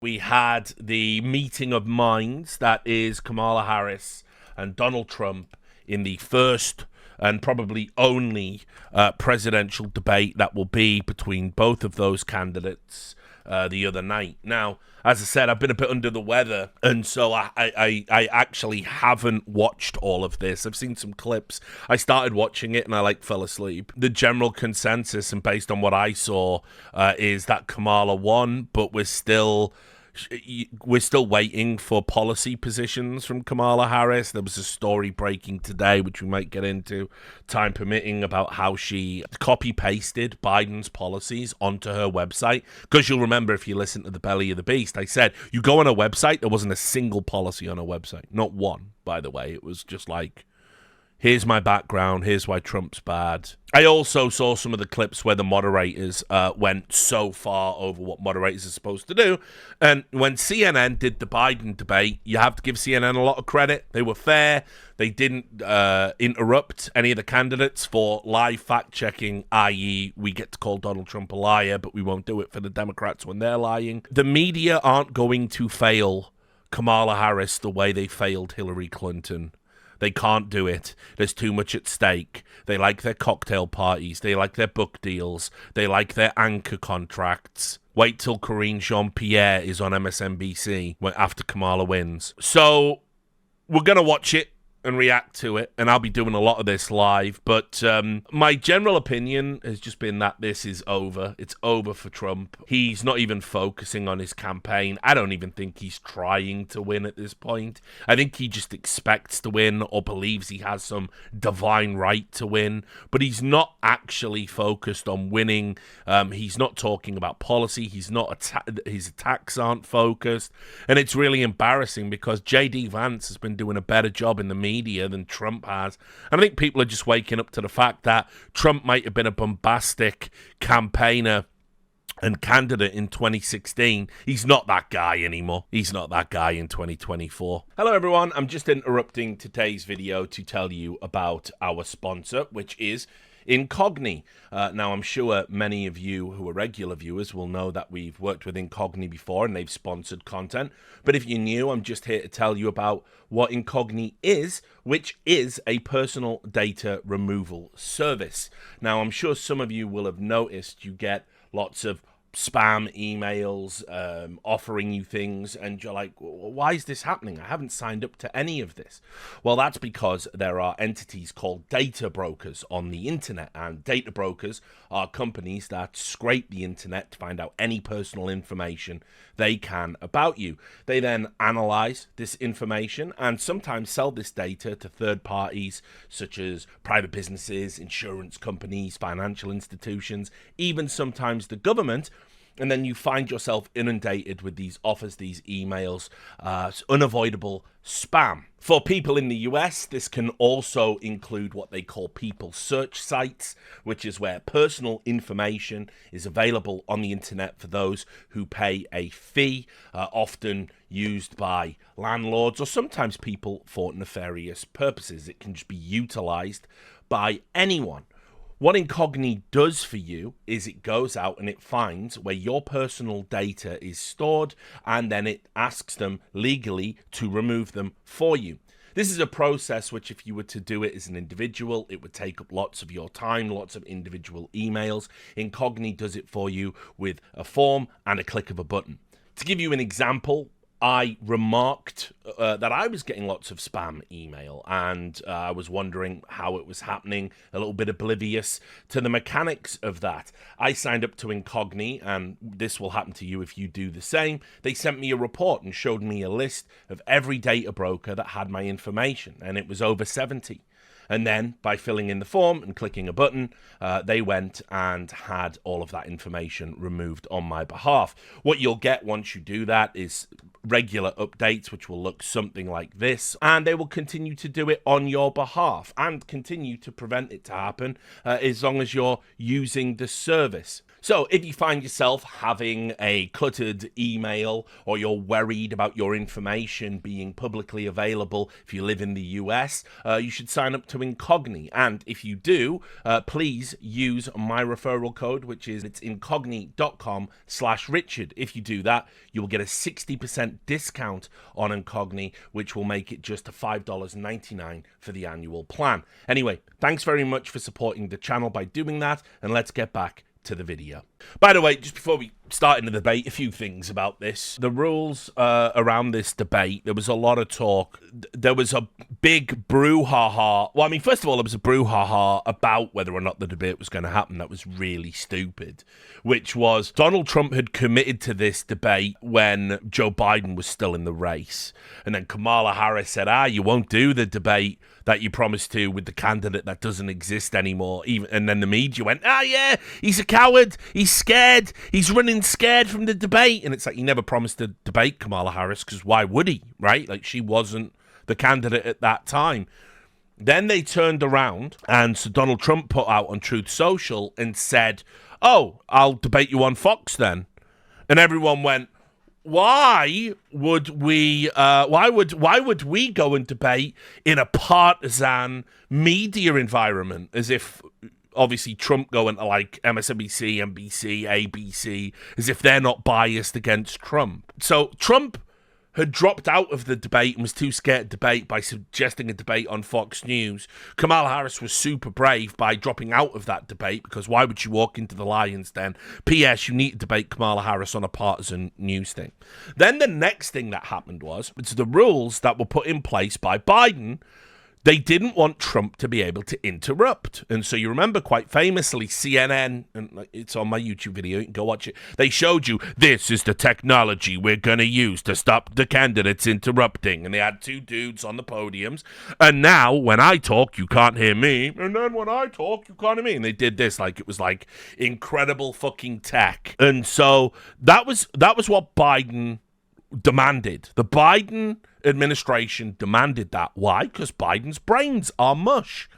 We had the meeting of minds that is Kamala Harris and Donald Trump in the first and probably only presidential debate that will be between both of those candidates the other night. Now, as I said, I've been a bit under the weather, and so I actually haven't watched all of this. I've seen some clips. I started watching it and I fell asleep. The general consensus, and based on what I saw, is that Kamala won, but we're still waiting for policy positions from Kamala Harris. There was a story breaking today, which we might get into, time permitting, about how she copy-pasted Biden's policies onto her website. Because you'll remember, if you listen to The Belly of the Beast, I said, you go on a website, there wasn't a single policy on her website. Not one, by the way. It was just like, here's my background, here's why Trump's bad. I also saw some of the clips where the moderators went so far over what moderators are supposed to do. And when CNN did the Biden debate, you have to give CNN a lot of credit. They were fair. They didn't interrupt any of the candidates for live fact-checking, i.e. we get to call Donald Trump a liar, but we won't do it for the Democrats when they're lying. The media aren't going to fail Kamala Harris the way they failed Hillary Clinton. They can't do it. There's too much at stake. They like their cocktail parties. They like their book deals. They like their anchor contracts. Wait till Karine Jean-Pierre is on MSNBC after Kamala wins. So we're going to watch it and react to it, and I'll be doing a lot of this live, but my general opinion has just been that this is over. It's over for Trump. He's not even focusing on his campaign. I don't even think he's trying to win at this point. I think he just expects to win or believes he has some divine right to win, but he's not actually focused on winning. He's not talking about policy. His attacks aren't focused, and it's really embarrassing because J.D. Vance has been doing a better job in the media than Trump has. And I think people are just waking up to the fact that Trump might have been a bombastic campaigner and candidate in 2016. He's not that guy anymore. He's not that guy in 2024. Hello everyone, I'm just interrupting today's video to tell you about our sponsor, which is Incogni. Now, I'm sure many of you who are regular viewers will know that we've worked with Incogni before and they've sponsored content. But if you're new, I'm just here to tell you about what Incogni is, which is a personal data removal service. Now, I'm sure some of you will have noticed you get lots of spam emails offering you things, and you're like, why is this happening? I haven't signed up to any of this. Well, that's because there are entities called data brokers on the internet, and data brokers are companies that scrape the internet to find out any personal information they can about you. They then analyze this information and sometimes sell this data to third parties such as private businesses, insurance companies, financial institutions, even sometimes the government. And then you find yourself inundated with these offers, these emails, unavoidable spam. For people in the US, this can also include what they call people search sites, which is where personal information is available on the internet for those who pay a fee, often used by landlords or sometimes people for nefarious purposes. It can just be utilized by anyone. What Incogni does for you is it goes out and it finds where your personal data is stored, and then it asks them legally to remove them for you. This is a process which, if you were to do it as an individual, it would take up lots of your time, lots of individual emails. Incogni does it for you with a form and a click of a button. To give you an example, I remarked that I was getting lots of spam email, and I was wondering how it was happening, a little bit oblivious to the mechanics of that. I signed up to Incogni, and this will happen to you if you do the same. They sent me a report and showed me a list of every data broker that had my information, and it was over 70. And then, by filling in the form and clicking a button, they went and had all of that information removed on my behalf. What you'll get once you do that is regular updates, which will look something like this, and they will continue to do it on your behalf and continue to prevent it to happen as long as you're using the service. So if you find yourself having a cluttered email, or you're worried about your information being publicly available if you live in the US, you should sign up to Incogni. And if you do, please use my referral code, which is incogni.com/Richard. If you do that, you will get a 60% discount on Incogni, which will make it just $5.99 for the annual plan. Anyway, thanks very much for supporting the channel by doing that, and let's get back to the video. By the way, just before we start in the debate, a few things about this. The rules around this debate, there was a lot of talk. There was a big brouhaha. Well, I mean, first of all, there was a brouhaha about whether or not the debate was going to happen. That was really stupid, which was Donald Trump had committed to this debate when Joe Biden was still in the race. And then Kamala Harris said, you won't do the debate that you promised to with the candidate that doesn't exist anymore. And then the media went, yeah, he's a coward. He's scared. He's running scared from the debate. And it's like, he never promised to debate Kamala Harris, because why would he, right? Like, she wasn't the candidate at that time. Then they turned around, and so Donald Trump put out on Truth Social and said, I'll debate you on Fox then. And everyone went, why would we go and debate in a partisan media environment? As if obviously Trump going to like MSNBC, NBC, ABC, as if they're not biased against Trump. So Trump had dropped out of the debate and was too scared to debate by suggesting a debate on Fox News. Kamala Harris was super brave by dropping out of that debate, because why would you walk into the Lions Den? P.S. You need to debate Kamala Harris on a partisan news thing. Then the next thing that happened was, it's the rules that were put in place by Biden. They didn't want Trump to be able to interrupt. And so you remember quite famously CNN, and it's on my YouTube video, you can go watch it. They showed you, this is the technology we're going to use to stop the candidates interrupting. And they had two dudes on the podiums. And now when I talk, you can't hear me. And then when I talk, you can't hear me. And they did this like it was like incredible fucking tech. And so that was what Biden demanded. The Biden administration demanded that. Why? Because Biden's brains are mush.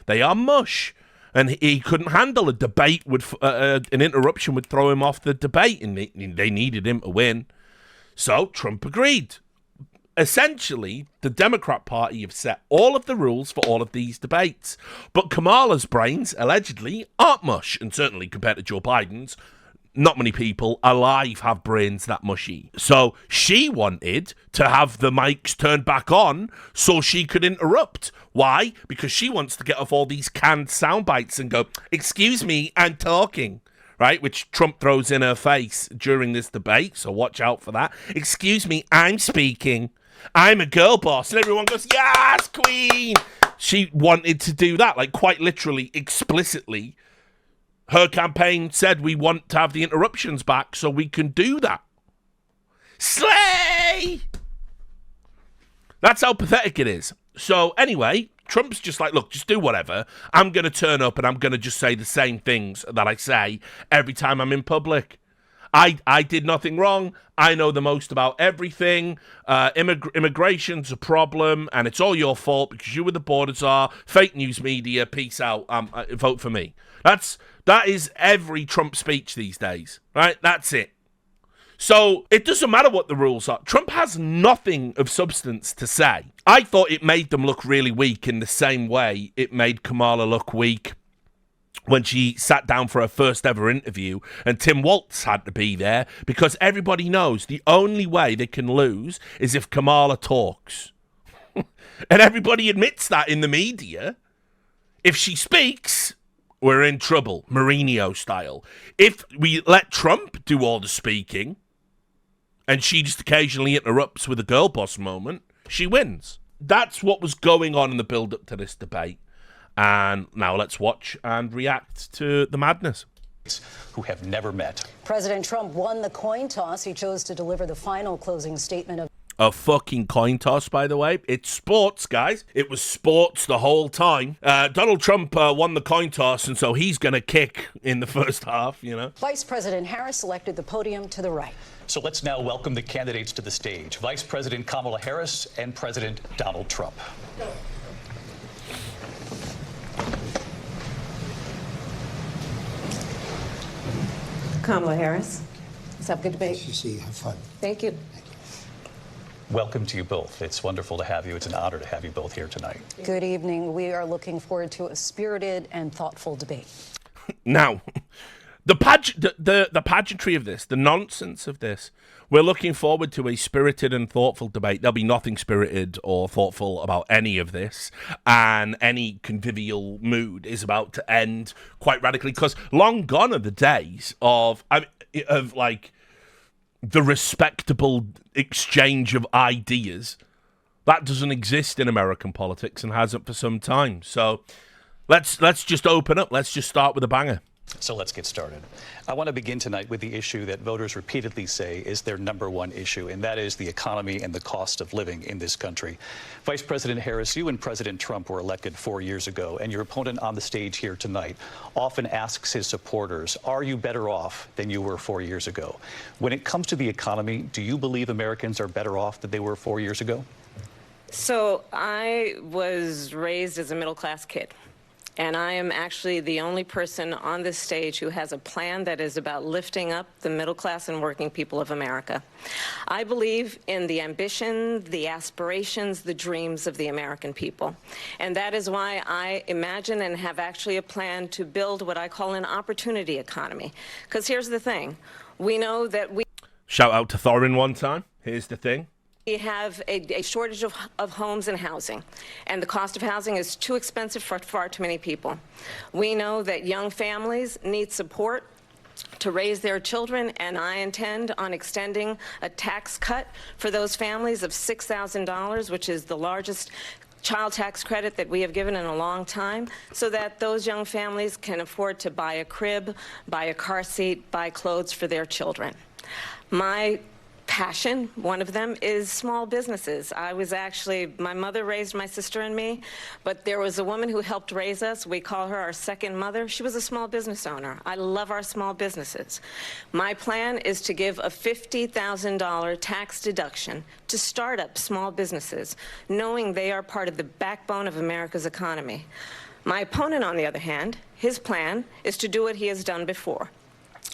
They are mush. And he couldn't handle a debate. An interruption would throw him off the debate, and they needed him to win. So Trump agreed. Essentially, the Democrat Party have set all of the rules for all of these debates. But Kamala's brains, allegedly, aren't mush. And certainly compared to Joe Biden's, not many people alive have brains that mushy. So she wanted to have the mics turned back on so she could interrupt. Why? Because she wants to get off all these canned sound bites and go, excuse me, I'm talking. Right? Which Trump throws in her face during this debate. So watch out for that. Excuse me, I'm speaking. I'm a girl boss. And everyone goes, yes, queen. She wanted to do that, like quite literally, explicitly. Her campaign said, we want to have the interruptions back so we can do that. Slay! That's how pathetic it is. So anyway, Trump's just like, look, just do whatever. I'm going to turn up and I'm going to just say the same things that I say every time I'm in public. I did nothing wrong. I know the most about everything. Immigration's a problem, and it's all your fault because you were the border czar. Fake news media, peace out. Vote for me. That is every Trump speech these days, right? That's it. So it doesn't matter what the rules are. Trump has nothing of substance to say. I thought it made them look really weak in the same way it made Kamala look weak when she sat down for her first ever interview and Tim Walz had to be there, because everybody knows the only way they can lose is if Kamala talks. And everybody admits that in the media. If she speaks, we're in trouble, Mourinho style. If we let Trump do all the speaking and she just occasionally interrupts with a girl boss moment, she wins. That's what was going on in the build-up to this debate. And now let's watch and react to the madness. Who have never met. President Trump won the coin toss. He chose to deliver the final closing statement of a fucking coin toss, by the way. It's sports, guys. It was sports the whole time. Donald Trump won the coin toss, and so he's going to kick in the first half, you know. Vice President Harris selected the podium to the right. So let's now welcome the candidates to the stage. Vice President Kamala Harris and President Donald Trump. Kamala Harris. Let's have a good debate. You see, have fun. Thank you. Welcome to you both. It's wonderful to have you. It's an honor to have you both here tonight. Good evening. We are looking forward to a spirited and thoughtful debate. Now, the pageantry of this, the nonsense of this, we're looking forward to a spirited and thoughtful debate. There'll be nothing spirited or thoughtful about any of this, and any convivial mood is about to end quite radically, because long gone are the days of like the respectable exchange of ideas. That doesn't exist in American politics and hasn't for some time. So let's just open up. Let's just start with a banger. So let's get started. I want to begin tonight with the issue that voters repeatedly say is their number one issue, and that is the economy and the cost of living in this country. Vice President Harris, you and President Trump were elected 4 years ago, and your opponent on the stage here tonight often asks his supporters, are you better off than you were 4 years ago? When it comes to the economy, do you believe Americans are better off than they were 4 years ago? So I was raised as a middle-class kid. And I am actually the only person on this stage who has a plan that is about lifting up the middle class and working people of America. I believe in the ambition, the aspirations, the dreams of the American people. And that is why I imagine and have actually a plan to build what I call an opportunity economy. Because here's the thing. We know that we... Shout out to Thorin one time. Here's the thing. We have a shortage of homes and housing, and the cost of housing is too expensive for far too many people. We know that young families need support to raise their children, and I intend on extending a tax cut for those families of $6,000, which is the largest child tax credit that we have given in a long time, so that those young families can afford to buy a crib, buy a car seat, buy clothes for their children. My passion, one of them, is small businesses. My mother raised my sister and me, but there was a woman who helped raise us. We call her our second mother. She was a small business owner. I love our small businesses. My plan is to give a $50,000 tax deduction to start up small businesses, knowing they are part of the backbone of America's economy. My opponent, on the other hand, his plan is to do what he has done before,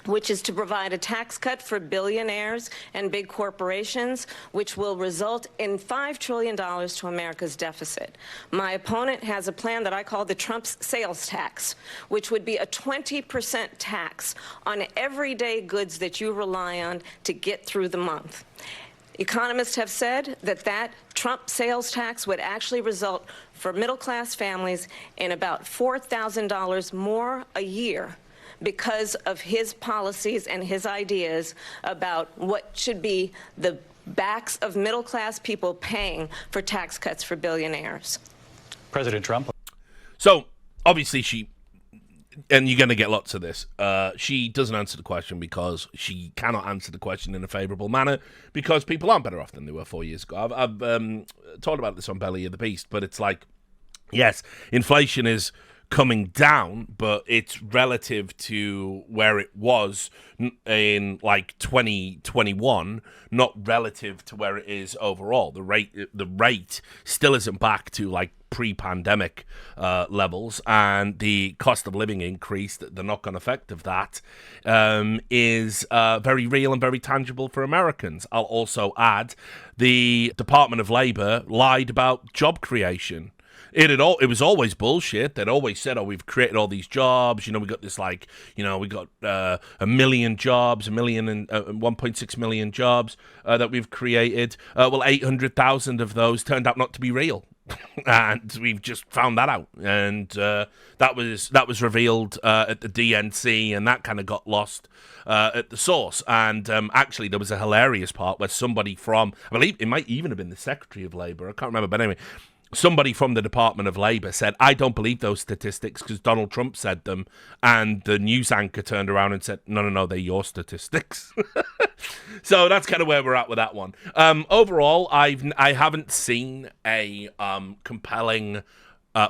which is to provide a tax cut for billionaires and big corporations, which will result in $5 trillion to America's deficit. My opponent has a plan that I call the Trump's sales tax, which would be a 20% tax on everyday goods that you rely on to get through the month. Economists have said that Trump sales tax would actually result for middle-class families in about $4,000 more a year, because of his policies and his ideas about what should be the backs of middle-class people paying for tax cuts for billionaires. President Trump. So, obviously and you're going to get lots of this, she doesn't answer the question because she cannot answer the question in a favourable manner, because people aren't better off than they were 4 years ago. I've talked about this on Belly of the Beast, but it's like, yes, inflation is coming down, but it's relative to where it was in like 2021, not relative to where it is overall. The rate still isn't back to like pre-pandemic levels, and the cost of living increase, the knock-on effect of that, is very real and very tangible for Americans. I'll also add the Department of Labor lied about job creation. It was always bullshit. They'd always said, "Oh, we've created all these jobs. We got this we got 1 million jobs, 1.6 million jobs that we've created. Well, 800,000 of those turned out not to be real." And we've just found that out, and that was revealed at the DNC, and that kind of got lost at the source. And actually, there was a hilarious part where somebody from, I believe it might even have been the Secretary of Labor, I can't remember, but anyway, somebody from the Department of Labor said, "I don't believe those statistics because Donald Trump said them," and the news anchor turned around and said, "No, they're your statistics." So that's kind of where we're at with that one. Overall, I haven't seen a compelling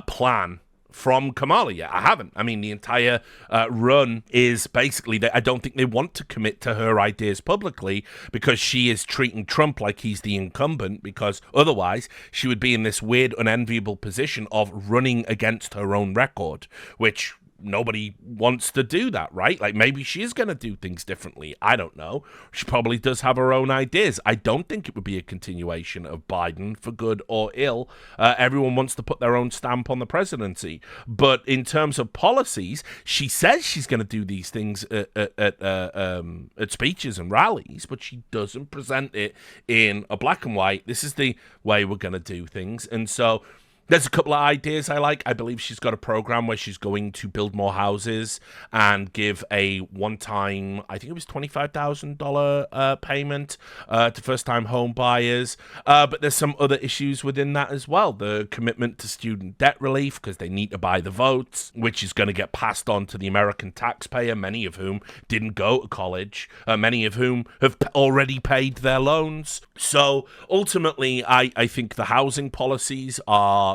plan from Kamala yet. I haven't. I mean, the entire run is basically that I don't think they want to commit to her ideas publicly, because she is treating Trump like he's the incumbent, because otherwise she would be in this weird, unenviable position of running against her own record, which nobody wants to do that, right? Like, maybe she is going to do things differently. I don't know. She probably does have her own ideas. I don't think it would be a continuation of Biden, for good or ill. Everyone wants to put their own stamp on the presidency. But in terms of policies, she says she's going to do these things at speeches and rallies, but she doesn't present it in a black and white. This is the way we're going to do things. And so there's a couple of ideas I like. I believe she's got a program where she's going to build more houses and give a one-time, I think it was $25,000 payment to first-time home buyers. But there's some other issues within that as well. The commitment to student debt relief, because they need to buy the votes, which is going to get passed on to the American taxpayer, many of whom didn't go to college, many of whom have already paid their loans. So ultimately, I think the housing policies are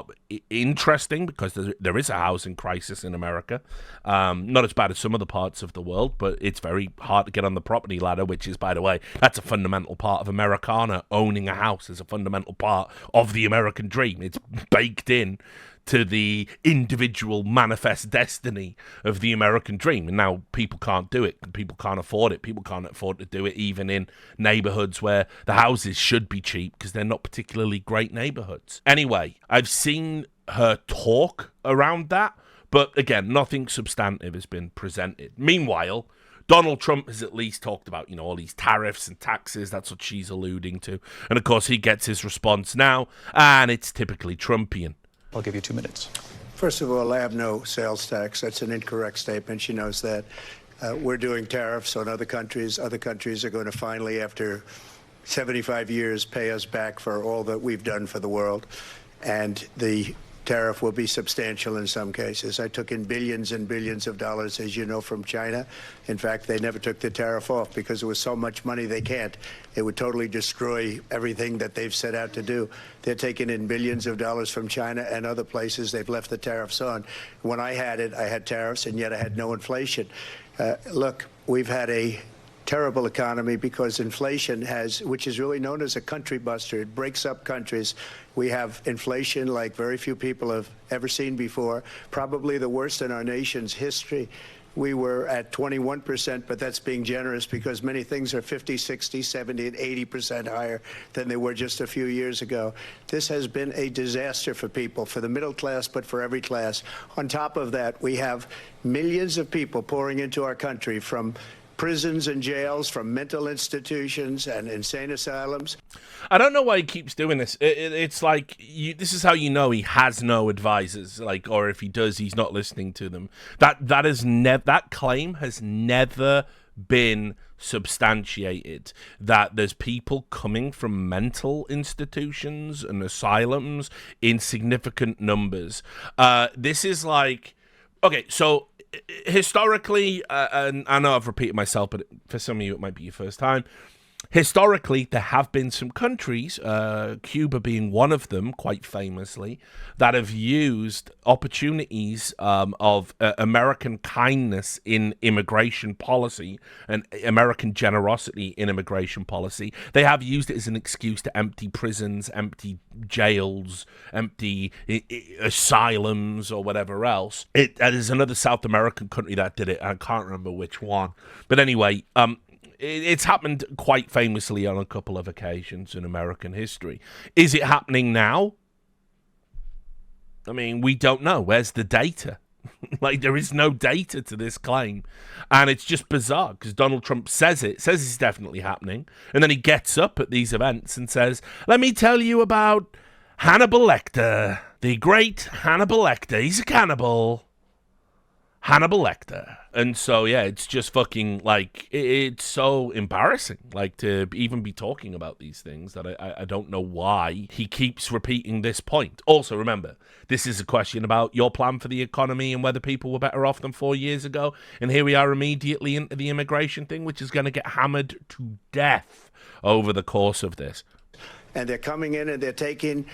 interesting because there is a housing crisis in America. Not as bad as some other parts of the world, but it's very hard to get on the property ladder, which is, by the way, that's a fundamental part of Americana. Owning a house is a fundamental part of the American dream. It's baked in to the individual manifest destiny of the American dream. And now people can't do it. People can't afford it. People can't afford to do it even in neighborhoods where the houses should be cheap because they're not particularly great neighborhoods. Anyway, I've seen her talk around that, but again, nothing substantive has been presented. Meanwhile, Donald Trump has at least talked about, all these tariffs and taxes. That's what she's alluding to. And of course, he gets his response now, and it's typically Trumpian. I'll give you 2 minutes. First of all, I have no sales tax. That's an incorrect statement. She knows that. We're doing tariffs on other countries. Other countries are going to finally, after 75 years, pay us back for all that we've done for the world. And the tariff will be substantial in some cases. I took in billions and billions of dollars, as you know, from China. In fact, they never took the tariff off because there was so much money they can't. It would totally destroy everything that they've set out to do. They're taking in billions of dollars from China and other places. They've left the tariffs on. When I had it, I had tariffs, and yet I had no inflation. Look, we've had a terrible economy because inflation which is really known as a country buster. It breaks up countries. We have inflation like very few people have ever seen before, probably the worst in our nation's history. We were at 21%, but that's being generous because many things are 50, 60, 70, and 80% higher than they were just a few years ago. This has been a disaster for people, for the middle class, but for every class. On top of that, we have millions of people pouring into our country from prisons and jails, from mental institutions and insane asylums. I don't know why he keeps doing this. It's like, this is how you know he has no advisors, or if he does, he's not listening to them. That claim has never been substantiated, that there's people coming from mental institutions and asylums in significant numbers. This is like, okay, so historically, and I know I've repeated myself, but for some of you it might be your first time. Historically, there have been some countries, Cuba being one of them, quite famously, that have used opportunities of American kindness in immigration policy and American generosity in immigration policy. They have used it as an excuse to empty prisons, empty jails, empty asylums, or whatever else. There's another South American country that did it. I can't remember which one. But anyway, it's happened quite famously on a couple of occasions in American history. Is it happening now? I mean, we don't know. Where's the data? There is no data to this claim. And it's just bizarre because Donald Trump says it's definitely happening. And then he gets up at these events and says, let me tell you about Hannibal Lecter, the great Hannibal Lecter. He's a cannibal. Hannibal Lecter. And so, yeah, it's just fucking, it's so embarrassing, to even be talking about these things that I don't know why he keeps repeating this point. Also, remember, this is a question about your plan for the economy and whether people were better off than 4 years ago. And here we are immediately into the immigration thing, which is going to get hammered to death over the course of this. And they're coming in and they're taking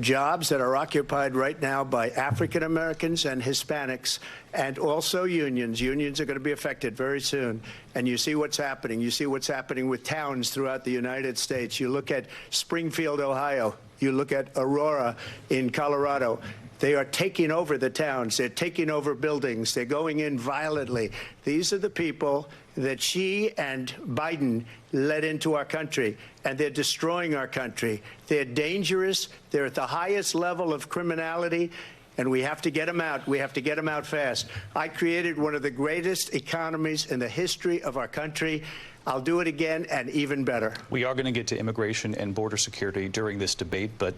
jobs that are occupied right now by African Americans and Hispanics, and also unions. Unions are going to be affected very soon. And you see what's happening. You see what's happening with towns throughout the United States. You look at Springfield, Ohio. You look at Aurora in Colorado. They are taking over the towns. They're taking over buildings. They're going in violently. These are the people that Xi and Biden led into our country, and they're destroying our country. They're dangerous. They're at the highest level of criminality, and we have to get them out. We have to get them out fast. I created one of the greatest economies in the history of our country. I'll do it again and even better. We are going to get to immigration and border security during this debate, but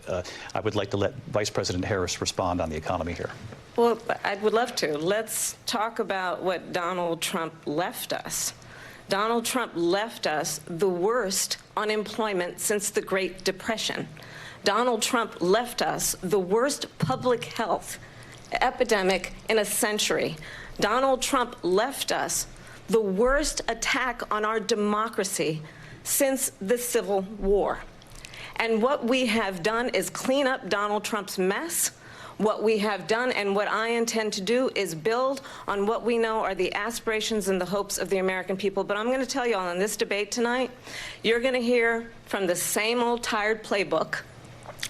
I would like to let Vice President Harris respond on the economy here. Well, I would love to. Let's talk about what Donald Trump left us. Donald Trump left us the worst unemployment since the Great Depression. Donald Trump left us the worst public health epidemic in a century. Donald Trump left us the worst attack on our democracy since the Civil War. And what we have done is clean up Donald Trump's mess. What we have done and what I intend to do is build on what we know are the aspirations and the hopes of the American people. But I'm going to tell you all in this debate tonight, you're going to hear from the same old tired playbook,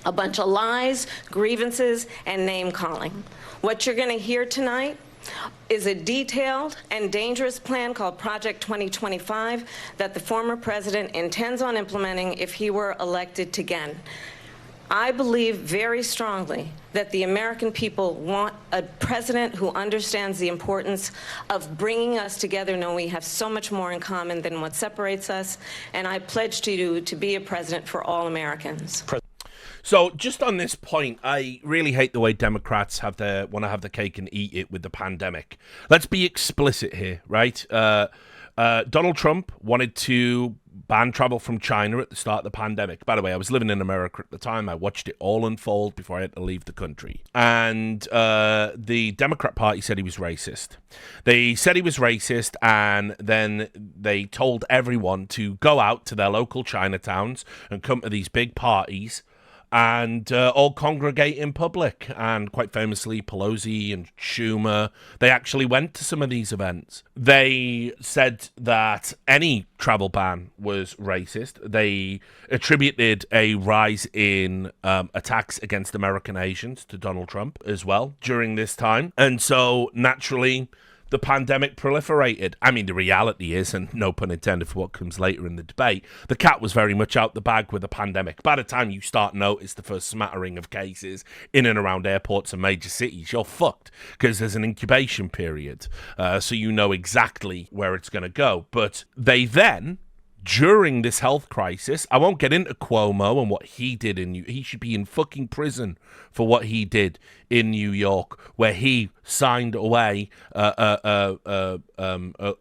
a bunch of lies, grievances, and name-calling. What you're going to hear tonight is a detailed and dangerous plan called Project 2025 that the former president intends on implementing if he were elected again. I believe very strongly that the American people want a president who understands the importance of bringing us together, knowing we have so much more in common than what separates us, and I pledge to you to be a president for all Americans. So just on this point, I really hate the way Democrats want to have the cake and eat it with the pandemic. Let's be explicit here, right? Donald Trump wanted to ban travel from China at the start of the pandemic. By the way, I was living in America at the time. I watched it all unfold before I had to leave the country. And the Democrat Party said he was racist. They said he was racist, and then they told everyone to go out to their local Chinatowns and come to these big parties and all congregate in public. And quite famously, Pelosi and Schumer, they actually went to some of these events. They said that any travel ban was racist. They attributed a rise in attacks against American Asians to Donald Trump as well during this time. And so, naturally, the pandemic proliferated. I mean, the reality is, and no pun intended for what comes later in the debate, the cat was very much out the bag with the pandemic. By the time you start notice the first smattering of cases in and around airports and major cities, you're fucked because there's an incubation period. So you know exactly where it's going to go. But they then, during this health crisis, I won't get into Cuomo and what he did he should be in fucking prison for what he did in New York, where he signed away a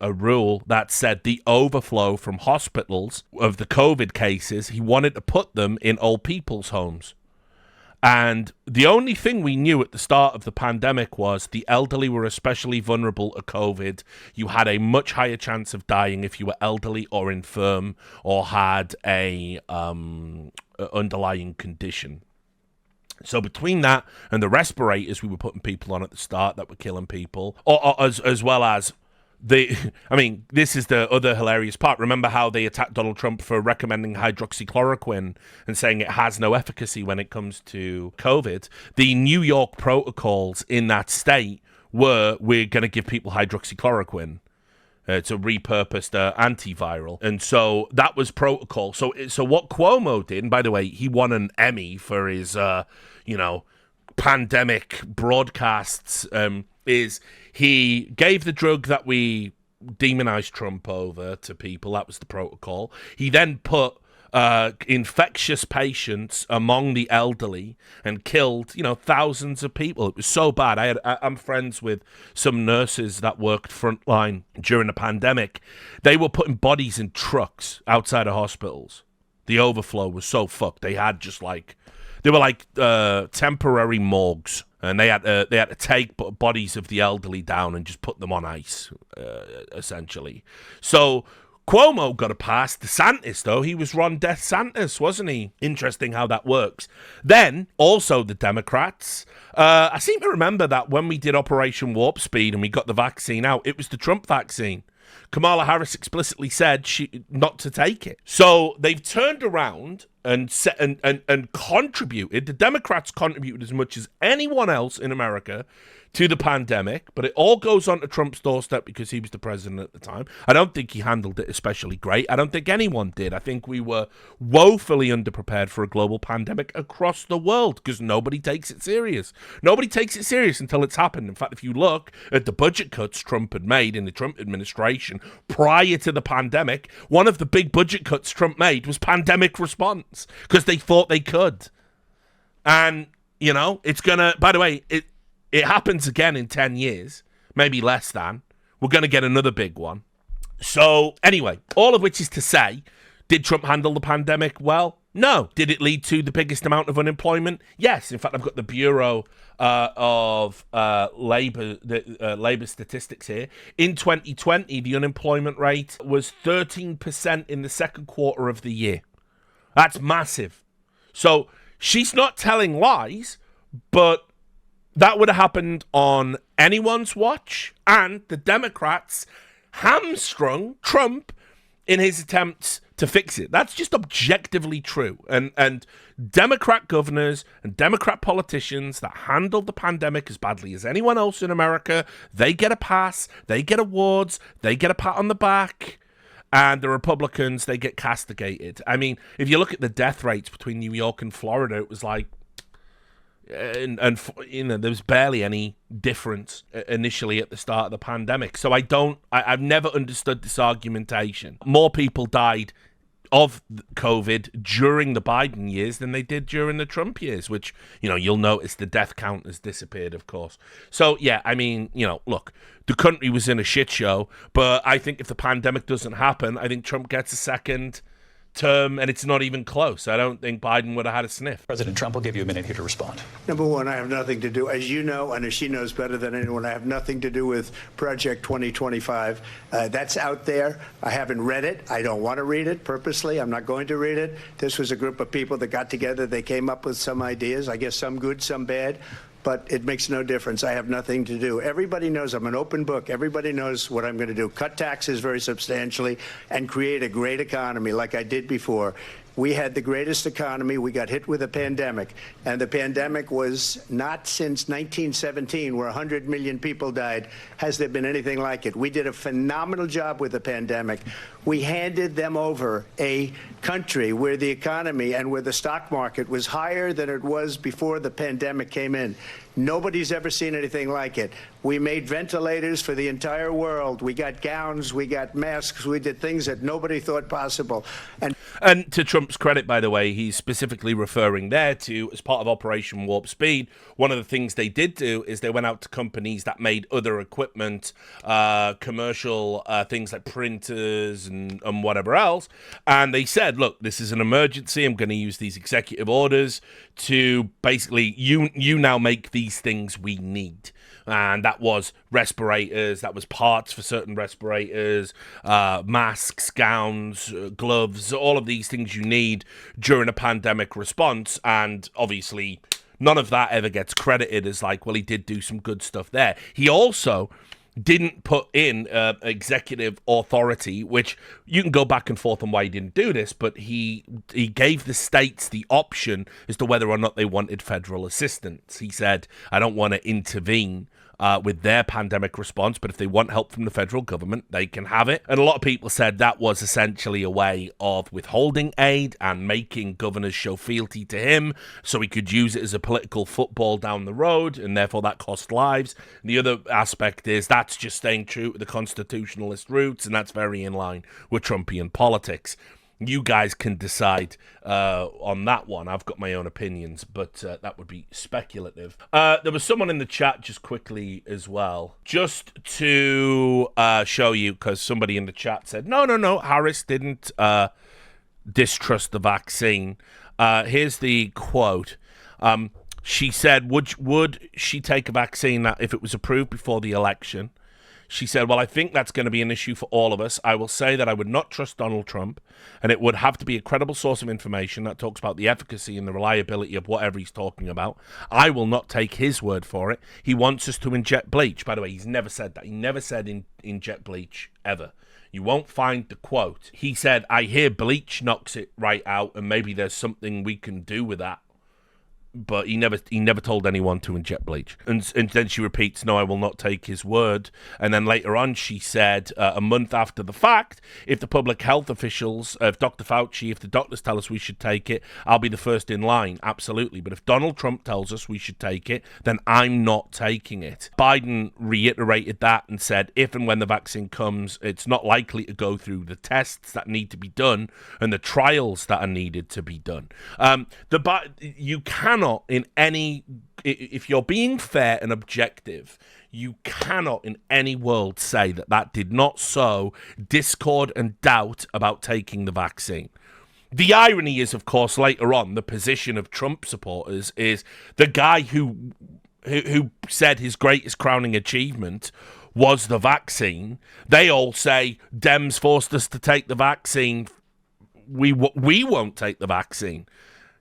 rule that said the overflow from hospitals of the COVID cases, he wanted to put them in old people's homes. And the only thing we knew at the start of the pandemic was the elderly were especially vulnerable to COVID. You had a much higher chance of dying if you were elderly or infirm or had a underlying condition. So between that and the respirators we were putting people on at the start that were killing people, or as well as this is the other hilarious part. Remember how they attacked Donald Trump for recommending hydroxychloroquine and saying it has no efficacy when it comes to COVID? The New York protocols in that state were, we're going to give people hydroxychloroquine. It's a repurposed antiviral. And so that was protocol. So what Cuomo did, and by the way, he won an Emmy for his, pandemic broadcasts, is he gave the drug that we demonized Trump over to people. That was the protocol. He then put infectious patients among the elderly and killed, thousands of people. It was so bad. I'm friends with some nurses that worked frontline during the pandemic. They were putting bodies in trucks outside of hospitals. The overflow was so fucked. They had they were temporary morgues. And they had to take bodies of the elderly down and just put them on ice, essentially. So Cuomo got a pass. DeSantis, though, he was Ron DeSantis, wasn't he? Interesting how that works. Then, also the Democrats. I seem to remember that when we did Operation Warp Speed and we got the vaccine out, it was the Trump vaccine. Kamala Harris explicitly said not to take it. So they've turned around and contributed. The Democrats contributed as much as anyone else in America to the pandemic, but it all goes onto Trump's doorstep because he was the president at the time. I don't think he handled it especially great. I don't think anyone did. I think we were woefully underprepared for a global pandemic across the world because nobody takes it serious. Nobody takes it serious until it's happened. In fact, if you look at the budget cuts Trump had made in the Trump administration prior to the pandemic, one of the big budget cuts Trump made was pandemic response because they thought they could. And, you know, it's going to, by the way, it happens again in 10 years, maybe less than. We're going to get another big one. So, anyway, all of which is to say, did Trump handle the pandemic well? No. Did it lead to the biggest amount of unemployment? Yes. In fact, I've got the Bureau of Labor Statistics here. In 2020, the unemployment rate was 13% in the second quarter of the year. That's massive. So, she's not telling lies, but that would have happened on anyone's watch, and the Democrats hamstrung Trump in his attempts to fix it. That's just objectively true. And Democrat governors and Democrat politicians that handled the pandemic as badly as anyone else in America, they get a pass, they get awards, they get a pat on the back. And the Republicans, they get castigated. I mean, if you look at the death rates between New York and Florida, it was like, and you know, there was barely any difference initially at the start of the pandemic. So I've never understood this argumentation. More people died of COVID during the Biden years than they did during the Trump years, which, you know, you'll notice the death count has disappeared, of course. So, yeah, I mean, you know, look, the country was in a shit show, but I think if the pandemic doesn't happen, I think Trump gets a second term, and it's not even close. I don't think Biden would have had a sniff. President Trump will give you a minute here to respond. Number one, I have nothing to do, as you know, and as she knows better than anyone, I have nothing to do with Project 2025. That's out there. I haven't read it. I don't want to read it purposely. I'm not going to read it. This was a group of people that got together. They came up with some ideas, I guess some good, some bad. But it makes no difference. I have nothing to do. Everybody knows I'm an open book. Everybody knows what I'm going to do. Cut taxes very substantially and create a great economy like I did before. We had the greatest economy. We got hit with a pandemic. And the pandemic was not since 1917, where 100 million people died, has there been anything like it. We did a phenomenal job with the pandemic. We handed them over a country where the economy and where the stock market was higher than it was before the pandemic came in. Nobody's ever seen anything like it. We made ventilators for the entire world. We got gowns, we got masks, we did things that nobody thought possible. And to Trump's credit, by the way, he's specifically referring there to, as part of Operation Warp Speed, one of the things they did do is they went out to companies that made other equipment, commercial things like printers and whatever else, and they said, look, this is an emergency. I'm going to use these executive orders to basically, you now make these things we need. And that was respirators, that was parts for certain respirators, masks, gowns, gloves, all of these things you need during a pandemic response. And obviously, none of that ever gets credited as like, well, he did do some good stuff there. He also didn't put in executive authority, which you can go back and forth on why he didn't do this, but he gave the states the option as to whether or not they wanted federal assistance. He said, I don't want to intervene with their pandemic response, but if they want help from the federal government, they can have it. And a lot of people said that was essentially a way of withholding aid and making governors show fealty to him so he could use it as a political football down the road, and therefore that cost lives. And the other aspect is that's just staying true to the constitutionalist roots, and that's very in line with Trumpian politics. You guys can decide on that one. I've got my own opinions, but that would be speculative. There was someone in the chat just quickly as well, just to show you, because somebody in the chat said, no, Harris didn't distrust the vaccine. Here's the quote. She said, would she take a vaccine that if it was approved before the election? She said, well, I think that's going to be an issue for all of us. I will say that I would not trust Donald Trump, and it would have to be a credible source of information that talks about the efficacy and the reliability of whatever he's talking about. I will not take his word for it. He wants us to inject bleach. By the way, he's never said that. He never said inject bleach, ever. You won't find the quote. He said, I hear bleach knocks it right out, and maybe there's something we can do with that. But he never told anyone to inject bleach. And then she repeats, no, I will not take his word. And then later on, she said, a month after the fact, if the public health officials, if Dr. Fauci, if the doctors tell us we should take it, I'll be the first in line. Absolutely. But if Donald Trump tells us we should take it, then I'm not taking it. Biden reiterated that and said, if and when the vaccine comes, it's not likely to go through the tests that need to be done and the trials that are needed to be done. You cannot if you're being fair and objective, you cannot in any world say that did not sow discord and doubt about taking the vaccine. The irony is, of course, later on, the position of Trump supporters is the guy who said his greatest crowning achievement was the vaccine. They all say, Dems forced us to take the vaccine. We won't take the vaccine.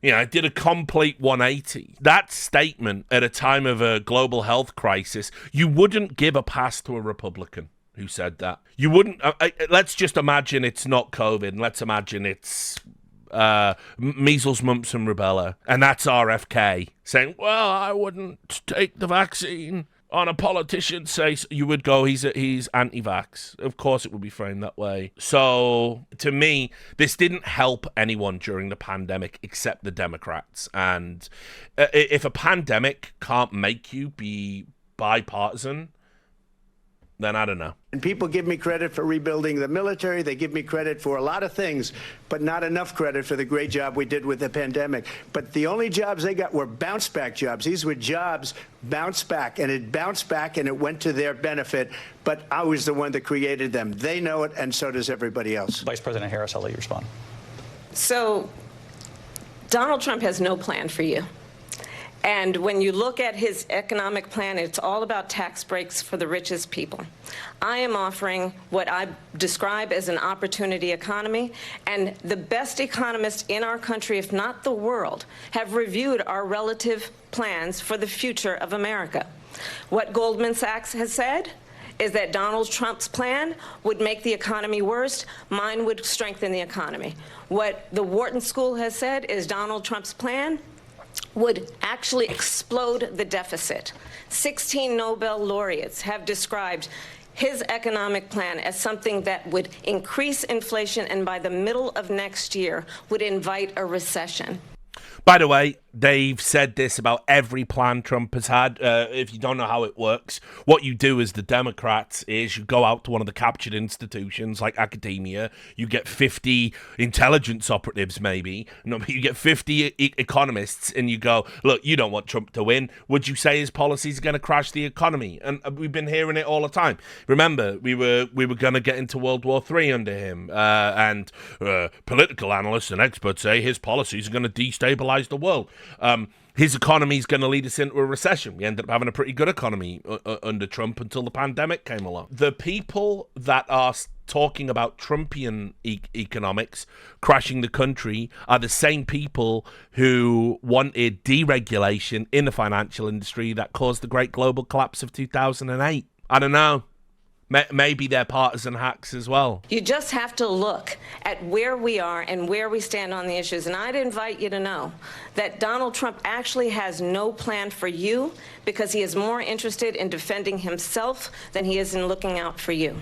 You know, it did a complete 180. That statement at a time of a global health crisis, you wouldn't give a pass to a Republican who said that. You wouldn't. Let's just imagine it's not COVID, and let's imagine it's measles, mumps, and rubella, and that's RFK saying, well, I wouldn't take the vaccine. On a politician say, you would go, he's anti-vax. Of course it would be framed that way. So, to me, this didn't help anyone during the pandemic except the Democrats. And if a pandemic can't make you be bipartisan, then I don't know. And people give me credit for rebuilding the military. They give me credit for a lot of things, but not enough credit for the great job we did with the pandemic. But the only jobs they got were bounce back jobs. These were jobs bounced back, and it bounced back and it went to their benefit. But I was the one that created them. They know it, and so does everybody else. Vice President Harris, I'll let you respond. So Donald Trump has no plan for you. And when you look at his economic plan, it's all about tax breaks for the richest people. I am offering what I describe as an opportunity economy, and the best economists in our country, if not the world, have reviewed our relative plans for the future of America. What Goldman Sachs has said is that Donald Trump's plan would make the economy worse. Mine would strengthen the economy. What the Wharton School has said is Donald Trump's plan would actually explode the deficit. 16 Nobel laureates have described his economic plan as something that would increase inflation and by the middle of next year would invite a recession. By the way, they've said this about every plan Trump has had. If you don't know how it works, what you do as the Democrats is you go out to one of the captured institutions like academia, you get 50 intelligence operatives maybe, you get 50 economists, and you go, look, you don't want Trump to win. Would you say his policies are going to crash the economy? And we've been hearing it all the time. Remember, we were going to get into World War III under him, and political analysts and experts say his policies are going to destabilize the world. His economy is going to lead us into a recession. We ended up having a pretty good economy under Trump until the pandemic came along. The people that are talking about Trumpian economics crashing the country are the same people who wanted deregulation in the financial industry that caused the great global collapse of 2008. I don't know. Maybe they're partisan hacks as well. You just have to look at where we are and where we stand on the issues. And I'd invite you to know that Donald Trump actually has no plan for you because he is more interested in defending himself than he is in looking out for you.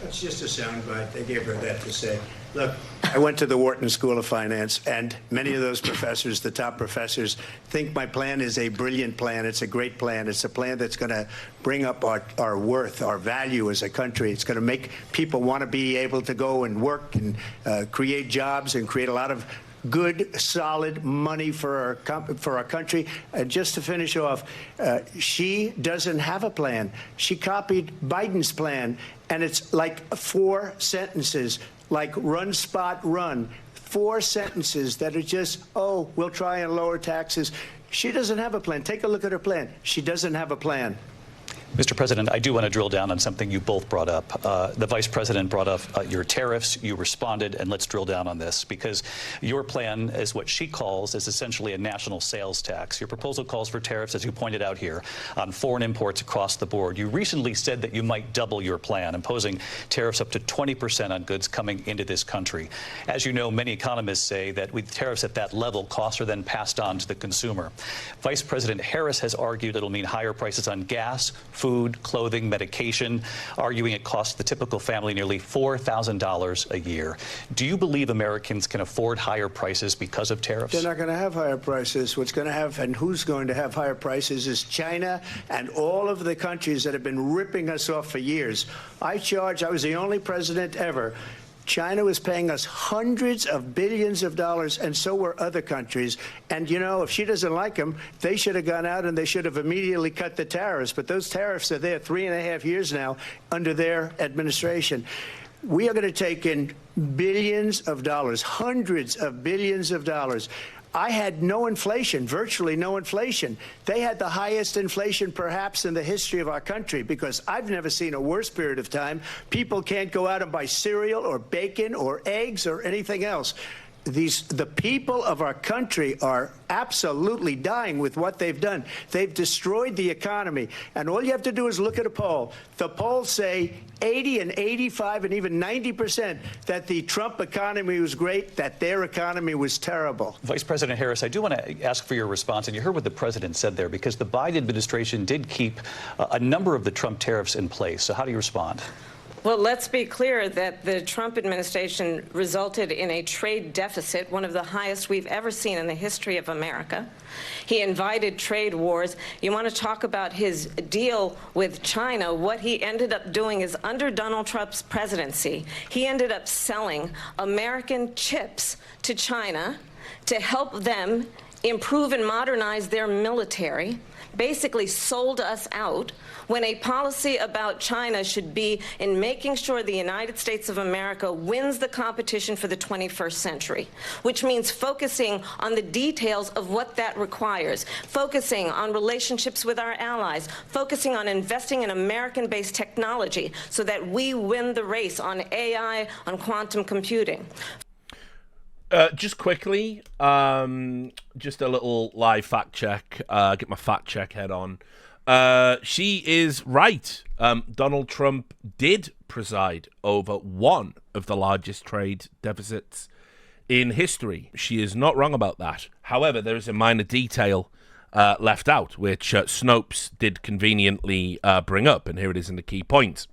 That's just a soundbite. They gave her that to say. Look, I went to the Wharton School of Finance, and many of those professors, the top professors, think my plan is a brilliant plan. It's a great plan. It's a plan that's going to bring up our worth, our value as a country. It's going to make people want to be able to go and work and create jobs and create a lot of good, solid money for our country. Just to finish off, she doesn't have a plan. She copied Biden's plan, and it's like 4 sentences, like run, spot, run. 4 sentences that are just, oh, we'll try and lower taxes. She doesn't have a plan. Take a look at her plan. She doesn't have a plan. Mr. President, I do want to drill down on something you both brought up. The Vice President brought up your tariffs. You responded, and let's drill down on this, because your plan is what she calls is essentially a national sales tax. Your proposal calls for tariffs, as you pointed out here, on foreign imports across the board. You recently said that you might double your plan, imposing tariffs up to 20% on goods coming into this country. As you know, many economists say that with tariffs at that level, costs are then passed on to the consumer. Vice President Harris has argued it'll mean higher prices on gas, food, clothing, medication, arguing it costs the typical family nearly $4,000 a year. Do you believe Americans can afford higher prices because of tariffs? They're not going to have higher prices. What's going to have, and who's going to have higher prices, is China and all of the countries that have been ripping us off for years. I was the only president ever. China was paying us hundreds of billions of dollars, and so were other countries. And, you know, if she doesn't like them, they should have gone out and they should have immediately cut the tariffs. But those tariffs are there 3.5 years now under their administration. We are going to take in billions of dollars, hundreds of billions of dollars. I had no inflation, virtually no inflation. They had the highest inflation perhaps in the history of our country, because I've never seen a worse period of time. People can't go out and buy cereal or bacon or eggs or anything else. The people of our country are absolutely dying with what they've done. They've destroyed the economy. And all you have to do is look at a poll. The polls say 80 and 85 and even 90% that the Trump economy was great, that their economy was terrible. Vice President Harris, I do want to ask for your response. And you heard what the president said there, because the Biden administration did keep a number of the Trump tariffs in place. So how do you respond? Well, let's be clear that the Trump administration resulted in a trade deficit, one of the highest we've ever seen in the history of America. He invited trade wars. You want to talk about his deal with China? What he ended up doing is, under Donald Trump's presidency, he ended up selling American chips to China to help them improve and modernize their military, basically sold us out, when a policy about China should be in making sure the United States of America wins the competition for the 21st century, which means focusing on the details of what that requires, focusing on relationships with our allies, focusing on investing in American-based technology so that we win the race on AI, on quantum computing. Just quickly, just a little live fact check. Get my fact check head on. She is right. Donald Trump did preside over one of the largest trade deficits in history. She is not wrong about that. However, there is a minor detail left out, which Snopes did conveniently bring up, and here it is in the key points.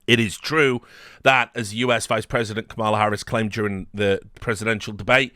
It is true that, as U.S. Vice President Kamala Harris claimed during the presidential debate,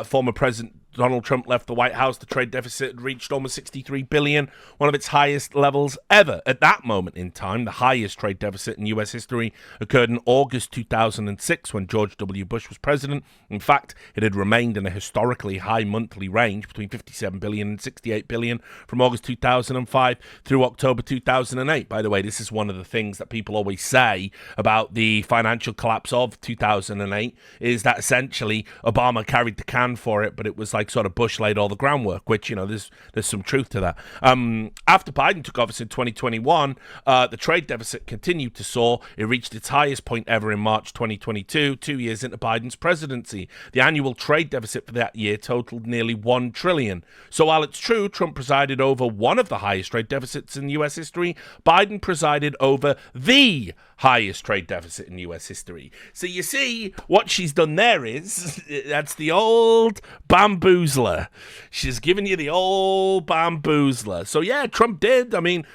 former President Donald Trump left the White House, the trade deficit had reached almost $63 billion, one of its highest levels ever. At that moment in time, the highest trade deficit in U.S. history occurred in August 2006 when George W. Bush was president. In fact, it had remained in a historically high monthly range between $57 billion and $68 billion from August 2005 through October 2008. By the way, this is one of the things that people always say about the financial collapse of 2008, is that essentially Obama carried the can for it, but it was like sort of Bush laid all the groundwork, which, you know, there's some truth to that. After Biden took office in 2021, the trade deficit continued to soar. It reached its highest point ever in March 2022, 2 years into Biden's presidency. The annual trade deficit for that year totaled nearly $1 trillion. So while it's true Trump presided over one of the highest trade deficits in U.S. history, Biden presided over the highest trade deficit in U.S. history. So you see, what she's done there is, that's the old bamboozler. She's giving you the old bamboozler. So yeah, Trump did. I mean,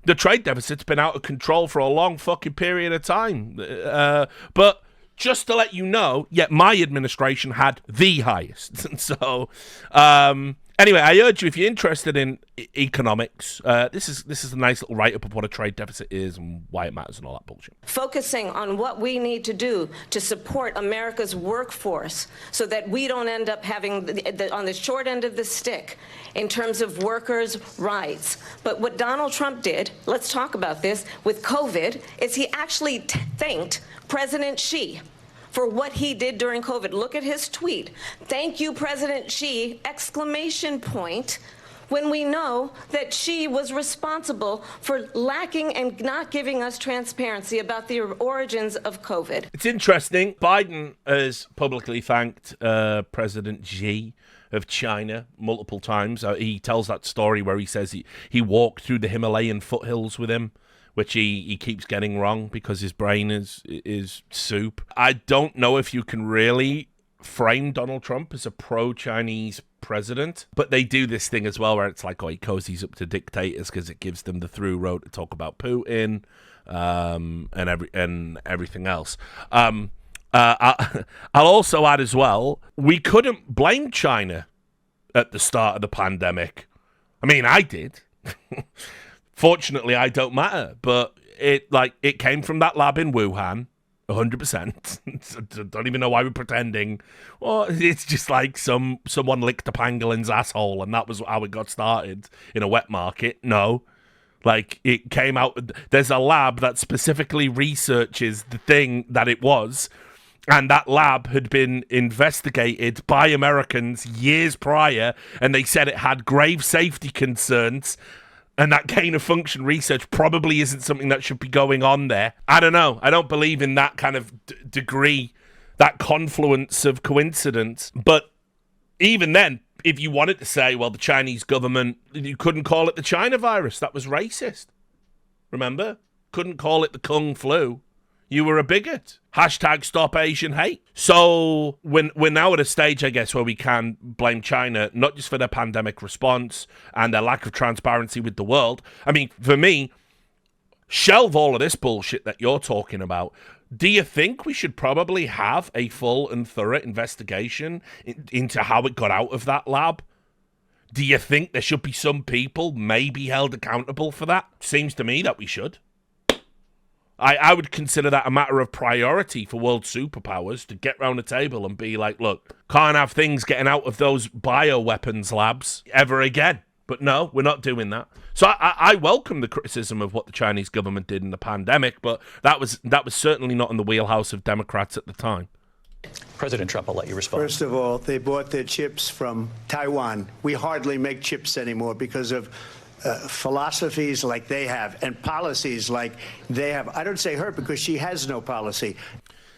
the trade deficit's been out of control for a long fucking period of time. But just to let you know, yeah, my administration had the highest. And so, anyway, I urge you, if you're interested in economics, this is a nice little write-up of what a trade deficit is and why it matters and all that bullshit. Focusing on what we need to do to support America's workforce so that we don't end up having on the short end of the stick in terms of workers' rights. But what Donald Trump did, let's talk about this, with COVID, is he actually thanked President Xi for what he did during COVID. Look at his tweet. Thank you, President Xi, exclamation point. when we know that she was responsible for lacking and not giving us transparency about the origins of COVID. It's interesting. Biden has publicly thanked President Xi of China multiple times. He tells that story where he says he walked through the Himalayan foothills with him, which he keeps getting wrong because his brain is soup. I don't know if you can really frame Donald Trump as a pro-Chinese president, but they do this thing as well where it's like, oh, he cozies up to dictators because it gives them the through road to talk about Putin and everything else. I'll also add as well, we couldn't blame China at the start of the pandemic. I mean, I did. Fortunately, I don't matter, but it came from that lab in Wuhan, 100%. Don't even know why we're pretending. Well, it's just like someone licked a pangolin's asshole, and that was how it got started in a wet market. No. Like, it came out, there's a lab that specifically researches the thing that it was, and that lab had been investigated by Americans years prior, and they said it had grave safety concerns, and that gain of function research probably isn't something that should be going on there. I don't know. I don't believe in that kind of degree, that confluence of coincidence. But even then, if you wanted to say, well, the Chinese government, you couldn't call it the China virus. That was racist. Remember? Couldn't call it the Kung flu. You were a bigot. Hashtag stop Asian hate. So we're now at a stage, I guess, where we can blame China, not just for their pandemic response and their lack of transparency with the world. I mean, for me, shelve all of this bullshit that you're talking about. Do you think we should probably have a full and thorough investigation into how it got out of that lab? Do you think there should be some people maybe held accountable for that? Seems to me that we should. I would consider that a matter of priority for world superpowers to get round the table and be like, look, can't have things getting out of those bioweapons labs ever again. But no, we're not doing that. So I welcome the criticism of what the Chinese government did in the pandemic, but that was certainly not in the wheelhouse of Democrats at the time. President Trump, I'll let you respond. First of all, they bought their chips from Taiwan. We hardly make chips anymore because of philosophies like they have and policies like they have. I don't say her because she has no policy.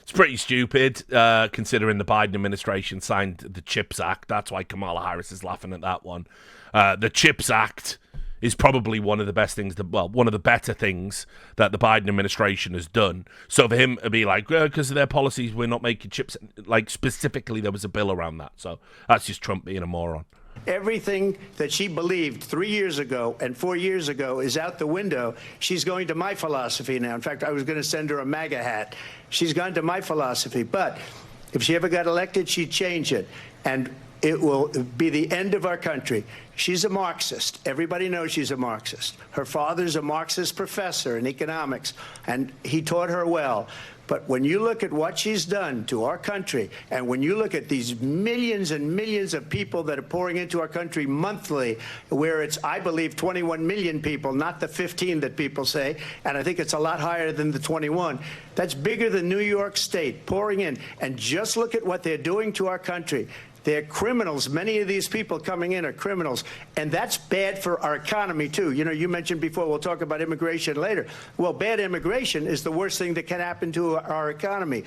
It's pretty stupid, considering the Biden administration signed the CHIPS Act. That's why Kamala Harris is laughing at that one. The CHIPS Act is probably one of the best things, one of the better things that the Biden administration has done. So for him to be like, because of their policies, we're not making chips, like specifically there was a bill around that. So that's just Trump being a moron. Everything that she believed 3 years ago and 4 years ago is out the window. She's going to my philosophy now. In fact, I was going to send her a MAGA hat. She's gone to my philosophy. But if she ever got elected, she'd change it. And it will be the end of our country. She's a Marxist. Everybody knows she's a Marxist. Her father's a Marxist professor in economics, and he taught her well. But when you look at what she's done to our country, and when you look at these millions and millions of people that are pouring into our country monthly, where it's, I believe, 21 million people, not the 15 that people say, and I think it's a lot higher than the 21. That's bigger than New York State pouring in. And just look at what they're doing to our country. They're criminals. Many of these people coming in are criminals. And that's bad for our economy, too. You know, you mentioned before, we'll talk about immigration later. Well, bad immigration is the worst thing that can happen to our economy.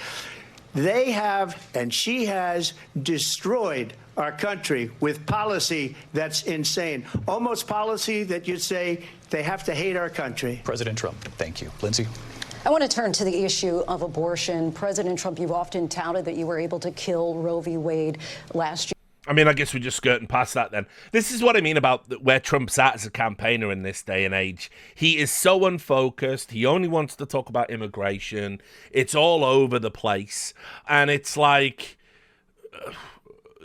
They have, and she has, destroyed our country with policy that's insane. Almost policy that you'd say they have to hate our country. President Trump, thank you. Lindsay? I want to turn to the issue of abortion. President Trump, you've often touted that you were able to kill Roe v. Wade last year. I mean, I guess we're just skirting past that then. This is what I mean about where Trump's at as a campaigner in this day and age. He is so unfocused. He only wants to talk about immigration. It's all over the place. And it's like,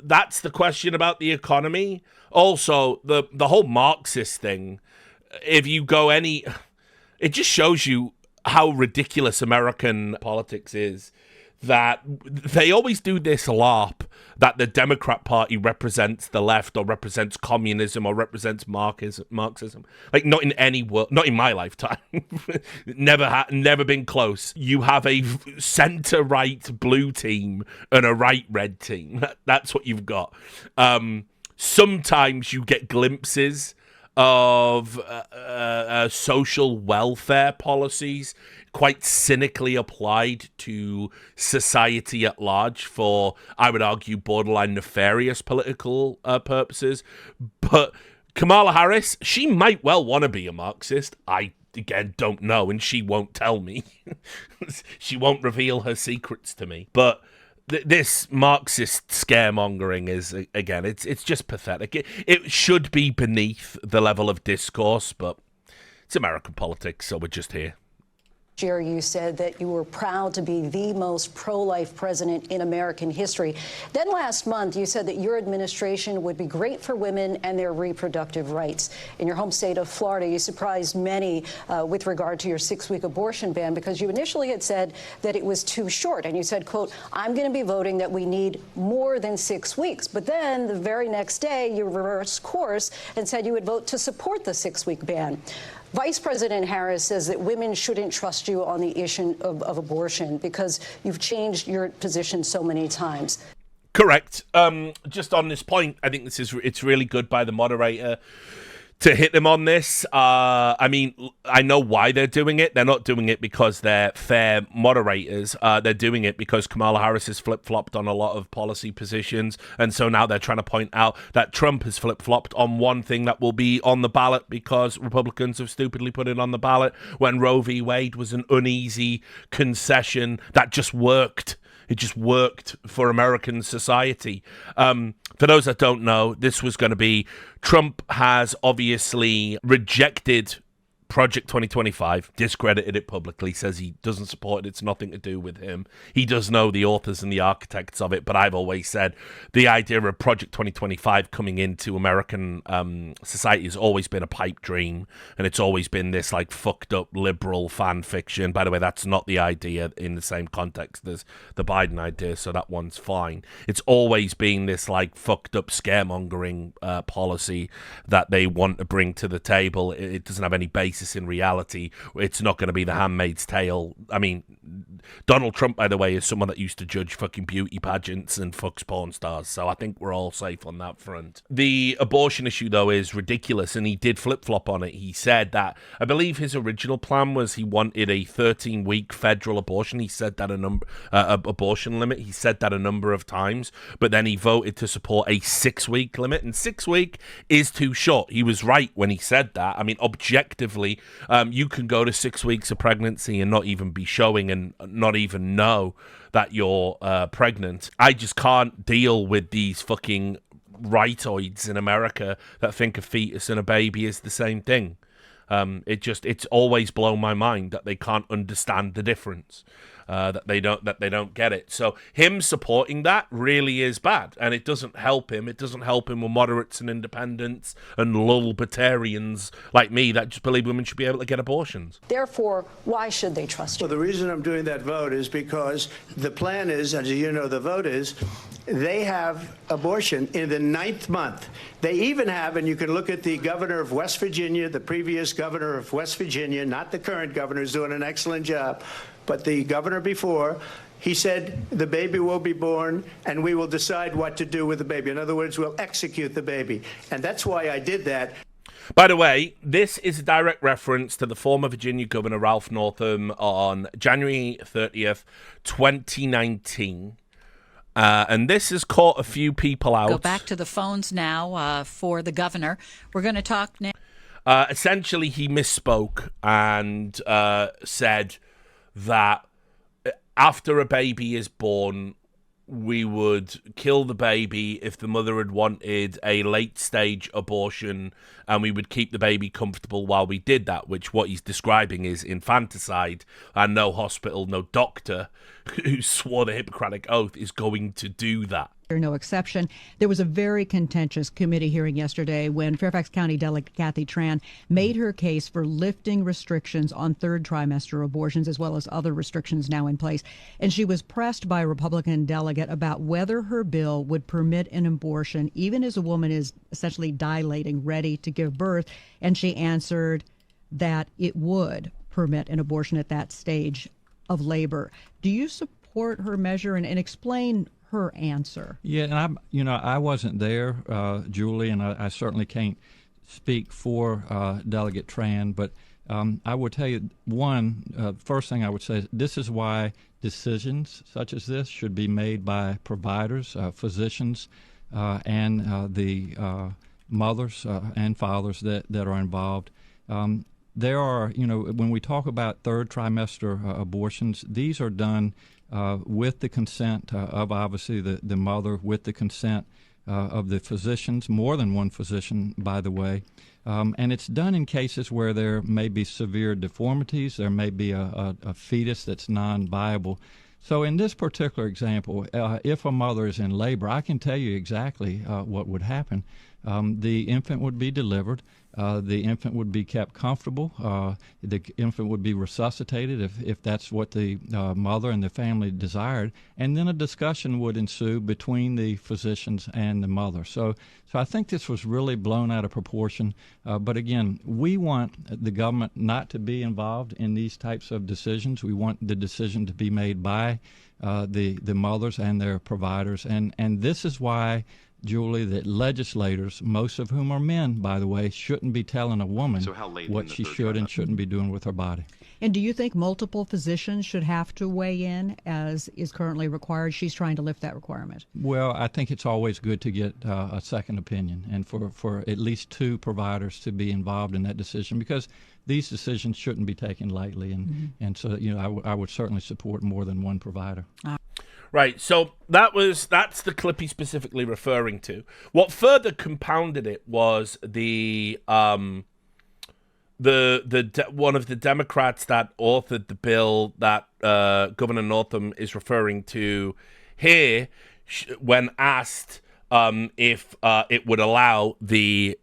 that's the question about the economy. Also, the whole Marxist thing, if you go it just shows you how ridiculous American politics is, that they always do this LARP that the Democrat Party represents the left or represents communism or represents Marxism. Like, not in any world, not in my lifetime. Never been close. You have a center-right blue team and a right-red team. That's what you've got. sometimes you get glimpses of social welfare policies quite cynically applied to society at large for, I would argue, borderline nefarious political purposes. But Kamala Harris, she might well want to be a Marxist. I, again, don't know, and she won't tell me. She won't reveal her secrets to me. But this Marxist scaremongering is, again, it's just pathetic. It should be beneath the level of discourse, but it's American politics, so we're just here. Year, you said that you were proud to be the most pro-life president in American history. Then last month, you said that your administration would be great for women and their reproductive rights. In your home state of Florida, you surprised many with regard to your 6-week abortion ban, because you initially had said that it was too short. And you said, quote, I'm going to be voting that we need more than 6 weeks. But then the very next day, you reversed course and said you would vote to support the 6-week ban. Vice President Harris says that women shouldn't trust you on the issue of abortion because you've changed your position so many times. Correct. Just on this point, I think it's really good by the moderator to hit them on this. I mean, I know why they're doing it. They're not doing it because they're fair moderators. They're doing it because Kamala Harris has flip-flopped on a lot of policy positions, and so now they're trying to point out that Trump has flip-flopped on one thing that will be on the ballot because Republicans have stupidly put it on the ballot when Roe v. Wade was an uneasy concession that just worked. It just worked for American society. For those that don't know, this was going to be, Trump has obviously rejected Project 2025, discredited it publicly, says he doesn't support it, it's nothing to do with him. He does know the authors and the architects of it, but I've always said the idea of Project 2025 coming into American society has always been a pipe dream, and it's always been this like fucked up liberal fan fiction. By the way, that's not the idea in the same context as the Biden idea, so that one's fine. It's always been this like fucked up scaremongering policy that they want to bring to the table. It doesn't have any basis in reality. It's not going to be The Handmaid's Tale. I mean, Donald Trump, by the way, is someone that used to judge fucking beauty pageants and fucks porn stars, so I think we're all safe on that front. The abortion issue, though, is ridiculous, and he did flip-flop on it. He said that, I believe his original plan was he wanted a 13-week federal abortion. He said that abortion limit. He said that a number of times, but then he voted to support a 6-week limit, and 6 week is too short. He was right when he said that. I mean, objectively, you can go to 6 weeks of pregnancy and not even be showing and not even know that you're pregnant. I just can't deal with these fucking rightoids in America that think a fetus and a baby is the same thing. It's always blown my mind that they can't understand the difference. That they don't get it. So him supporting that really is bad, and it doesn't help him. It doesn't help him with moderates and independents and lulbitarians like me that just believe women should be able to get abortions. Therefore, why should they trust you? Well, the reason I'm doing that vote is because the plan is, as you know, the vote is, they have abortion in the 9th month. They even have, and you can look at the governor of West Virginia, the previous governor of West Virginia, not the current governor, who's doing an excellent job, but the governor before, he said the baby will be born and we will decide what to do with the baby. In other words, we'll execute the baby. And that's why I did that. By the way, this is a direct reference to the former Virginia Governor Ralph Northam on January 30th, 2019. And this has caught a few people out. Go back to the phones now for the governor. We're going to talk now. Essentially, he misspoke and said that after a baby is born, we would kill the baby if the mother had wanted a late-stage abortion, and we would keep the baby comfortable while we did that, which what he's describing is infanticide, and no hospital, no doctor who swore the Hippocratic Oath is going to do that. No exception. There was a very contentious committee hearing yesterday when Fairfax County Delegate Kathy Tran made her case for lifting restrictions on third trimester abortions, as well as other restrictions now in place. And she was pressed by a Republican delegate about whether her bill would permit an abortion even as a woman is essentially dilating, ready to give birth. And she answered that it would permit an abortion at that stage of labor. Do you support her measure and explain her answer? Yeah, and I wasn't there, Julie, and I certainly can't speak for Delegate Tran, but I would tell you, first thing I would say is this is why decisions such as this should be made by providers, physicians, and the mothers and fathers that are involved. There are, when we talk about third trimester abortions, these are done with the consent of obviously the mother, with the consent of the physicians, more than one physician, by the way. And it's done in cases where there may be severe deformities, there may be a fetus that's non-viable. So in this particular example, if a mother is in labor, I can tell you exactly what would happen. The infant would be delivered. The infant would be kept comfortable. The infant would be resuscitated if that's what the mother and the family desired. And then a discussion would ensue between the physicians and the mother. So I think this was really blown out of proportion. But again, we want the government not to be involved in these types of decisions. We want the decision to be made by the mothers and their providers. And this is why, Julie, that legislators, most of whom are men, by the way, shouldn't be telling a woman what she should and shouldn't be doing with her body. And do you think multiple physicians should have to weigh in, as is currently required? She's trying to lift that requirement. Well, I think it's always good to get a second opinion, and for at least two providers to be involved in that decision, because these decisions shouldn't be taken lightly. And so, I would certainly support more than one provider. Right, so that's the clip he's specifically referring to. What further compounded it was the one of the Democrats that authored the bill that Governor Northam is referring to here, when asked if it would allow the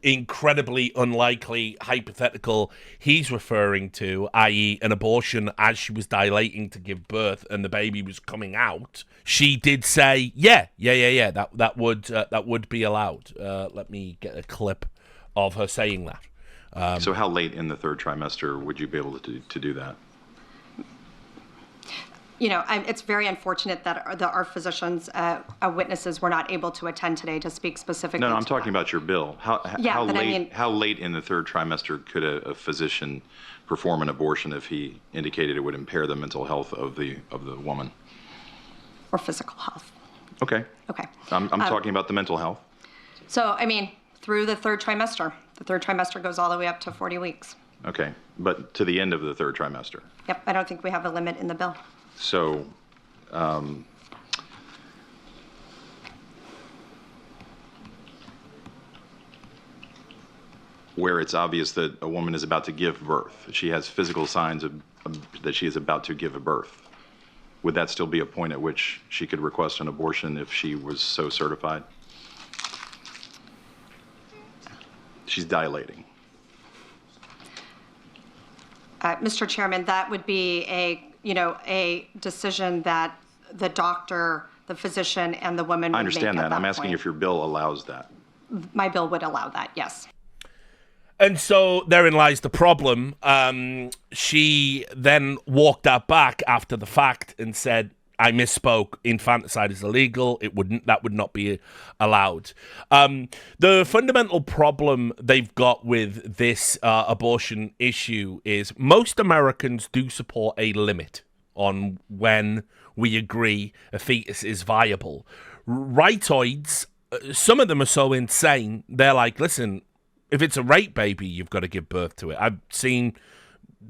incredibly unlikely hypothetical he's referring to, i.e. an abortion as she was dilating to give birth and the baby was coming out, she did say, that would be allowed. Let me get a clip of her saying that. So how late in the third trimester would you be able to do that? It's very unfortunate that our physicians, witnesses, were not able to attend today to speak specifically. No, I'm talking about your bill. How late in the third trimester could a physician perform an abortion if he indicated it would impair the mental health of the woman? Or physical health. Okay. Okay. I'm talking about the mental health. So, through the third trimester. The third trimester goes all the way up to 40 weeks. Okay, but to the end of the third trimester. Yep, I don't think we have a limit in the bill. So, where it's obvious that a woman is about to give birth, she has physical signs that she is about to give a birth, would that still be a point at which she could request an abortion if she was so certified? She's dilating. Mr. Chairman, that would be a decision that the doctor, the physician, and the woman would make. I understand that. I'm asking point. if your bill allows that. My bill would allow that, yes. And so therein lies the problem. She then walked that back after the fact and said, I misspoke. Infanticide is illegal. That would not be allowed. The fundamental problem they've got with this abortion issue is most Americans do support a limit on when we agree a fetus is viable. Rightoids, some of them are so insane, they're like, listen, if it's a rape baby, you've got to give birth to it. I've seen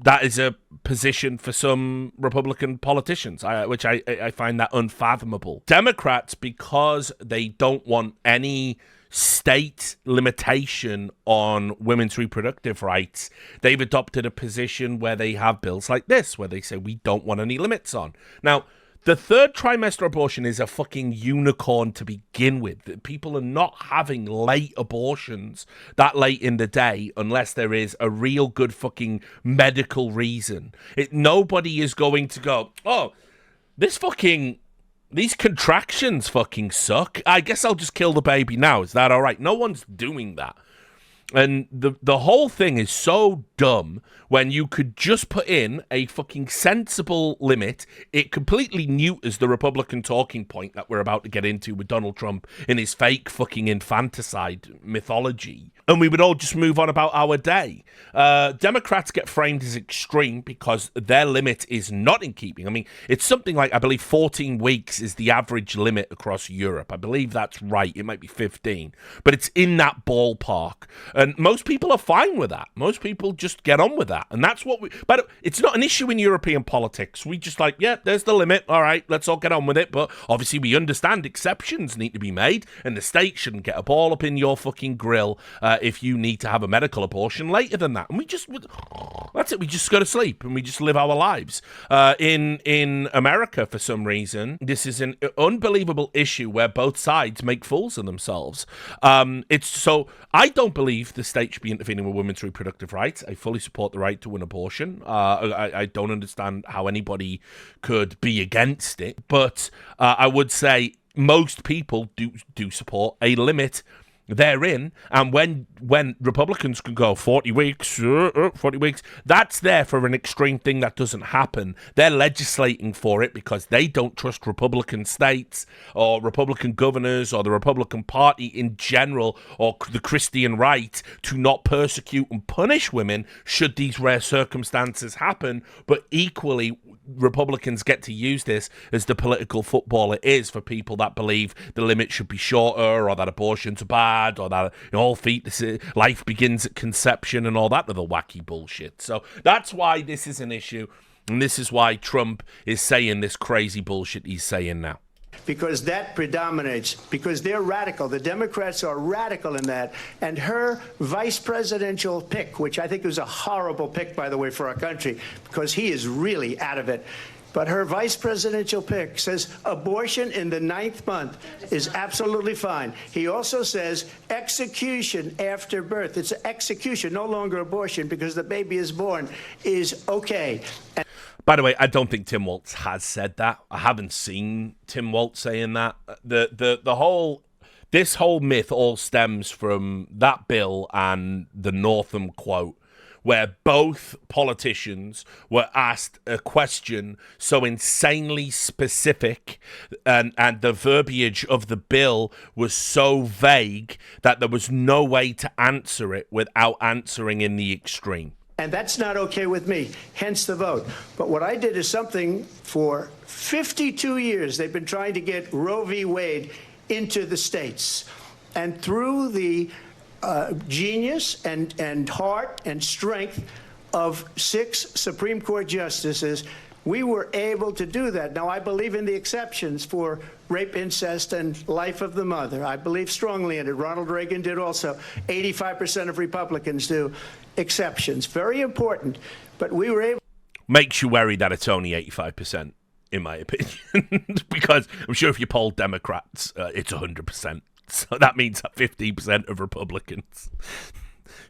that is a position for some Republican politicians, which I find that unfathomable. Democrats, because they don't want any state limitation on women's reproductive rights, they've adopted a position where they have bills like this, where they say we don't want any limits on. Now, the third trimester abortion is a fucking unicorn to begin with. People are not having late abortions that late in the day unless there is a real good fucking medical reason. Nobody is going to go, oh, these contractions fucking suck. I guess I'll just kill the baby now. Is that all right? No one's doing that. And the whole thing is so dumb when you could just put in a fucking sensible limit. It completely neuters the Republican talking point that we're about to get into with Donald Trump in his fake fucking infanticide mythology. And we would all just move on about our day. Democrats get framed as extreme because their limit is not in keeping. I mean, it's something like, I believe 14 weeks is the average limit across Europe. I believe that's right. It might be 15. But it's in that ballpark. And most people are fine with that. Most people just get on with that. And that's what we... But it's not an issue in European politics. We just like, yeah, there's the limit. All right, let's all get on with it. But obviously we understand exceptions need to be made. And the state shouldn't get a ball up in your fucking grill if you need to have a medical abortion later than that. And we just... That's it. We just go to sleep and we just live our lives. In America, for some reason, this is an unbelievable issue where both sides make fools of themselves. So I don't believe the state should be intervening with women's reproductive rights. I fully support the right to an abortion. I don't understand how anybody could be against it. But I would say most people do support a limit therein, and when Republicans can go 40 weeks, that's there for an extreme thing that doesn't happen. They're legislating for it because they don't trust Republican states or Republican governors or the Republican Party in general or the Christian right to not persecute and punish women should these rare circumstances happen. But equally, Republicans get to use this as the political football it is for people that believe the limit should be shorter or that abortions are bad or that all life begins at conception and all that other wacky bullshit. So that's why this is an issue, and this is why Trump is saying this crazy bullshit he's saying now. Because that predominates, because they're radical. The Democrats are radical in that. And her vice presidential pick, which I think was a horrible pick, by the way, for our country, because he is really out of it. But her vice presidential pick says abortion in the 9th month is absolutely fine. He also says execution after birth. It's execution, no longer abortion, because the baby is born, is okay. By the way, I don't think Tim Walz has said that. I haven't seen Tim Walz saying that. This whole myth all stems from that bill and the Northam quote, where both politicians were asked a question so insanely specific and the verbiage of the bill was so vague that there was no way to answer it without answering in the extreme. And that's not okay with me, hence the vote. But what I did is something for 52 years. They've been trying to get Roe v. Wade into the states. And through the genius and heart and strength of 6 Supreme Court justices, we were able to do that. Now, I believe in the exceptions for rape, incest, and life of the mother. I believe strongly in it. Ronald Reagan did also. 85% of Republicans do. Exceptions. Very important. But we were able... Makes you worry that it's only 85%, in my opinion. Because I'm sure if you poll Democrats, it's 100%. So that means that 15% of Republicans...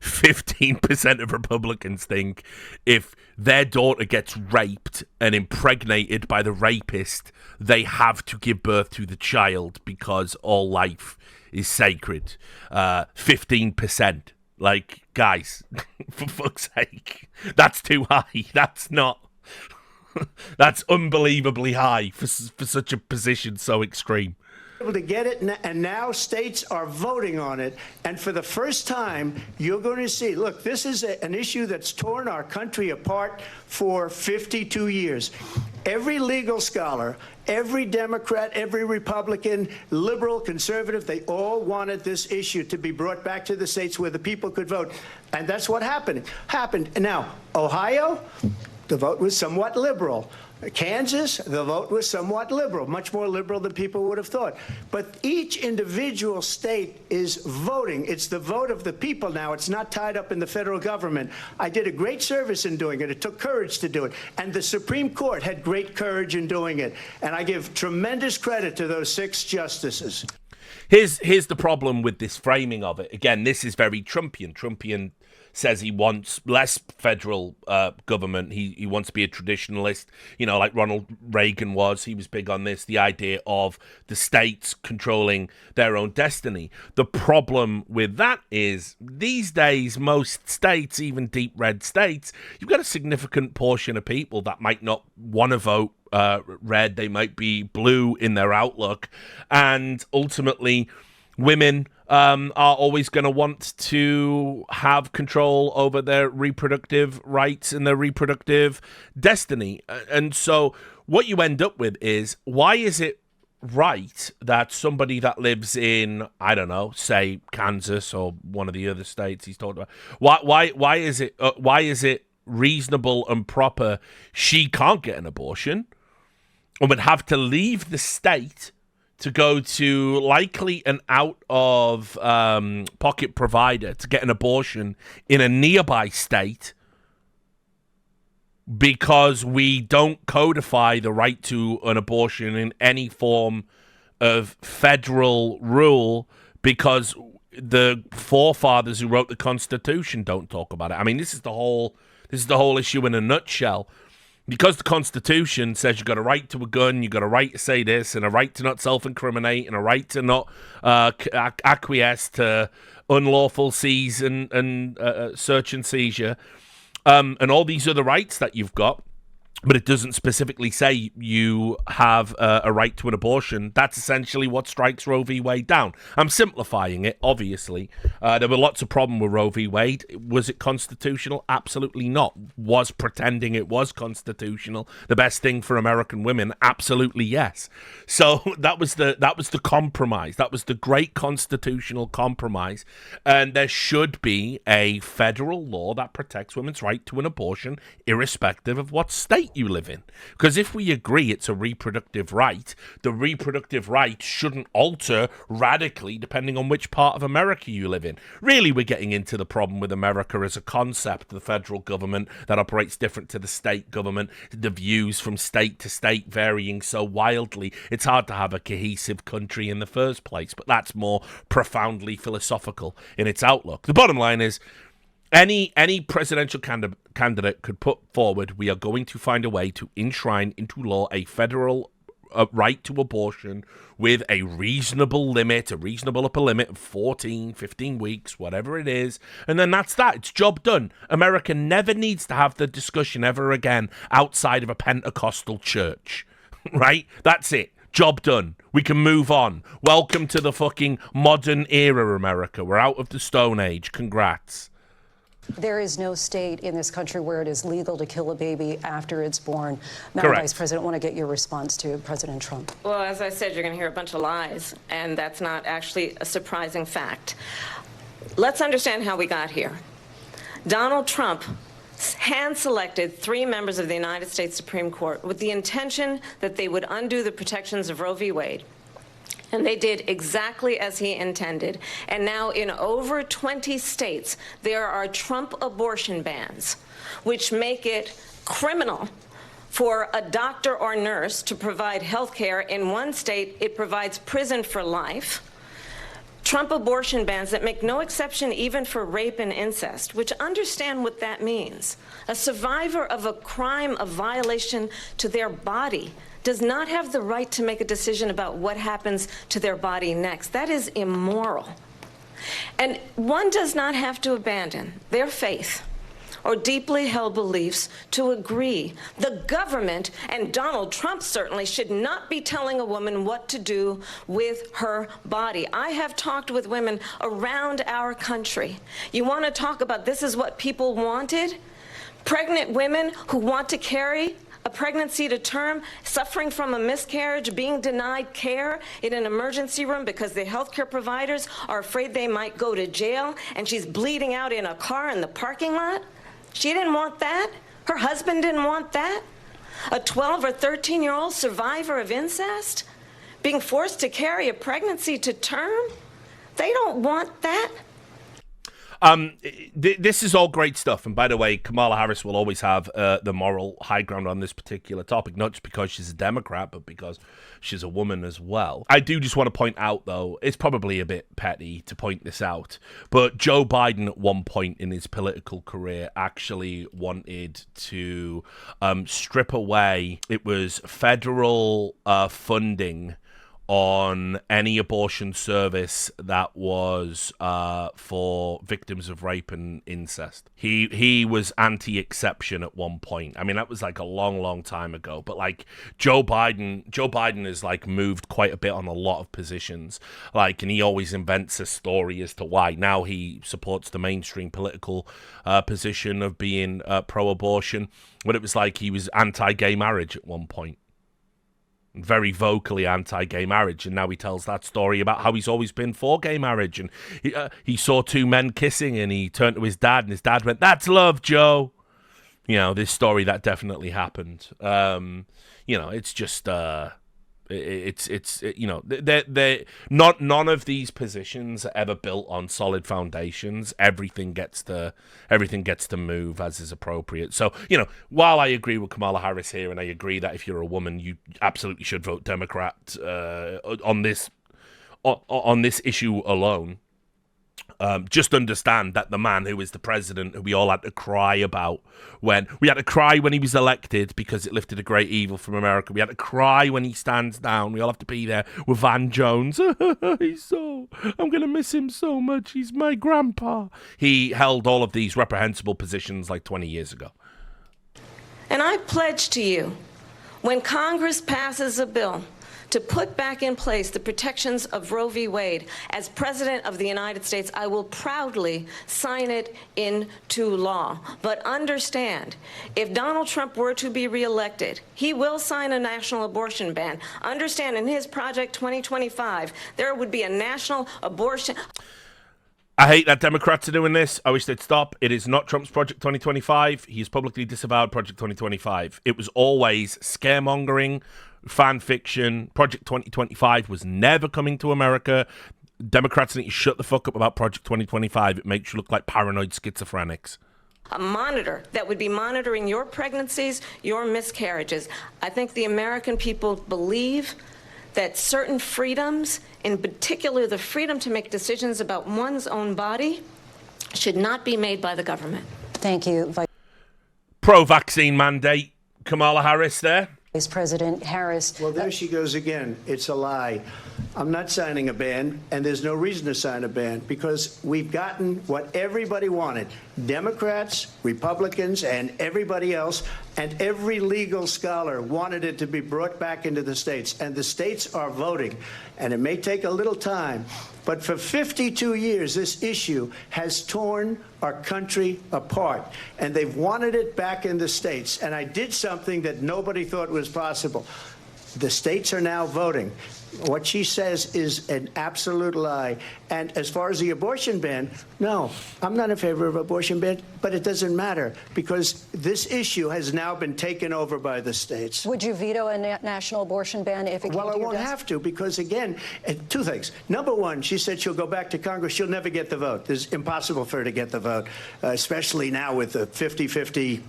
15% of Republicans think if their daughter gets raped and impregnated by the rapist, they have to give birth to the child because all life is sacred. 15%. Like, guys, for fuck's sake, that's too high. That's not... That's unbelievably high for such a position so extreme. Able to get it, and now states are voting on it. And for the first time, you're going to see, look, this is an issue that's torn our country apart for 52 years. Every legal scholar, every Democrat, every Republican, liberal, conservative, they all wanted this issue to be brought back to the states where the people could vote. And that's what happened. Now, Ohio, the vote was somewhat liberal. Kansas, the vote was somewhat liberal, much more liberal than people would have thought. But each individual state is voting. It's the vote of the people now. It's not tied up in the federal government. I did a great service in doing it. It took courage to do it. And the Supreme Court had great courage in doing it. And I give tremendous credit to those 6 justices. Here's the problem with this framing of it. Again, this is very Trumpian. Trumpian says he wants less federal government. He wants to be a traditionalist, like Ronald Reagan was. He was big on this, the idea of the states controlling their own destiny. The problem with that is these days, most states, even deep red states, you've got a significant portion of people that might not want to vote red. They might be blue in their outlook. And ultimately, women are always going to want to have control over their reproductive rights and their reproductive destiny. And so what you end up with is, why is it right that somebody that lives in, I don't know, say Kansas or one of the other states he's talked about, why is it reasonable and proper she can't get an abortion and would have to leave the state to go to likely an out-of-pocket provider to get an abortion in a nearby state because we don't codify the right to an abortion in any form of federal rule because the forefathers who wrote the Constitution don't talk about it. I mean, this is the whole issue in a nutshell. Because the Constitution says you've got a right to a gun, you've got a right to say this, and a right to not self-incriminate, and a right to not acquiesce to unlawful seize and search and seizure, and all these other rights that you've got, but it doesn't specifically say you have a right to an abortion. That's essentially what strikes Roe v. Wade down. I'm simplifying it, obviously. There were lots of problems with Roe v. Wade. Was it constitutional? Absolutely not. Was pretending it was constitutional the best thing for American women? Absolutely yes. So that was the compromise. That was the great constitutional compromise. And there should be a federal law that protects women's right to an abortion, irrespective of what state you live in. Because if we agree it's a reproductive right, the reproductive right shouldn't alter radically depending on which part of America you live in. Really, we're getting into the problem with America as a concept, the federal government that operates different to the state government, the views from state to state varying so wildly, it's hard to have a cohesive country in the first place. But that's more profoundly philosophical in its outlook. The bottom line is, any presidential candidate could put forward, we are going to find a way to enshrine into law a federal right to abortion with a reasonable limit, a reasonable upper limit of 14, 15 weeks, whatever it is. And then that's that. It's job done. America never needs to have the discussion ever again outside of a Pentecostal church, right? That's it. Job done. We can move on. Welcome to the fucking modern era, America. We're out of the Stone Age. Congrats. There is no state in this country where it is legal to kill a baby after it's born. Correct. Vice President, I want to get your response to President Trump. Well, as I said, you're going to hear a bunch of lies, and that's not actually a surprising fact. Let's understand how we got here. Donald Trump hand-selected 3 members of the United States Supreme Court with the intention that they would undo the protections of Roe v. Wade. And they did exactly as he intended. And now in over 20 states, there are Trump abortion bans, which make it criminal for a doctor or nurse to provide health care. In one state, it provides prison for life. Trump abortion bans that make no exception even for rape and incest, which understand what that means. A survivor of a crime of violation to their body does not have the right to make a decision about what happens to their body next. That is immoral. And one does not have to abandon their faith or deeply held beliefs to agree. The government, and Donald Trump certainly, should not be telling a woman what to do with her body. I have talked with women around our country. You want to talk about this is what people wanted? Pregnant women who want to carry a pregnancy to term, suffering from a miscarriage, being denied care in an emergency room because the healthcare providers are afraid they might go to jail, and she's bleeding out in a car in the parking lot. She didn't want that. Her husband didn't want that. A 12 or 13-year-old survivor of incest being forced to carry a pregnancy to term. They don't want that. This is all great stuff. And by the way, Kamala Harris will always have the moral high ground on this particular topic, not just because she's a Democrat, but because she's a woman as well. I do just want to point out, though, it's probably a bit petty to point this out, but Joe Biden at one point in his political career actually wanted to strip away, it was federal funding on any abortion service that was for victims of rape and incest. He was anti-exception at one point. I mean, that was like a long, long time ago. But like Joe Biden has like moved quite a bit on a lot of positions. Like, and he always invents a story as to why. Now he supports the mainstream political position of being pro-abortion. But it was like he was anti-gay marriage at one point. Very vocally anti-gay marriage, and now he tells that story about how he's always been for gay marriage, and he saw two men kissing and he turned to his dad and his dad went, "That's love, Joe." You know, this story that definitely happened. You know, it's just you know, they're not, none of these positions are ever built on solid foundations. Everything gets to move as is appropriate. So, you know, while I agree with Kamala Harris here, and I agree that if you're a woman, you absolutely should vote Democrat on this issue alone. Just understand that the man who is the president, who we all had to cry about when he was elected because it lifted a great evil from America. We had to cry when he stands down. We all have to be there with Van Jones. I'm going to miss him so much. He's my grandpa. He held all of these reprehensible positions like 20 years ago. And I pledge to you, when Congress passes a bill to put back in place the protections of Roe v. Wade, as President of the United States, I will proudly sign it into law. But understand, if Donald Trump were to be reelected, he will sign a national abortion ban. Understand, in his Project 2025, there would be a national abortion. I hate that Democrats are doing this. I wish they'd stop. It is not Trump's Project 2025. He has publicly disavowed Project 2025. It was always scaremongering, fan fiction. Project 2025 was never coming to America. Democrats need to shut the fuck up about Project 2025. It makes you look like paranoid schizophrenics. A monitor that would be monitoring your pregnancies, your miscarriages. I think the American people believe that certain freedoms, in particular the freedom to make decisions about one's own body, should not be made by the government. Thank you, Pro-vaccine mandate, Kamala Harris there. Vice President Harris. Well, there she goes again. It's a lie. I'm not signing a ban, and there's no reason to sign a ban because we've gotten what everybody wanted. Democrats, Republicans, and everybody else, and every legal scholar wanted it to be brought back into the states, and the states are voting. And it may take a little time, but for 52 years, this issue has torn our country apart, and they've wanted it back in the states. And I did something that nobody thought was possible. The states are now voting. What she says is an absolute lie. And as far as the abortion ban, no, I'm not in favor of abortion ban, but it doesn't matter because this issue has now been taken over by the states. Would you veto a national abortion ban if it came to your desk? Well, I won't have to because, again, two things. Number one, she said she'll go back to Congress. She'll never get the vote. It's impossible for her to get the vote, especially now with the 50-50,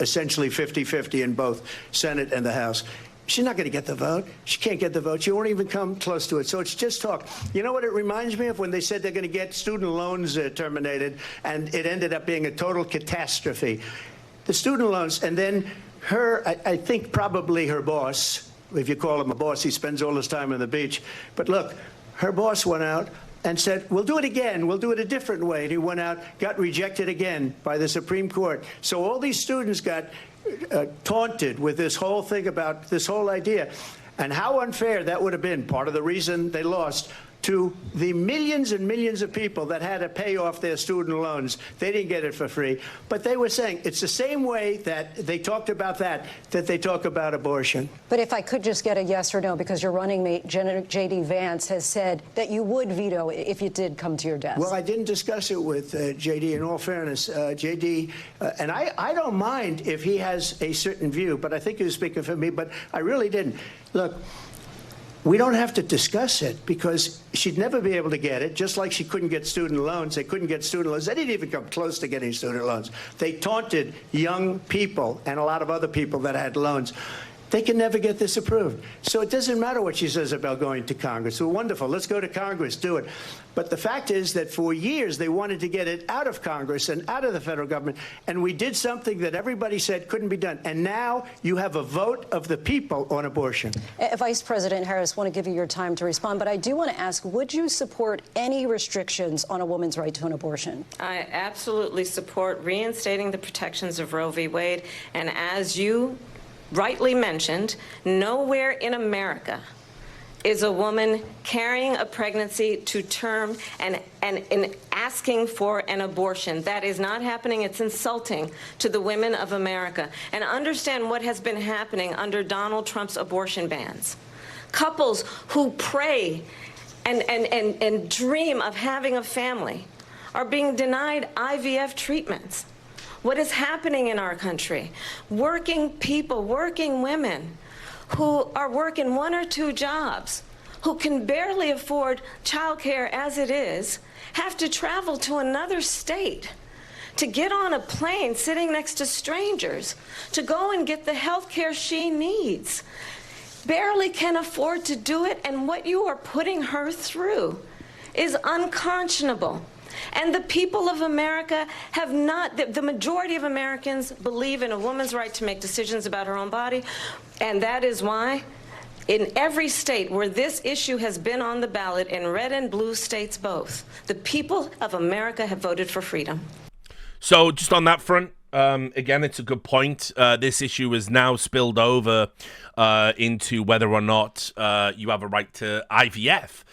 essentially 50-50 in both Senate and the House. She's not going to get the vote. She can't get the vote. She won't even come close to it. So it's just talk. You know what it reminds me of? When they said they're going to get student loans terminated, and it ended up being a total catastrophe. The student loans, and then I think probably her boss, if you call him a boss, he spends all his time on the beach. But look, her boss went out and said, we'll do it again. We'll do it a different way. And he went out, got rejected again by the Supreme Court. So all these students got taunted with this whole thing about this whole idea. And how unfair that would have been, part of the reason they lost, to the millions and millions of people that had to pay off their student loans. They didn't get it for free. But they were saying it's the same way that they talked about that they talk about abortion. But if I could just get a yes or no, because your running mate, J.D. Vance, has said that you would veto it if it did come to your desk. Well, I didn't discuss it with J.D. In all fairness, J.D., and I don't mind if he has a certain view, but I think he was speaking for me, but I really didn't. Look, we don't have to discuss it because she'd never be able to get it, just like she couldn't get student loans. They couldn't get student loans. They didn't even come close to getting student loans. They taunted young people and a lot of other people that had loans. They can never get this approved. So it doesn't matter what she says about going to Congress. Well, wonderful. Let's go to Congress, do it. But the fact is that for years they wanted to get it out of Congress and out of the federal government, and we did something that everybody said couldn't be done. And now you have a vote of the people on abortion. Vice President Harris, I want to give you your time to respond, but I do want to ask, would you support any restrictions on a woman's right to an abortion? I absolutely support reinstating the protections of Roe v. Wade, and as you rightly mentioned, nowhere in America is a woman carrying a pregnancy to term and asking for an abortion. That is not happening. It's insulting to the women of America. And understand what has been happening under Donald Trump's abortion bans. Couples who pray and dream of having a family are being denied IVF treatments. What is happening in our country? Working people, working women who are working 1 or 2 jobs, who can barely afford childcare as it is, have to travel to another state to get on a plane sitting next to strangers to go and get the health care she needs. Barely can afford to do it, and what you are putting her through is unconscionable. And the people of America have not, the majority of Americans believe in a woman's right to make decisions about her own body, and that is why in every state where this issue has been on the ballot, in red and blue states both, the people of America have voted for freedom. So just on that front, again, it's a good point. This issue is now spilled over into whether or not you have a right to IVF.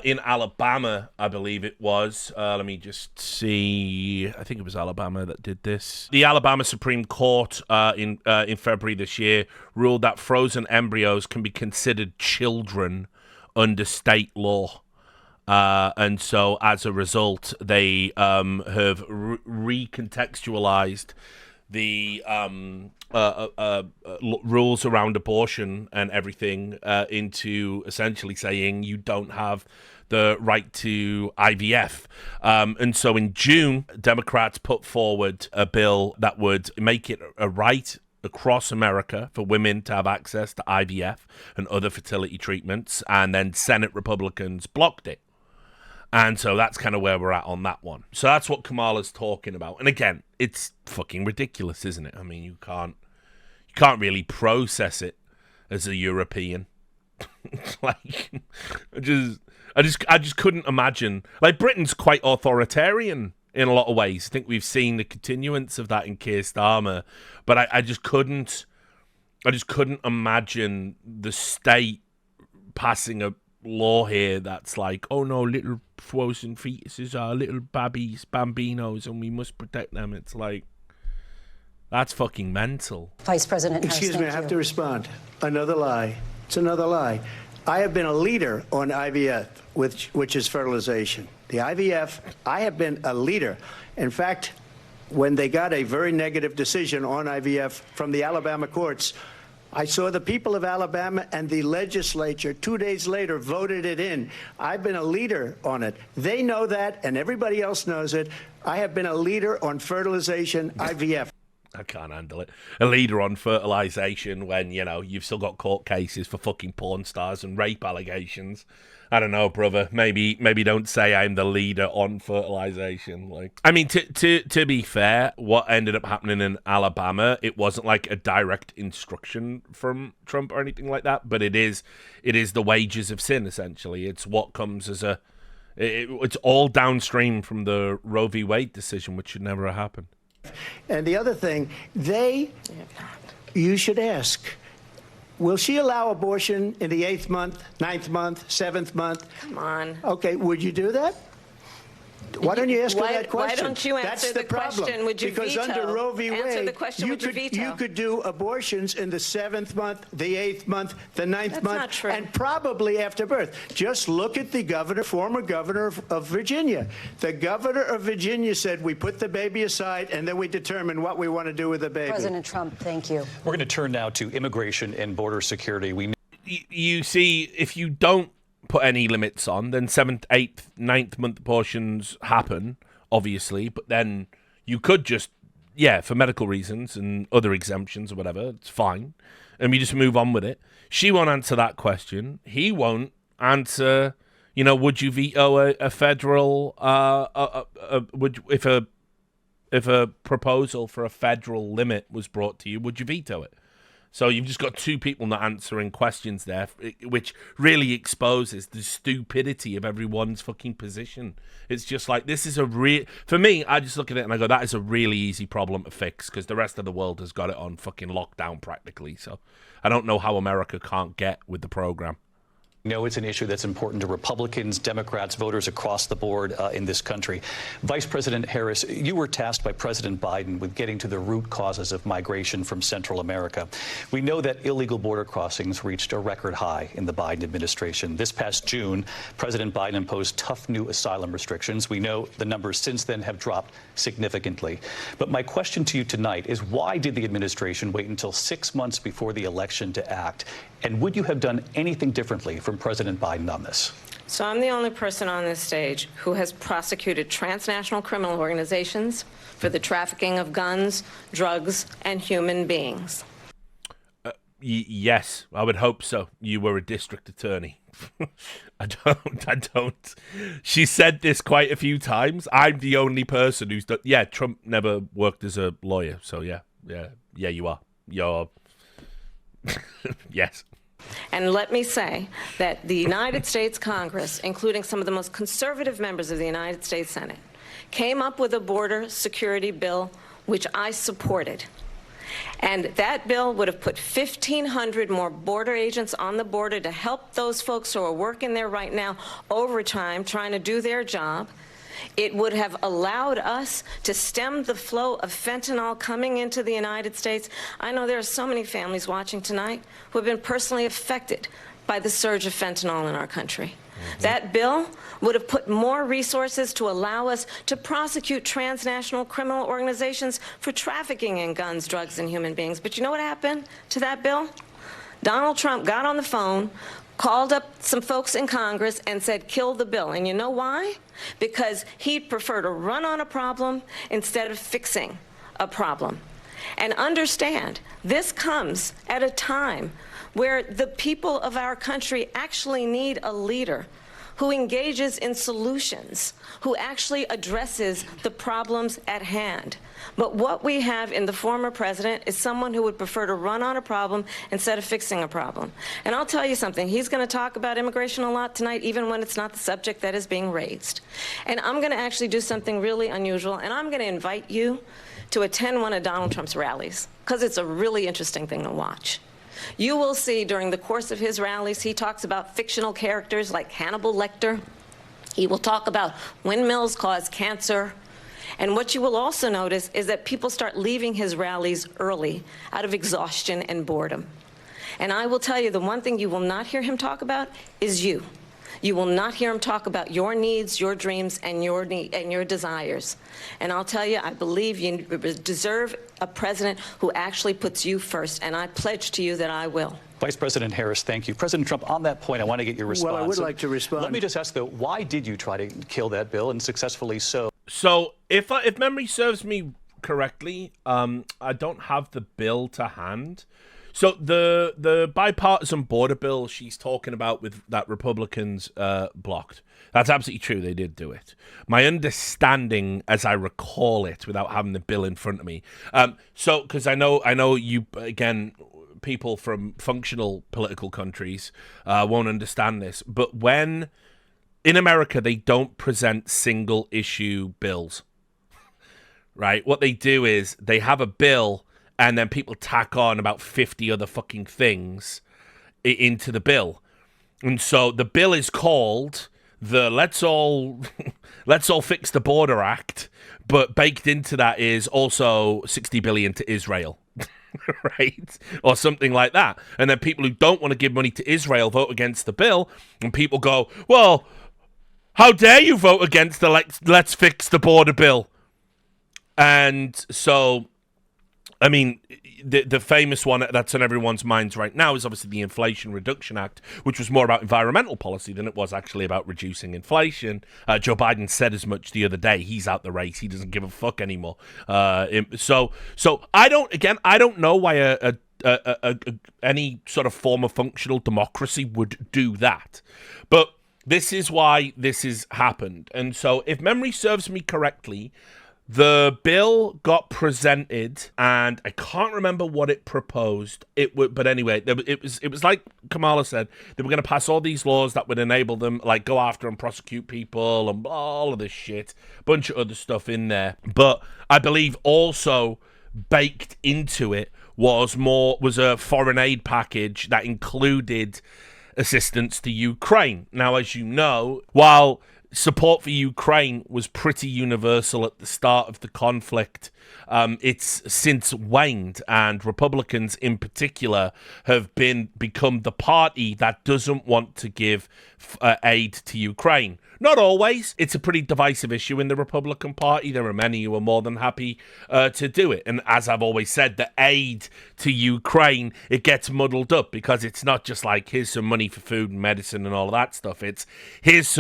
In Alabama, I believe it was. Let me just see. I think it was Alabama that did this. The Alabama Supreme Court in February this year ruled that frozen embryos can be considered children under state law. And so as a result, they have recontextualized the rules around abortion and everything into essentially saying you don't have the right to IVF. And so in June, Democrats put forward a bill that would make it a right across America for women to have access to IVF and other fertility treatments, and then Senate Republicans blocked it. And so that's kind of where we're at on that one. So that's what Kamala's talking about. And again, it's fucking ridiculous, isn't it? I mean, you can't really process it as a European. Like, I just couldn't imagine. Like, Britain's quite authoritarian in a lot of ways. I think we've seen the continuance of that in Keir Starmer, but I just couldn't imagine the state passing a law here that's like, oh no, little frozen fetuses are little bambinos, and we must protect them. It's like, that's fucking mental. Vice President Harris, excuse me, I have to respond. Another lie. It's another lie. I have been a leader on IVF, which is fertilization. The IVF, I have been a leader. In fact, when they got a very negative decision on IVF from the Alabama courts, I saw the people of Alabama and the legislature 2 days later voted it in. I've been a leader on it. They know that, and everybody else knows it. I have been a leader on fertilization, IVF. I can't handle it. A leader on fertilization when, you know, you've still got court cases for fucking porn stars and rape allegations. I don't know, brother. Maybe don't say I'm the leader on fertilization. Like, I mean, to be fair, what ended up happening in Alabama, it wasn't like a direct instruction from Trump or anything like that, but it is the wages of sin, essentially. It's what comes as it's all downstream from the Roe v. Wade decision, which should never have happened. And the other thing, you should ask, will she allow abortion in the 8th month, 9th month, 7th month? Come on. Okay, would you do that? Why don't you ask her that question? Why don't you answer That's the question? problem. Would you because veto? Under Roe v. Answer Wade, the question. Would you veto? You could do abortions in the 7th month, the 8th month, the 9th That's month, not true. and probably after birth. Just look at the former governor of Virginia. The governor of Virginia said we put the baby aside and then we determine what we want to do with the baby. President Trump, thank you. We're going to turn now to immigration and border security. you see, if you don't put any limits on, then 7th, 8th, 9th month abortions happen, obviously, but then you could just, for medical reasons and other exemptions or whatever, it's fine, and we just move on with it. She won't answer that question. He won't answer, would you veto a federal, if a proposal for a federal limit was brought to you, would you veto it? So you've just got two people not answering questions there, which really exposes the stupidity of everyone's fucking position. It's just like, this is for me, I just look at it and I go, that is a really easy problem to fix, because the rest of the world has got it on fucking lockdown practically. So I don't know how America can't get with the program. No, it's an issue that's important to Republicans, Democrats, voters across the board in this country. Vice President Harris, you were tasked by President Biden with getting to the root causes of migration from Central America. We know that illegal border crossings reached a record high in the Biden administration. This past June, President Biden imposed tough new asylum restrictions. We know the numbers since then have dropped significantly. But my question to you tonight is, why did the administration wait until 6 months before the election to act? And would you have done anything differently from President Biden on this? So I'm the only person on this stage who has prosecuted transnational criminal organizations for the trafficking of guns, drugs, and human beings. Yes, I would hope so. You were a district attorney. I don't. She said this quite a few times. I'm the only person who's done. Yeah, Trump never worked as a lawyer. So yeah, you are. You're. Yes. And let me say that the United States Congress, including some of the most conservative members of the United States Senate, came up with a border security bill, which I supported. And that bill would have put 1,500 more border agents on the border to help those folks who are working there right now overtime, trying to do their job. It would have allowed us to stem the flow of fentanyl coming into the United States. I know there are so many families watching tonight who have been personally affected by the surge of fentanyl in our country. That bill would have put more resources to allow us to prosecute transnational criminal organizations for trafficking in guns, drugs, and human beings. But you know what happened to that bill? Donald Trump got on the phone, called up some folks in Congress and said, kill the bill. And you know why? Because he'd prefer to run on a problem instead of fixing a problem. And understand, this comes at a time where the people of our country actually need a leader who engages in solutions, who actually addresses the problems at hand. But what we have in the former president is someone who would prefer to run on a problem instead of fixing a problem. And I'll tell you something, he's going to talk about immigration a lot tonight, even when it's not the subject that is being raised. And I'm going to actually do something really unusual, and I'm going to invite you to attend one of Donald Trump's rallies, because it's a really interesting thing to watch. You will see during the course of his rallies, he talks about fictional characters like Hannibal Lecter. He will talk about windmills cause cancer. And what you will also notice is that people start leaving his rallies early out of exhaustion and boredom. And I will tell you, the one thing you will not hear him talk about is you. You will not hear him talk about your needs, your dreams, and your desires. And I'll tell you, I believe you deserve a president who actually puts you first, and I pledge to you that I will. Vice President Harris, thank you. President Trump, on that point, I want to get your response. Well, I would like to respond. Let me just ask, though, why did you try to kill that bill, and successfully so? So, if memory serves me correctly, I don't have the bill to hand. So the bipartisan border bill she's talking about with that Republicans blocked. That's absolutely true. They did do it. My understanding, as I recall it, without having the bill in front of me. So because I know you again, people from functional political countries won't understand this, but when in America they don't present single issue bills, right? What they do is they have a bill, and then people tack on about 50 other fucking things into the bill. And so the bill is called the Let's All Fix the Border Act, but baked into that is also $60 billion to Israel, right? Or something like that. And then people who don't want to give money to Israel vote against the bill, and people go, well, how dare you vote against the Let's Fix the Border bill? And so I mean, the famous one that's on everyone's minds right now is obviously the Inflation Reduction Act, which was more about environmental policy than it was actually about reducing inflation. Joe Biden said as much the other day. He's out the race. He doesn't give a fuck anymore. So I don't know why any sort of form of functional democracy would do that. But this is why this has happened. And so if memory serves me correctly, the bill got presented, and I can't remember what it proposed. But anyway, it was like Kamala said, they were going to pass all these laws that would enable them, like, go after and prosecute people and all of this shit, bunch of other stuff in there. But I believe also baked into it was a foreign aid package that included assistance to Ukraine. Now, as you know, while support for Ukraine was pretty universal at the start of the conflict, it's since waned, and Republicans in particular have become the party that doesn't want to give aid to Ukraine. Not always. It's a pretty divisive issue in the Republican Party. There are many who are more than happy to do it. And as I've always said, the aid to Ukraine, it gets muddled up because it's not just like, here's some money for food and medicine and all of that stuff. It's here's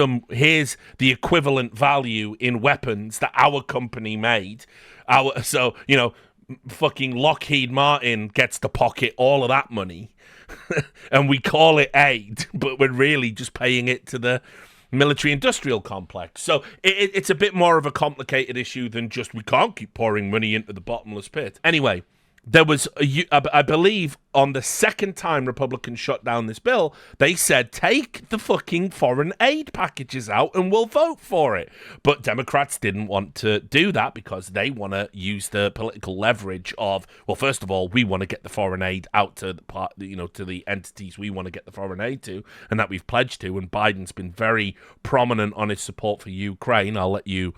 the equivalent value in weapons that our company made. So, you know, fucking Lockheed Martin gets to pocket all of that money. And we call it aid, but we're really just paying it to the military-industrial complex. So it's a bit more of a complicated issue than just we can't keep pouring money into the bottomless pit. Anyway, there was, I believe, on the second time Republicans shut down this bill, they said, take the fucking foreign aid packages out and we'll vote for it. But Democrats didn't want to do that because they want to use the political leverage of, well, first of all, we want to get the foreign aid out to to the entities we want to get the foreign aid to and that we've pledged to. And Biden's been very prominent on his support for Ukraine. I'll let you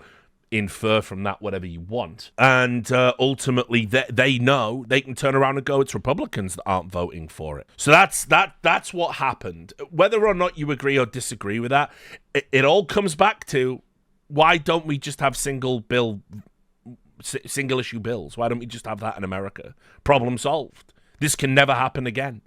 infer from that whatever you want, and ultimately they know they can turn around and go, it's Republicans that aren't voting for it. So that's what happened. Whether or not you agree or disagree with that, it all comes back to, why don't we just have single issue bills? Why don't we just have that in America? Problem solved. This can never happen again.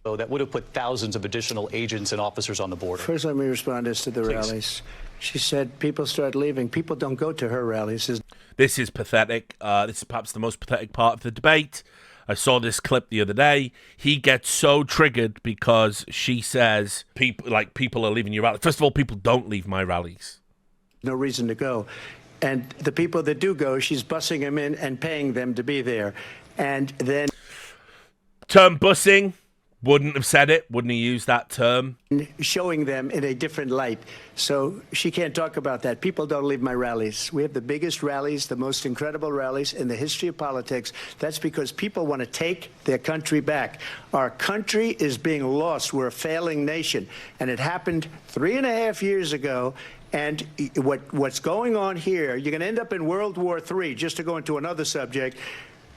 That would have put thousands of additional agents and officers on the border. First, let me respond as to the rallies. She said people start leaving. People don't go to her rallies. This is pathetic. This is perhaps the most pathetic part of the debate. I saw this clip the other day. He gets so triggered because she says people are leaving your rallies. First of all, people don't leave my rallies. No reason to go. And the people that do go, she's bussing them in and paying them to be there. And then term bussing. Wouldn't have said it, wouldn't have used that term. Showing them in a different light. So she can't talk about that. People don't leave my rallies. We have the biggest rallies, the most incredible rallies in the history of politics. That's because people want to take their country back. Our country is being lost. We're a failing nation. And it happened 3.5 years ago. And what's going on here, you're going to end up in World War III, just to go into another subject.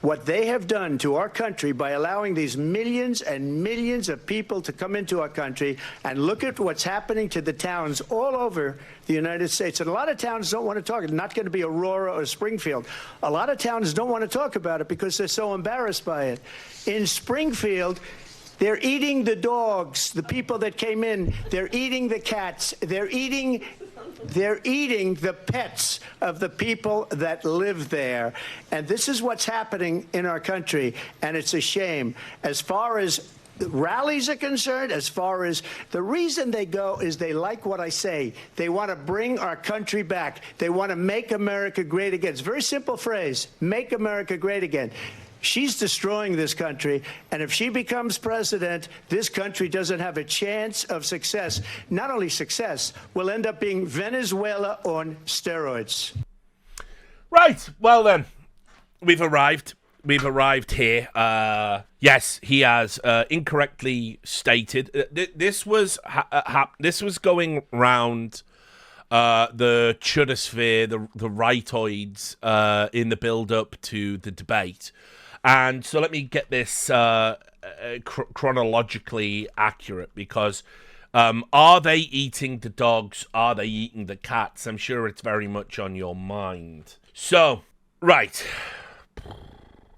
What they have done to our country by allowing these millions and millions of people to come into our country, and look at what's happening to the towns all over the United States. And a lot of towns don't want to talk. It's not going to be Aurora or Springfield. A lot of towns don't want to talk about it because they're so embarrassed by it. In Springfield, they're eating the dogs, the people that came in. They're eating the cats. They're eating the pets of the people that live there. And this is what's happening in our country, and it's a shame. As far as rallies are concerned, as far as the reason they go is they like what I say. They want to bring our country back. They want to make America great again. It's a very simple phrase, make America great again. She's destroying this country, and if she becomes president, this country doesn't have a chance of success. Not only success, we'll end up being Venezuela on steroids. Right, well then, we've arrived. We've arrived here. Yes, he has incorrectly stated. This was going round the chudosphere, the rightoids, in the build-up to the debate. And so let me get this chronologically accurate, because are they eating the dogs? Are they eating the cats? I'm sure it's very much on your mind. So Right.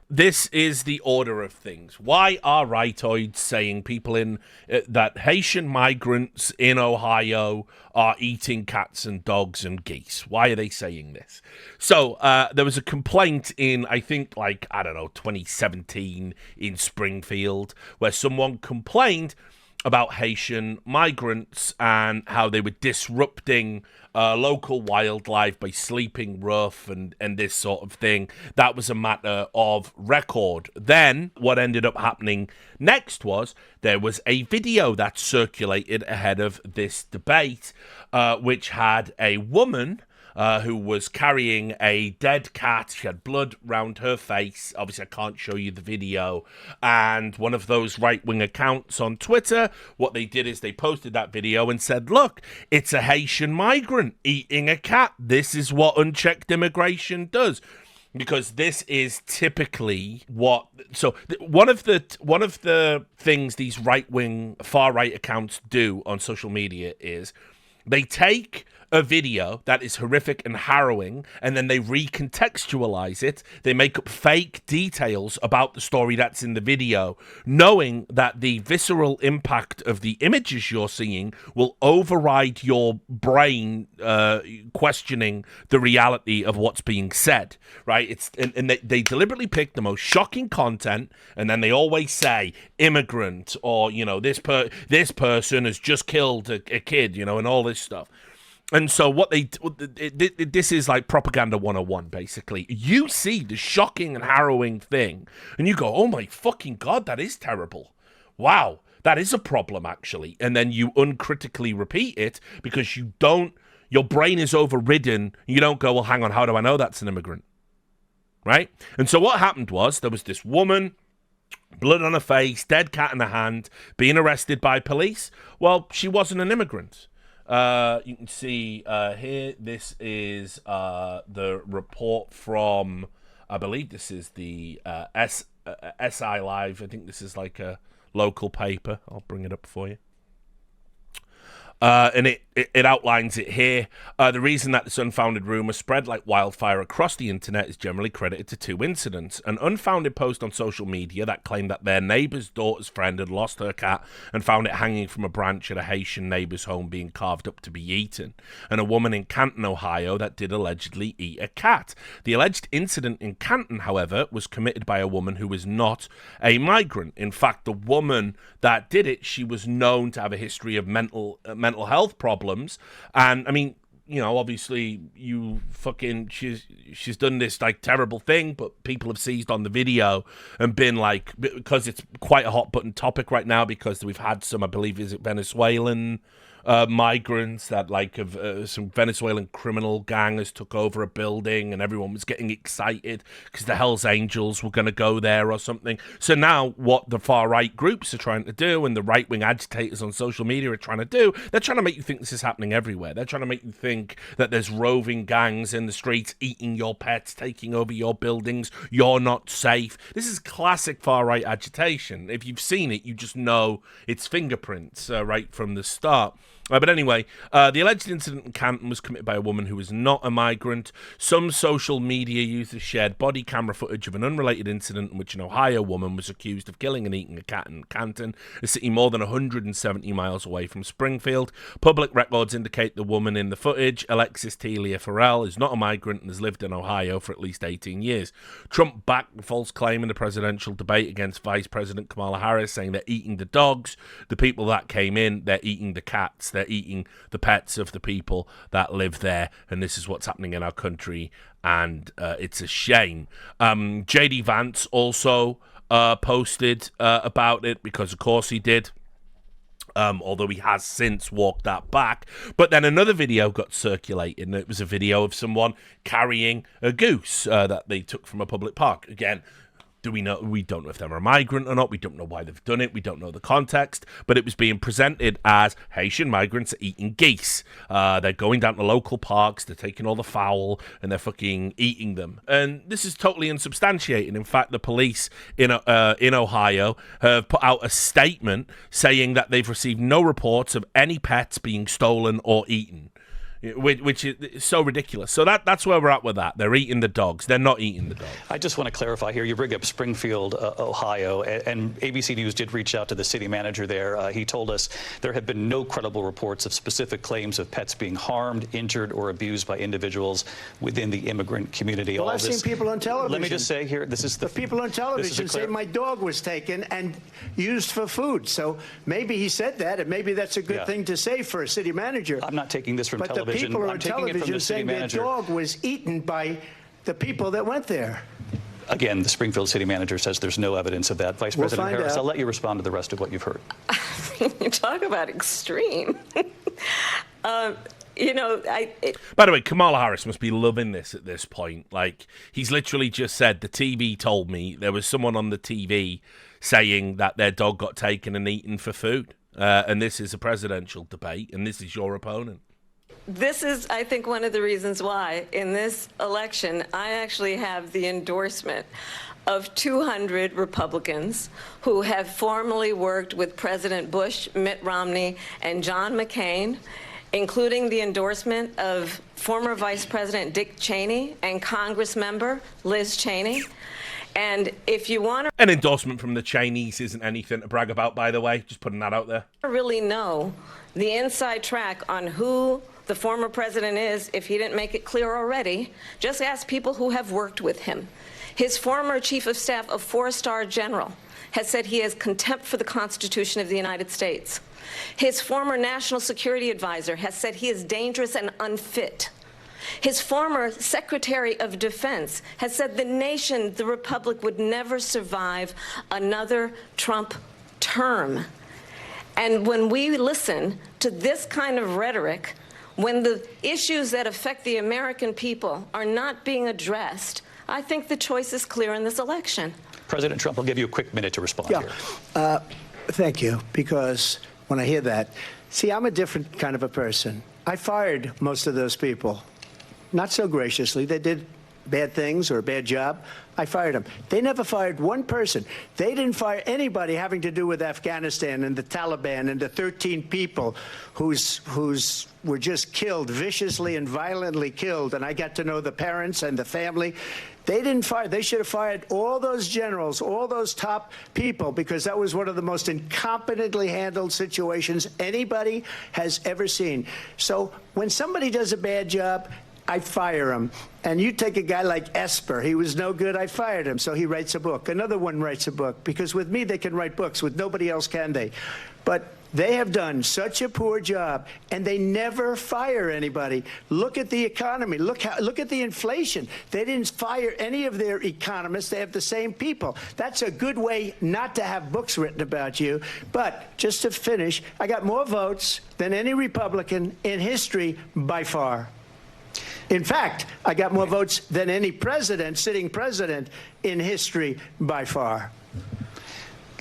This is the order of things. Why are rightoids saying people in that Haitian migrants in Ohio are eating cats and dogs and geese? Why are they saying this? So there was a complaint in, I think, 2017 in Springfield, where someone complained about Haitian migrants and how they were disrupting local wildlife by sleeping rough and this sort of thing. That was a matter of record. Then what ended up happening next was there was a video that circulated ahead of this debate, which had a woman who was carrying a dead cat. She had blood round her face. Obviously, I can't show you the video. And one of those right-wing accounts on Twitter, what they did is they posted that video and said, look, it's a Haitian migrant eating a cat. This is what unchecked immigration does. Because this is typically what. So one of the things these right-wing, far-right accounts do on social media is they take a video that is horrific and harrowing, and then they recontextualize it. They make up fake details about the story that's in the video, knowing that the visceral impact of the images you're seeing will override your brain questioning the reality of what's being said, right? And they deliberately pick the most shocking content, and then they always say immigrant, or, this person has just killed a kid, and all this stuff. And so this is like propaganda 101, basically. You see the shocking and harrowing thing, and you go, oh my fucking God, that is terrible. Wow, that is a problem, actually. And then you uncritically repeat it because your brain is overridden. You don't go, well, hang on, how do I know that's an immigrant? Right? And so what happened was there was this woman, blood on her face, dead cat in her hand, being arrested by police. Well, she wasn't an immigrant. You can see here, this is the report from, I believe this is the SI Live. I think this is like a local paper. I'll bring it up for you. And it outlines it here. The reason that this unfounded rumor spread like wildfire across the internet is generally credited to two incidents. An unfounded post on social media that claimed that their neighbor's daughter's friend had lost her cat and found it hanging from a branch at a Haitian neighbor's home being carved up to be eaten. And a woman in Canton, Ohio that did allegedly eat a cat. The alleged incident in Canton, however, was committed by a woman who was not a migrant. In fact, the woman that did it, she was known to have a history of mental health problems, and I mean, obviously she's done this like terrible thing, but people have seized on the video and been like, because it's quite a hot button topic right now, because we've had some, I believe, is it Venezuelan migrants that some Venezuelan criminal gang has took over a building, and everyone was getting excited because the Hells Angels were going to go there or something. So now what the far right groups are trying to do, and the right wing agitators on social media are trying to do, they're trying to make you think this is happening everywhere. They're trying to make you think that there's roving gangs in the streets eating your pets, taking over your buildings, you're not safe. This is classic far right agitation. If you've seen it, you just know it's fingerprints right from the start. But anyway, the alleged incident in Canton was committed by a woman who was not a migrant. Some social media users shared body camera footage of an unrelated incident in which an Ohio woman was accused of killing and eating a cat in Canton, a city more than 170 miles away from Springfield. Public records indicate the woman in the footage, Alexis Telia Farrell, is not a migrant and has lived in Ohio for at least 18 years. Trump backed the false claim in the presidential debate against Vice President Kamala Harris, saying they're eating the dogs. The people that came in, they're eating the cats. They're eating the pets of the people that live there, and this is what's happening in our country, and it's a shame. JD Vance also posted about it, because of course he did, although he has since walked that back. But then another video got circulated, and it was a video of someone carrying a goose that they took from a public park. Again, we don't know if they're a migrant or not. We don't know why they've done it. We don't know the context. But it was being presented as Haitian migrants are eating geese. They're going down to local parks. They're taking all the fowl and they're fucking eating them. And this is totally unsubstantiated. In fact, the police in Ohio have put out a statement saying that they've received no reports of any pets being stolen or eaten. which is so ridiculous. So that's where we're at with that. They're eating the dogs. They're not eating the dogs. I just want to clarify here. You bring up Springfield, Ohio, and ABC News did reach out to the city manager there. He told us there have been no credible reports of specific claims of pets being harmed, injured, or abused by individuals within the immigrant community. Well, I've seen people on television. Let me just say here, this is the people on television say my dog was taken and used for food. So maybe he said that, and maybe that's a good thing to say for a city manager. I'm not taking this from television. But the people I'm on taking it from television the city saying their manager. dog was eaten by the people that went there. Again, the Springfield city manager says there's no evidence of that. Vice President Harris, I'll let you respond to the rest of what you've heard. You talk about extreme. You know, By the way, Kamala Harris must be loving this at this point. Like, he's literally just said, the TV told me, there was someone on the TV saying that their dog got taken and eaten for food. And this is a presidential debate, and this is your opponent. This is, I think, one of the reasons why in this election I actually have the endorsement of 200 Republicans who have formerly worked with President Bush, Mitt Romney, and John McCain, including the endorsement of former Vice President Dick Cheney and Congress member Liz Cheney. And if you want to... An endorsement from the Chinese isn't anything to brag about, by the way. Just putting that out there. Really know the inside track on who the former president is, if he didn't make it clear already, just ask people who have worked with him. His former chief of staff, a four-star general, has said he has contempt for the Constitution of the United States. His former national security advisor has said he is dangerous and unfit. His former Secretary of Defense has said the nation, the Republic, would never survive another Trump term. And when we listen to this kind of rhetoric, when the issues that affect the American people are not being addressed, I think the choice is clear in this election. President Trump, I'll give you a quick minute to respond here. Thank you, because when I hear that, see, I'm a different kind of a person. I fired most of those people. Not so graciously. They did bad things or a bad job. I fired them. They never fired one person. They didn't fire anybody having to do with Afghanistan and the Taliban and the 13 people whose were just killed, viciously and violently killed. And I got to know the parents and the family. They didn't fire. They should have fired all those generals, all those top people, because that was one of the most incompetently handled situations anybody has ever seen. So when somebody does a bad job, I fire him. And you take a guy like Esper. He was no good. I fired him. So he writes a book. Another one writes a book. Because with me, they can write books. With nobody else can they. But they have done such a poor job, and they never fire anybody. Look at the economy. Look at the inflation. They didn't fire any of their economists. They have the same people. That's a good way not to have books written about you. But just to finish, I got more votes than any Republican in history by far. In fact, I got more votes than any president, sitting president, in history by far.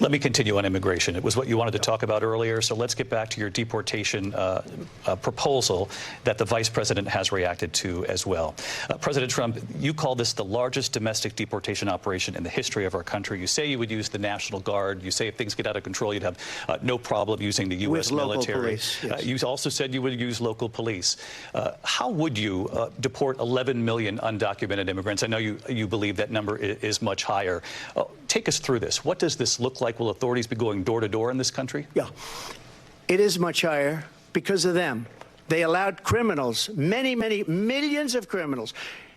Let me continue on immigration. It was what you wanted to talk about earlier, so let's get back to your deportation proposal that the vice president has reacted to as well. President Trump, you call this the largest domestic deportation operation in the history of our country. You say you would use the National Guard. You say if things get out of control, you'd have no problem using the U.S. military. Police, yes. You also said you would use local police. How would you deport 11 million undocumented immigrants? I know you believe that number is much higher. Take us through this. What does this look like? Will authorities be going door to door in this country? Yeah, it is much higher because of them. They allowed criminals, many, many millions of criminals.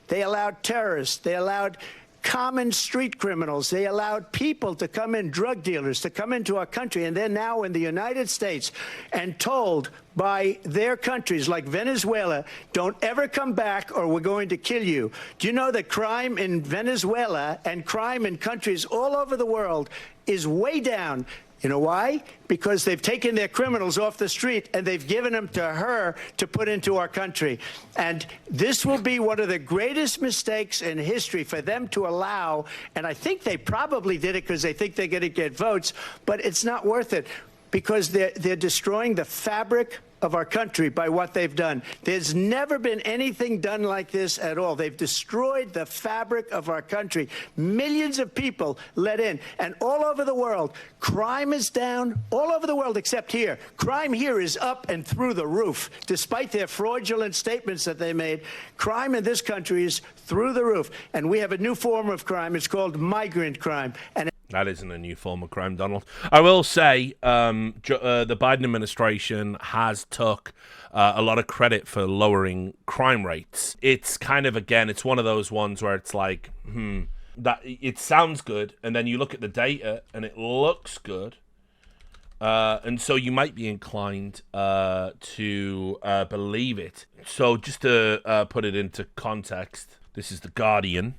They allowed terrorists. They allowed common street criminals. They allowed people to come in, drug dealers, to come into our country, and they're now in the United States and told by their countries like Venezuela, don't ever come back or we're going to kill you. Do you know that crime in Venezuela and crime in countries all over the world is way down? You know why? Because they've taken their criminals off the street and they've given them to her to put into our country. And this will be one of the greatest mistakes in history for them to allow. And I think they probably did it because they think they're going to get votes, but it's not worth it because they're destroying the fabric of our country by what they've done. There's never been anything done like this at all. They've destroyed the fabric of our country. Millions of people let in. And all over the world, crime is down. All over the world except here. Crime here is up and through the roof. Despite their fraudulent statements that they made, crime in this country is through the roof. And we have a new form of crime. It's called migrant crime. And that isn't a new form of crime, Donald. I will say the Biden administration has took a lot of credit for lowering crime rates. It's kind of, again, it's one of those ones where it's like, that it sounds good, and then you look at the data and it looks good. And so you might be inclined to believe it. So just to put it into context, this is The Guardian.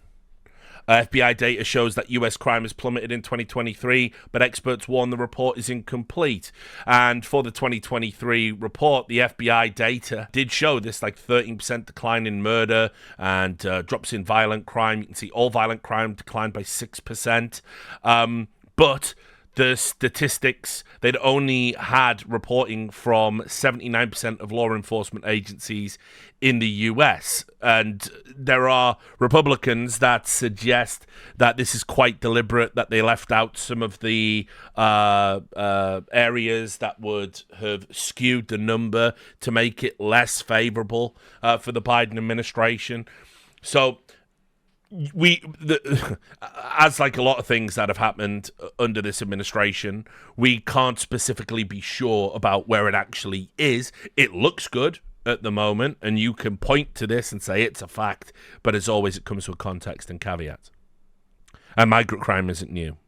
FBI data shows that U.S. crime has plummeted in 2023, but experts warn the report is incomplete. And for the 2023 report, the FBI data did show this 13% decline in murder and drops in violent crime. You can see all violent crime declined by 6%. But the statistics, they'd only had reporting from 79% of law enforcement agencies in the US. And there are Republicans that suggest that this is quite deliberate, that they left out some of the areas that would have skewed the number to make it less favorable for the Biden administration. So as like a lot of things that have happened under this administration, we can't specifically be sure about where it actually is. It looks good at the moment, and you can point to this and say it's a fact, but as always, it comes with context and caveats. And migrant crime isn't new.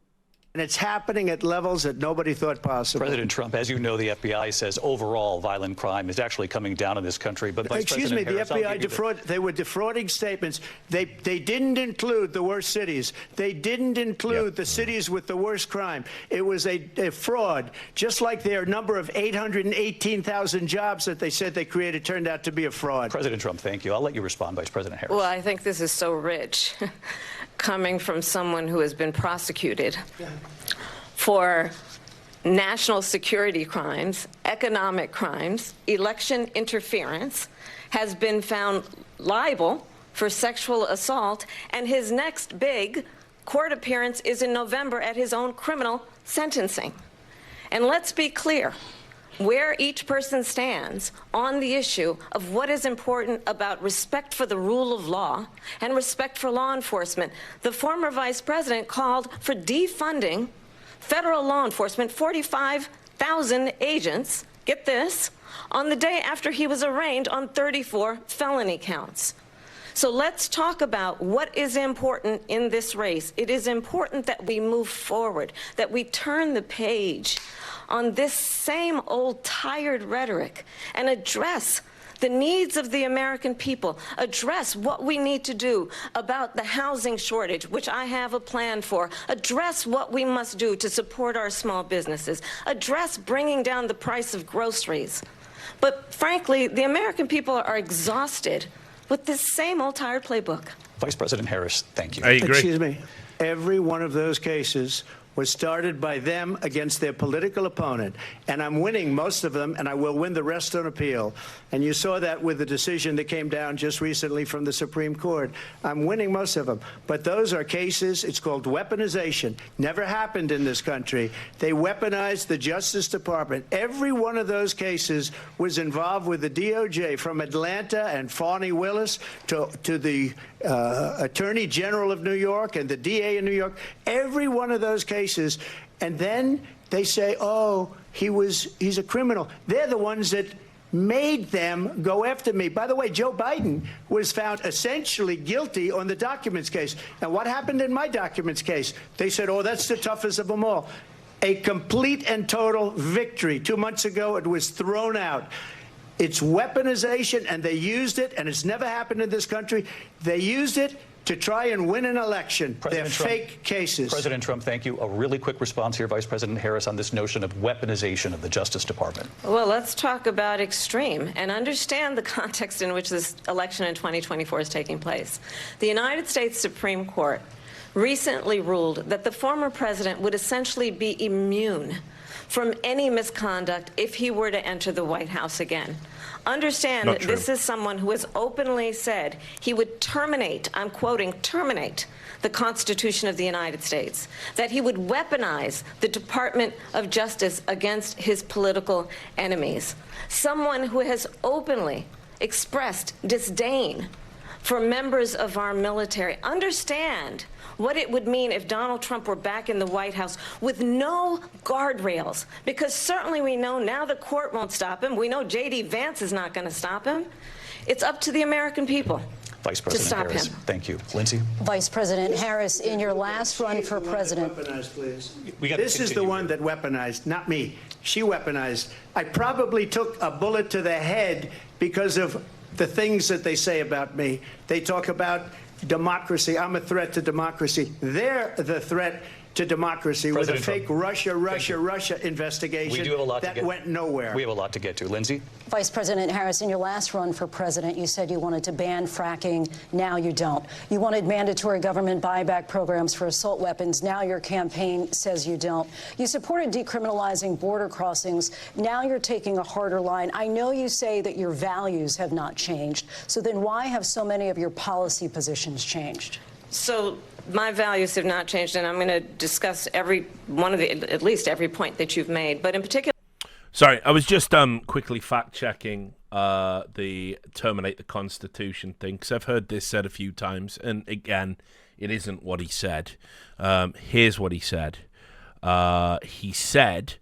And it's happening at levels that nobody thought possible. President Trump, as you know, the FBI says overall violent crime is actually coming down in this country. But Vice President Harris, the FBI they were defrauding statements. They didn't include the worst cities. They didn't include the cities with the worst crime. It was a fraud, just like their number of 818,000 jobs that they said they created turned out to be a fraud. President Trump, thank you. I'll let you respond, Vice President Harris. Well, I think this is so rich, coming from someone who has been prosecuted for national security crimes, economic crimes, election interference, has been found liable for sexual assault, and his next big court appearance is in November at his own criminal sentencing. And let's be clear where each person stands on the issue of what is important about respect for the rule of law and respect for law enforcement. The former vice president called for defunding federal law enforcement, 45,000 agents, get this, on the day after he was arraigned on 34 felony counts. So let's talk about what is important in this race. It is important that we move forward, that we turn the page on this same old tired rhetoric and address the needs of the American people, address what we need to do about the housing shortage, which I have a plan for, address what we must do to support our small businesses, address bringing down the price of groceries. But frankly, the American people are exhausted with this same old tired playbook. Vice President Harris, thank you. I agree. Excuse me. Every one of those cases was started by them against their political opponent. And I'm winning most of them, and I will win the rest on appeal. And you saw that with the decision that came down just recently from the Supreme Court. I'm winning most of them. But those are cases, it's called weaponization. Never happened in this country. They weaponized the Justice Department. Every one of those cases was involved with the DOJ, from Atlanta and Fani Willis to the Attorney General of New York and the DA in New York. Every one of those cases. And then they say, oh, he's a criminal. They're the ones that made them go after me. By the way, Joe Biden was found essentially guilty on the documents case. And what happened in my documents case? They said, oh, that's the toughest of them all. A complete and total victory. 2 months ago, it was thrown out. It's weaponization, and they used it, and it's never happened in this country. They used it to try and win an election. They're fake cases. President Trump, thank you. A really quick response here, Vice President Harris, on this notion of weaponization of the Justice Department. Well, let's talk about extreme and understand the context in which this election in 2024 is taking place. The United States Supreme Court recently ruled that the former president would essentially be immune from any misconduct if he were to enter the White House again. Understand that this is someone who has openly said he would terminate, I'm quoting, terminate the Constitution of the United States, that he would weaponize the Department of Justice against his political enemies. Someone who has openly expressed disdain for members of our military. Understand what it would mean if Donald Trump were back in the White House with no guardrails, because certainly we know now the court won't stop him. We know J.D. Vance is not going to stop him. It's up to the American people Vice to President stop Harris. him. Thank you. Lindsay? Vice President Harris, in your last run for president. Weaponized, please. We gotta This is the continue. one that weaponized, not me. She weaponized. I probably took a bullet to the head because of the things that they say about me. They talk about democracy. I'm a threat to democracy. They're the threat to democracy President with a fake Trump. Russia investigation We do have a lot that to get. went nowhere. We have a lot to get to. Lindsay? Vice President Harris, in your last run for president, you said you wanted to ban fracking. Now you don't. You wanted mandatory government buyback programs for assault weapons. Now your campaign says you don't. You supported decriminalizing border crossings. Now you're taking a harder line. I know you say that your values have not changed. So then why have so many of your policy positions changed? So my values have not changed, and I'm going to discuss every one of the, at least every point that you've made. But in particular, Sorry, I was just quickly fact-checking the terminate the Constitution thing, because I've heard this said a few times, and again, it isn't what he said. Here's what he said. He said,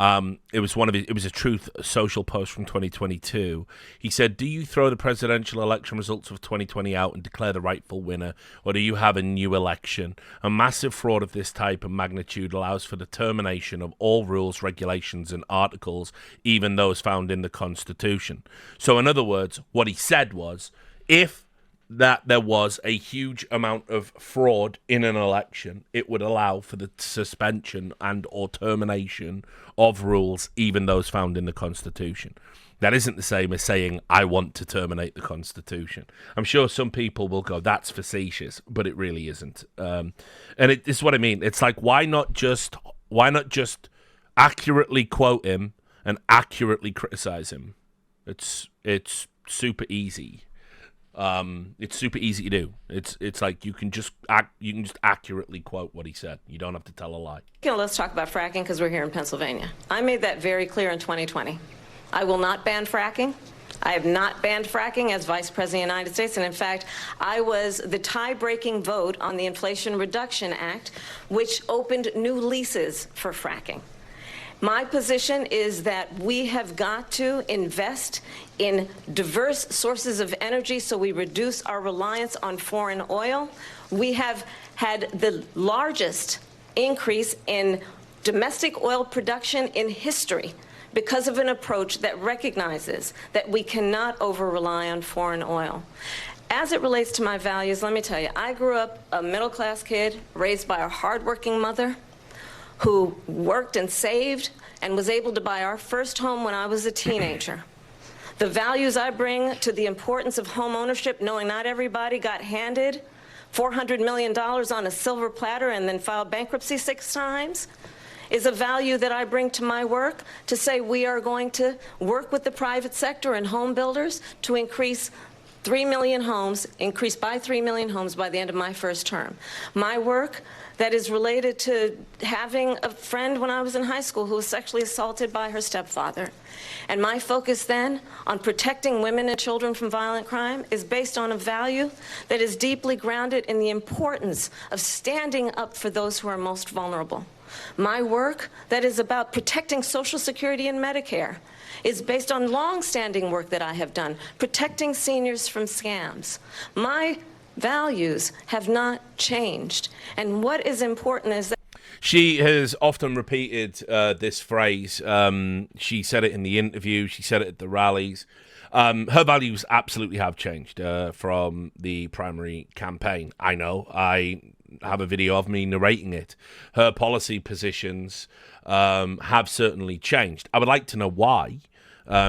it was a Truth Social post from 2022. He said, do you throw the presidential election results of 2020 out and declare the rightful winner, or do you have a new election? A massive fraud of this type and magnitude allows for the termination of all rules, regulations, and articles, even those found in the Constitution. So in other words, what he said was, if that there was a huge amount of fraud in an election, it would allow for the suspension and or termination of rules, even those found in the Constitution. That isn't the same as saying, I want to terminate the Constitution. I'm sure some people will go, that's facetious, but it really isn't. And this is what I mean. It's like, why not just accurately quote him and accurately criticize him? It's super easy. It's super easy to do. It's like you can just accurately quote what he said. You don't have to tell a lie. let's talk about fracking, because we're here in Pennsylvania. I made that very clear in 2020. I will not ban fracking. I have not banned fracking as Vice President of the United States, and in fact, I was the tie-breaking vote on the Inflation Reduction Act, which opened new leases for fracking. My position is that we have got to invest in diverse sources of energy so we reduce our reliance on foreign oil. We have had the largest increase in domestic oil production in history because of an approach that recognizes that we cannot over-rely on foreign oil. As it relates to my values, let me tell you, I grew up a middle-class kid raised by a hardworking mother who worked and saved and was able to buy our first home when I was a teenager. The values I bring to the importance of home ownership, knowing not everybody got handed $400 million on a silver platter and then filed bankruptcy 6 times, is a value that I bring to my work to say we are going to work with the private sector and home builders to increase 3 million homes, increase by 3 million homes by the end of my first term. My work that is related to having a friend when I was in high school who was sexually assaulted by her stepfather. And my focus then on protecting women and children from violent crime is based on a value that is deeply grounded in the importance of standing up for those who are most vulnerable. My work that is about protecting Social Security and Medicare is based on long-standing work that I have done, protecting seniors from scams. My values have not changed. And what is important is that she has often repeated this phrase. She said it in the interview. She said it at the rallies. Her values absolutely have changed from the primary campaign. I know. I have a video of me narrating it. Her policy positions have certainly changed. I would like to know why.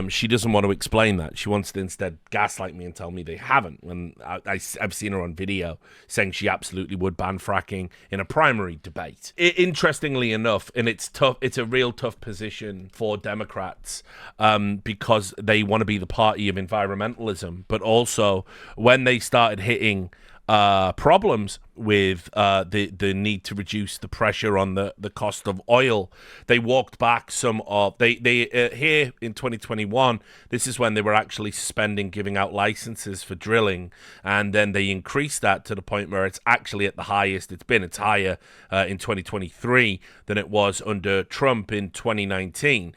She doesn't want to explain that. She wants to instead gaslight me and tell me they haven't. When I've seen her on video saying she absolutely would ban fracking in a primary debate. Interestingly enough, and it's tough. It's a real tough position for Democrats because they want to be the party of environmentalism, but also when they started hitting problems with the need to reduce the pressure on the cost of oil, they walked back some of they here in 2021. This is when they were actually suspending giving out licenses for drilling, and then they increased that to the point where it's actually at the highest it's been. It's higher in 2023 than it was under Trump in 2019.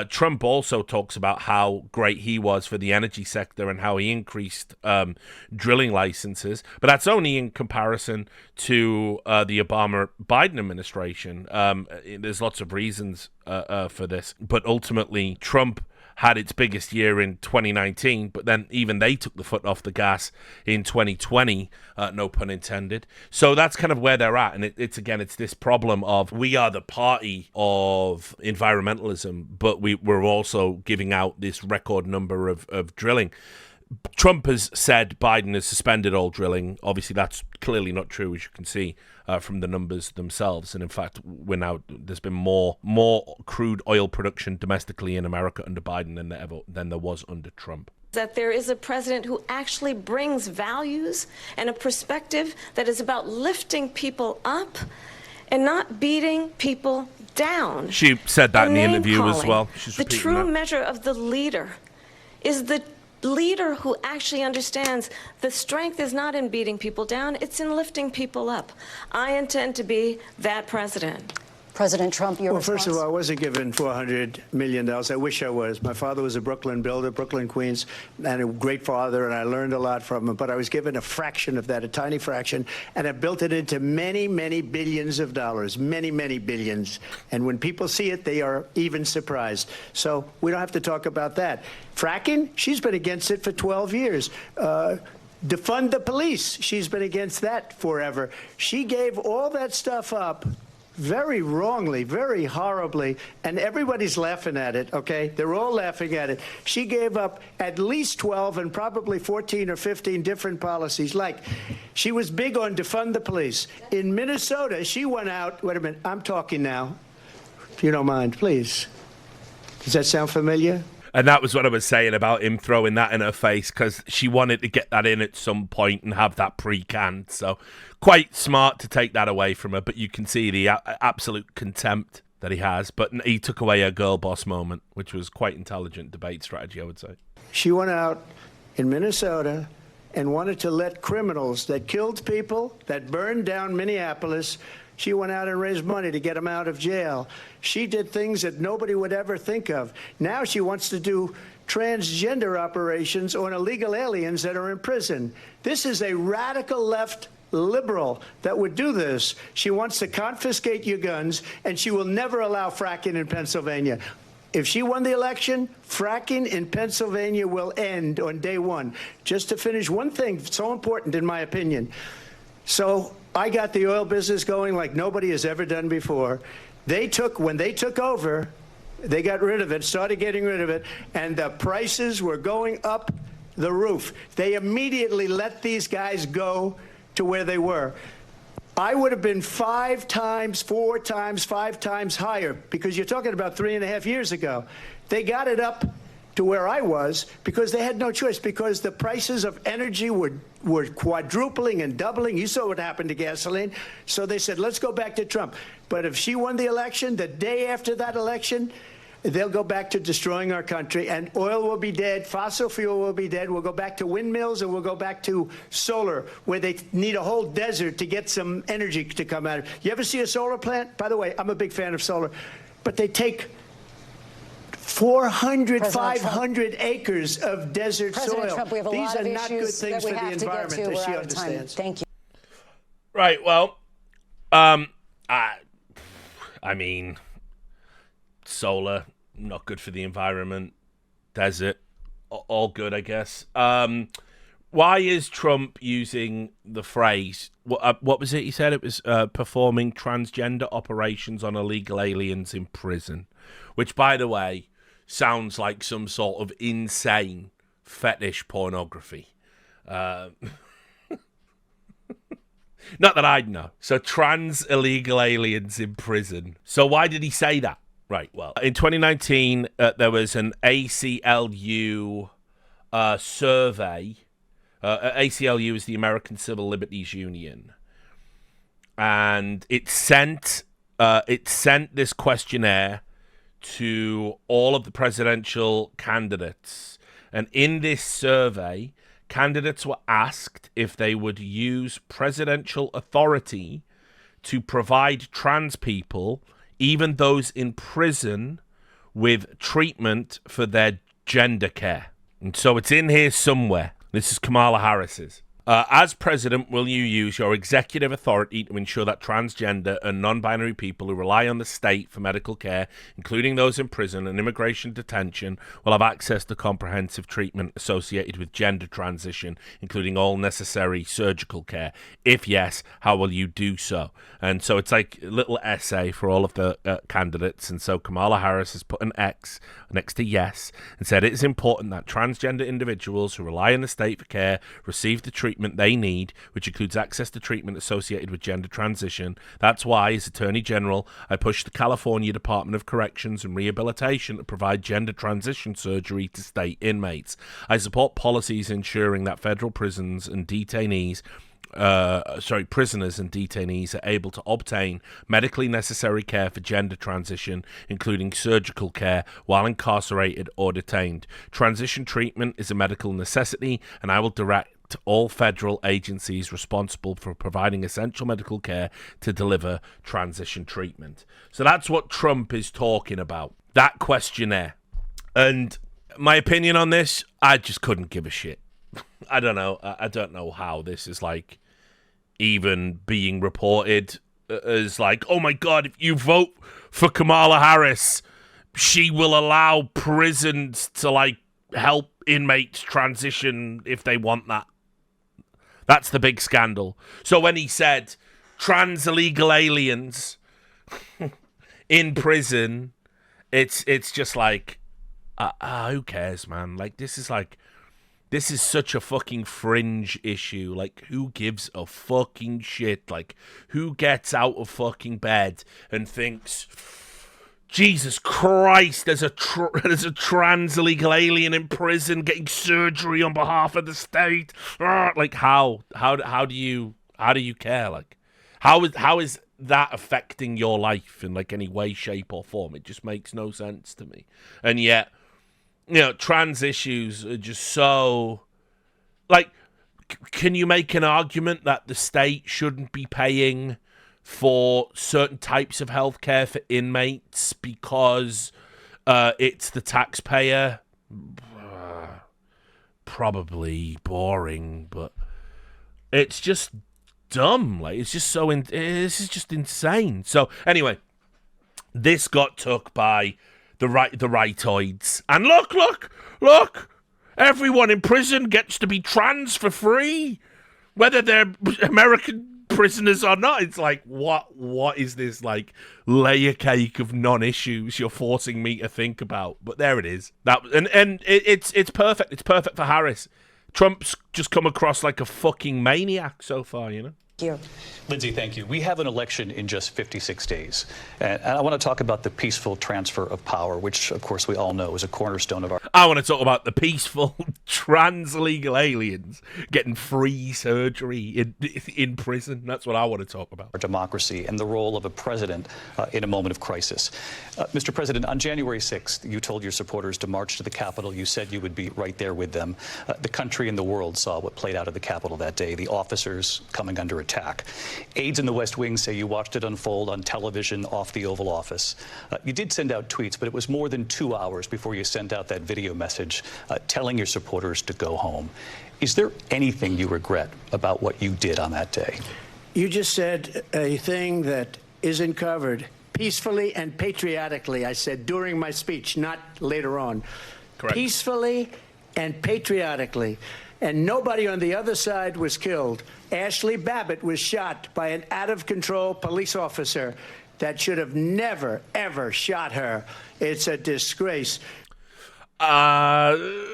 Trump also talks about how great he was for the energy sector and how he increased drilling licenses, but that's only in comparison to the Obama-Biden administration. There's lots of reasons for this, but ultimately Trump had its biggest year in 2019, but then even they took the foot off the gas in 2020, no pun intended. So that's kind of where they're at, and it's this problem of we are the party of environmentalism, but we're also giving out this record number of drilling. Trump has said Biden has suspended all drilling. Obviously, that's clearly not true, as you can see from the numbers themselves. And in fact, there's been more crude oil production domestically in America under Biden than there was under Trump. That there is a president who actually brings values and a perspective that is about lifting people up and not beating people down. She said that in the interview as well. She's the true that. measure of the leader is the leader who actually understands the strength is not in beating people down, it's in lifting people up. I intend to be that president. President Trump, your response? First of all, I wasn't given $400 million. I wish I was. My father was a Brooklyn builder, Brooklyn, Queens, and a great father, and I learned a lot from him. But I was given a fraction of that, a tiny fraction, and I built it into many, many billions of dollars, many, many billions. And when people see it, they are even surprised. So we don't have to talk about that. Fracking, she's been against it for 12 years. Defund the police, she's been against that forever. She gave all that stuff up very wrongly, very horribly, and everybody's laughing at it, okay? They're all laughing at it. She gave up at least 12 and probably 14 or 15 different policies. Like, she was big on defund the police. In Minnesota, she went out, wait a minute, I'm talking now, if you don't mind, please. Does that sound familiar? And that was what I was saying about him throwing that in her face, because she wanted to get that in at some point and have that pre-canned. So quite smart to take that away from her, but you can see the absolute contempt that he has. But he took away her girl boss moment, which was quite intelligent debate strategy, I would say. She went out in Minnesota and wanted to let criminals that killed people, that burned down Minneapolis, she went out and raised money to get them out of jail. She did things that nobody would ever think of. Now she wants to do transgender operations on illegal aliens that are in prison. This is a radical left liberal that would do this. She wants to confiscate your guns, and she will never allow fracking in Pennsylvania. If she won the election, fracking in Pennsylvania will end on day one. Just to finish, one thing so important in my opinion. So I got the oil business going like nobody has ever done before. When they took over, they got rid of it, started getting rid of it, and the prices were going up the roof. They immediately let these guys go to where they were. I would have been 5 times, 4 times, 5 times higher, because you're talking about 3.5 years ago. They got it up to where I was because they had no choice, because the prices of energy were quadrupling and doubling. You saw what happened to gasoline. So they said, let's go back to Trump. But if she won the election, the day after that election, they'll go back to destroying our country, and oil will be dead, fossil fuel will be dead, we'll go back to windmills, and we'll go back to solar, where they need a whole desert to get some energy to come out of it. You ever see a solar plant? By the way, I'm a big fan of solar, but they take 400, 500 acres of desert President soil. Trump, we have a These lot of are not good issues things that for we the have to get environment to. that We're she out of time. understands. Thank you. Right, well, I mean, solar, not good for the environment. Desert, all good, I guess. Why is Trump using the phrase, what was it he said? It was performing transgender operations on illegal aliens in prison, which, by the way, sounds like some sort of insane fetish pornography. Not that I'd know. So trans illegal aliens in prison. So why did he say that? Right, well, in 2019, there was an ACLU survey. ACLU is the American Civil Liberties Union. And it sent this questionnaire to all of the presidential candidates. And in this survey, candidates were asked if they would use presidential authority to provide trans people, even those in prison, with treatment for their gender care. And so it's in here somewhere. This is Kamala Harris's. As president, will you use your executive authority to ensure that transgender and non-binary people who rely on the state for medical care, including those in prison and immigration detention, will have access to comprehensive treatment associated with gender transition, including all necessary surgical care? If yes, how will you do so? And so it's like a little essay for all of the candidates. And so Kamala Harris has put an X next to yes and said it is important that transgender individuals who rely on the state for care receive the treatment they need, which includes access to treatment associated with gender transition. That's why, as Attorney General, I pushed the California Department of Corrections and Rehabilitation to provide gender transition surgery to state inmates. I support policies ensuring that federal prisons and detainees prisoners and detainees are able to obtain medically necessary care for gender transition, including surgical care, while incarcerated or detained. Transition treatment is a medical necessity, and I will direct all federal agencies responsible for providing essential medical care to deliver transition treatment. So that's what Trump is talking about, that questionnaire. And my opinion on this, I just couldn't give a shit. I don't know. I don't know how this is like even being reported as like, oh my God, if you vote for Kamala Harris, she will allow prisons to like help inmates transition if they want that. That's the big scandal. So when he said trans illegal aliens in prison, it's just like, who cares, man? Like, this is such a fucking fringe issue. Like, who gives a fucking shit? Like, who gets out of fucking bed and thinks, Jesus Christ, there's a trans illegal alien in prison getting surgery on behalf of the state? Like, how do you care? Like, how is that affecting your life in like any way, shape, or form? It just makes no sense to me. And yet, you know, trans issues are just so, like, can you make an argument that the state shouldn't be paying for certain types of healthcare for inmates because it's the taxpayer? Probably boring, but it's just dumb. Like, it's just so, this is just insane. So anyway, this got took by the rightoids. And look, everyone in prison gets to be trans for free, whether they're American prisoners or not. It's like, what is this like layer cake of non-issues you're forcing me to think about? But there it is. It's perfect. It's perfect for Harris. Trump's just come across like a fucking maniac so far, you know. You. Lindsay, thank you. We have an election in just 56 days. And I want to talk about the peaceful transfer of power, which, of course, we all know is a cornerstone of our... I want to talk about the peaceful trans legal aliens getting free surgery in prison. That's what I want to talk about. Our democracy and the role of a president in a moment of crisis. Mr. President, on January 6th, you told your supporters to march to the Capitol. You said you would be right there with them. The country and the world saw what played out at the Capitol that day, the officers coming under attack. Aides in the West Wing say you watched it unfold on television off the Oval Office. You did send out tweets, but it was more than 2 hours before you sent out that video message telling your supporters to go home. Is there anything you regret about what you did on that day? You just said a thing that isn't covered. Peacefully and patriotically, I said during my speech, not later on. Correct. Peacefully and patriotically. And nobody on the other side was killed. Ashley Babbitt was shot by an out-of-control police officer that should have never, ever shot her. It's a disgrace. I'm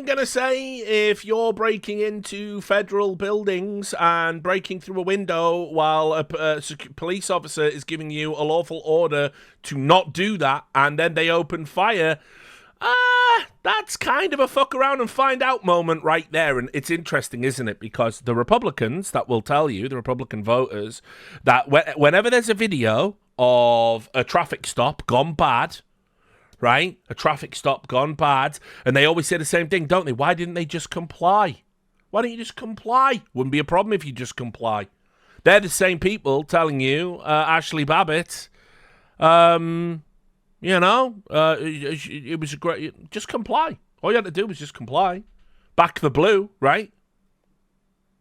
going to say if you're breaking into federal buildings and breaking through a window while a police officer is giving you a lawful order to not do that, and then they open fire, that's kind of a fuck around and find out moment right there. And it's interesting, isn't it? Because the Republicans that will tell you, the Republican voters, that whenever there's a video of a traffic stop gone bad, right? A traffic stop gone bad. And they always say the same thing, don't they? Why didn't they just comply? Why don't you just comply? Wouldn't be a problem if you just comply. They're the same people telling you, Ashley Babbitt, it was a great... Just comply. All you had to do was just comply. Back the blue, right?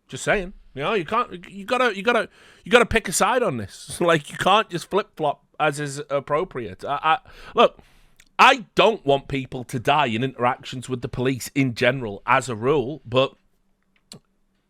Just saying. You can't... You gotta pick a side on this. Like, you can't just flip-flop as is appropriate. Look... I don't want people to die in interactions with the police in general, as a rule, but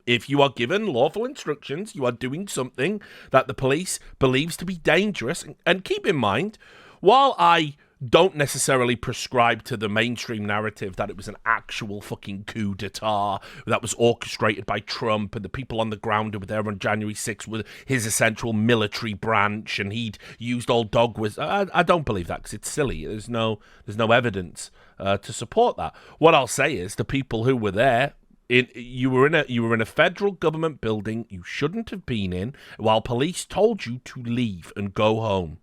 if you are given lawful instructions, you are doing something that the police believes to be dangerous. And keep in mind, while I don't necessarily prescribe to the mainstream narrative that it was an actual fucking coup d'etat that was orchestrated by Trump and the people on the ground who were there on January 6th with his essential military branch and he'd used all dog wisdom. I don't believe that because it's silly. There's no evidence to support that. What I'll say is the people who were there, you were in a federal government building you shouldn't have been in while police told you to leave and go home.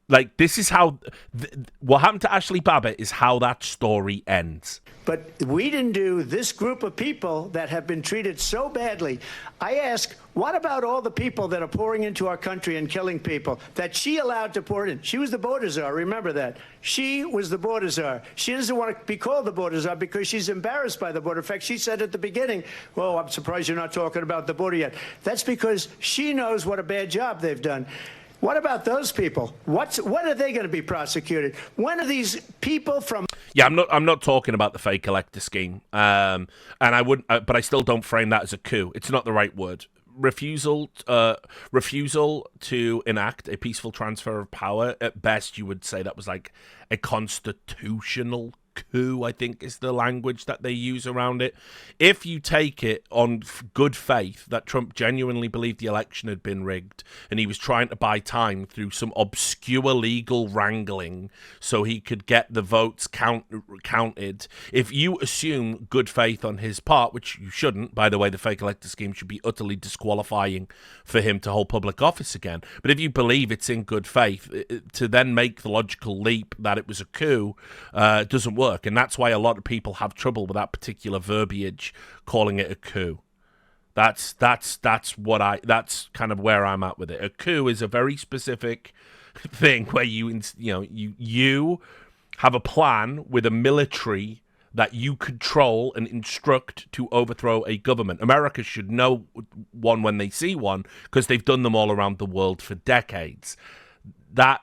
Like, this is how... what happened to Ashley Babbitt is how that story ends. But we didn't do this group of people that have been treated so badly. I ask, what about all the people that are pouring into our country and killing people that she allowed to pour in? She was the border czar, remember that. She was the border czar. She doesn't want to be called the border czar because she's embarrassed by the border. In fact, she said at the beginning, well, I'm surprised you're not talking about the border yet. That's because she knows what a bad job they've done. What about those people? When are they going to be prosecuted? When are these people from... Yeah, I'm not talking about the fake elector scheme, and I wouldn't, but I still don't frame that as a coup. It's not the right word. Refusal to enact a peaceful transfer of power. At best, you would say that was like a constitutional coup, I think is the language that they use around it. If you take it on good faith that Trump genuinely believed the election had been rigged and he was trying to buy time through some obscure legal wrangling so he could get the votes counted, if you assume good faith on his part, which you shouldn't, by the way, the fake elector scheme should be utterly disqualifying for him to hold public office again. But if you believe it's in good faith, to then make the logical leap that it was a coup doesn't work. And that's why a lot of people have trouble with that particular verbiage, calling it a coup. That's kind of where I'm at with it. A coup is a very specific thing where you have a plan with a military that you control and instruct to overthrow a government. America should know one when they see one because they've done them all around the world for decades. That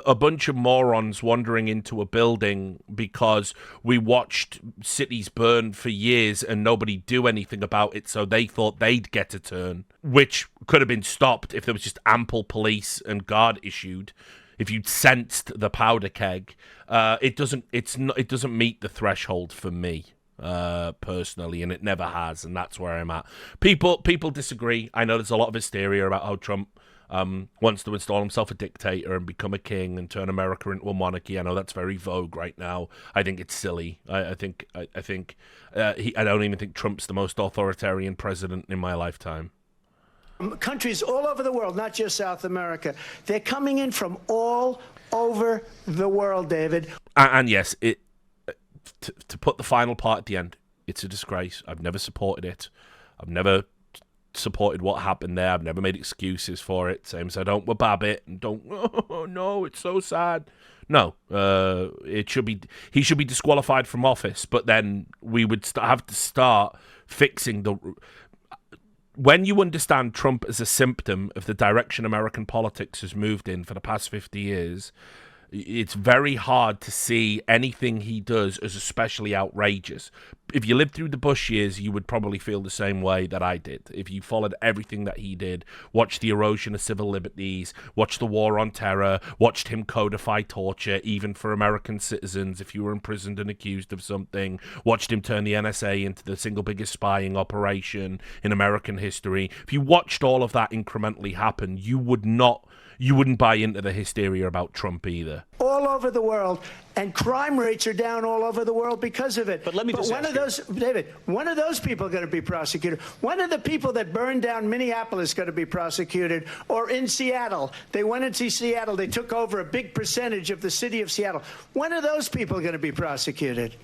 a bunch of morons wandering into a building because we watched cities burn for years and nobody do anything about it, so they thought they'd get a turn, which could have been stopped if there was just ample police and guard issued. If you'd sensed the powder keg, it doesn't meet the threshold for me personally, and it never has, and that's where I'm at. People disagree. I know there's a lot of hysteria about how Trump wants to install himself a dictator and become a king and turn America into a monarchy. I know that's very vogue right now. I think it's silly. I don't even think Trump's the most authoritarian president in my lifetime. Countries all over the world, not just South America. They're coming in from all over the world, David. And yes, to put the final part at the end, it's a disgrace. I've never supported it. I've never supported what happened there. I've never made excuses for it. Same as I don't with Babbitt and don't. Oh no, it's so sad. No, he should be disqualified from office. But then we would have to start fixing the. When you understand Trump as a symptom of the direction American politics has moved in for the past 50 years, it's very hard to see anything he does as especially outrageous. you lived through the Bush years, you would probably feel the same way that I did. If you followed everything that he did, watched the erosion of civil liberties, watched the war on terror, watched him codify torture, even for American citizens if you were imprisoned and accused of something, watched him turn the NSA into the single biggest spying operation in American history. If you watched all of that incrementally happen, you wouldn't buy into the hysteria about Trump either. All over the world, and crime rates are down all over the world because of it. But let me just one of those, David, one of those people are going to be prosecuted. One of the people that burned down Minneapolis is going to be prosecuted. Or in Seattle, they went into Seattle, they took over a big percentage of the city of Seattle. One of those people are going to be prosecuted.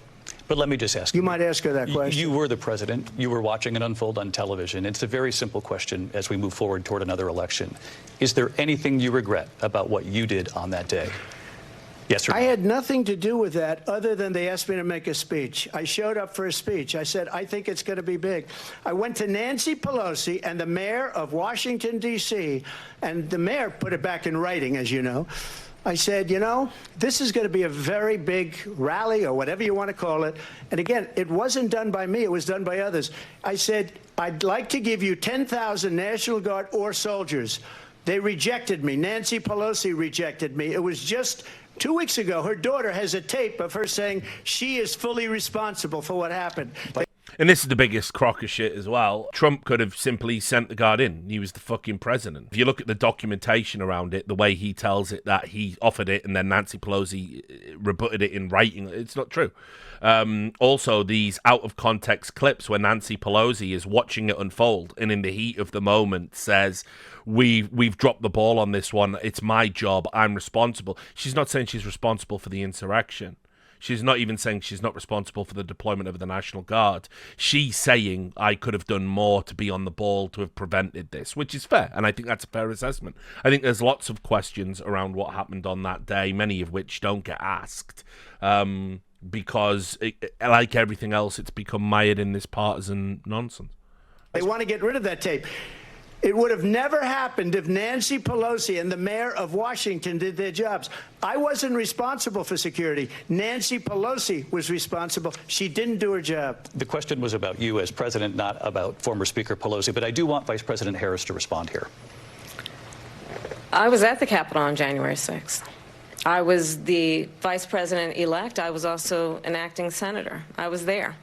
But let me just ask you. You might ask her that question. You were the president. You were watching it unfold on television. It's a very simple question as we move forward toward another election. Is there anything you regret about what you did on that day? Yes or no? I had nothing to do with that other than they asked me to make a speech. I showed up for a speech. I said, I think it's going to be big. I went to Nancy Pelosi and the mayor of Washington, D.C., and the mayor put it back in writing, as you know. I said, you know, this is going to be a very big rally or whatever you want to call it. And again, it wasn't done by me. It was done by others. I said, I'd like to give you 10,000 National Guard or soldiers. They rejected me. Nancy Pelosi rejected me. It was just 2 weeks ago. Her daughter has a tape of her saying she is fully responsible for what happened. And this is the biggest crock of shit as well. Trump could have simply sent the guard in. He was the fucking president. If you look at the documentation around it, the way he tells it that he offered it and then Nancy Pelosi rebutted it in writing, it's not true. Also, these out-of-context clips where Nancy Pelosi is watching it unfold and in the heat of the moment says, we've dropped the ball on this one. It's my job. I'm responsible. She's not saying she's responsible for the insurrection. She's not even saying she's not responsible for the deployment of the National Guard. She's saying, I could have done more to be on the ball to have prevented this, which is fair. And I think that's a fair assessment. I think there's lots of questions around what happened on that day, many of which don't get asked. Because, like everything else, it's become mired in this partisan nonsense. They want to get rid of that tape. It would have never happened if Nancy Pelosi and the mayor of Washington did their jobs. I wasn't responsible for security. Nancy Pelosi was responsible. She didn't do her job. The question was about you as president, not about former Speaker Pelosi. But I do want Vice President Harris to respond here. I was at the Capitol on January 6th. I was the vice president-elect. I was also an acting senator. I was there.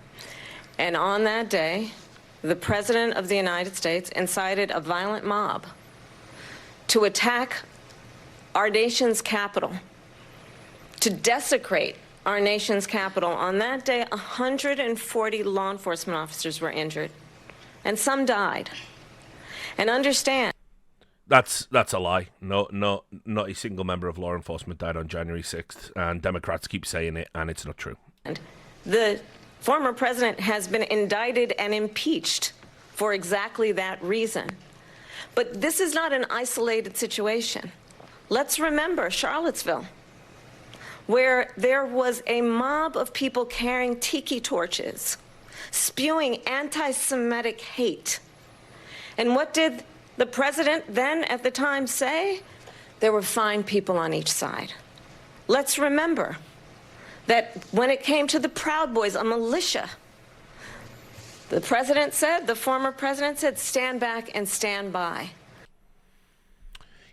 And on that day, the President of the United States incited a violent mob to attack our nation's capital, to desecrate our nation's capital. On that day, 140 law enforcement officers were injured, and some died. And understand, That's a lie. Not a single member of law enforcement died on January 6th, and Democrats keep saying it, and it's not true. the former president has been indicted and impeached for exactly that reason. But this is not an isolated situation. Let's remember Charlottesville, where there was a mob of people carrying tiki torches, spewing anti-Semitic hate. And what did the president then at the time say? There were fine people on each side. Let's remember that when it came to the Proud Boys, a militia, the former president said, stand back and stand by.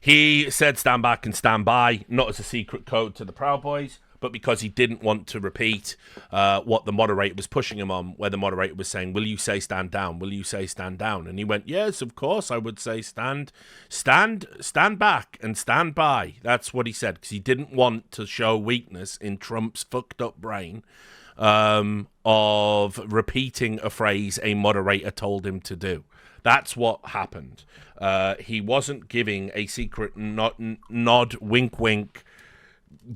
He said stand back and stand by, not as a secret code to the Proud Boys, but because he didn't want to repeat what the moderator was pushing him on, where the moderator was saying, will you say stand down? Will you say stand down? And he went, yes, of course, I would say stand back and stand by. That's what he said, because he didn't want to show weakness in Trump's fucked up brain of repeating a phrase a moderator told him to do. That's what happened. He wasn't giving a secret nod, wink, wink,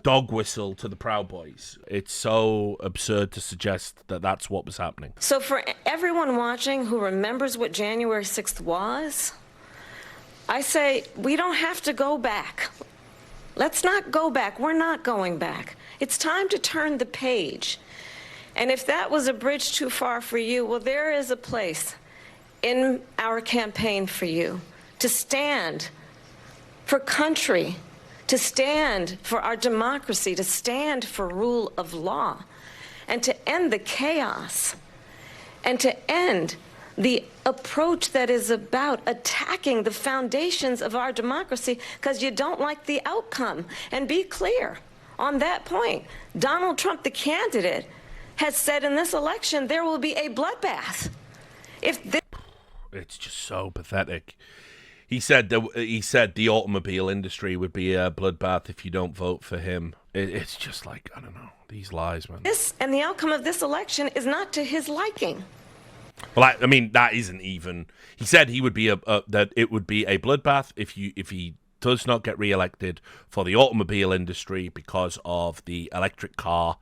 dog whistle to the Proud Boys. It's so absurd to suggest that that's what was happening. So for everyone watching who remembers what January 6th was, I say we don't have to go back. Let's not go back. We're not going back. It's time to turn the page. And if that was a bridge too far for you, well, there is a place in our campaign for you to stand for country, to stand for our democracy, to stand for rule of law, and to end the chaos and to end the approach that is about attacking the foundations of our democracy because you don't like the outcome. And be clear on that point. Donald Trump, the candidate, has said in this election there will be a bloodbath. It's just so pathetic. He said the automobile industry would be a bloodbath if you don't vote for him. It's just like, I don't know, these lies, man. This and the outcome of this election is not to his liking. Well, I mean, that isn't even. He said he would be that it would be a bloodbath if he does not get reelected for the automobile industry because of the electric car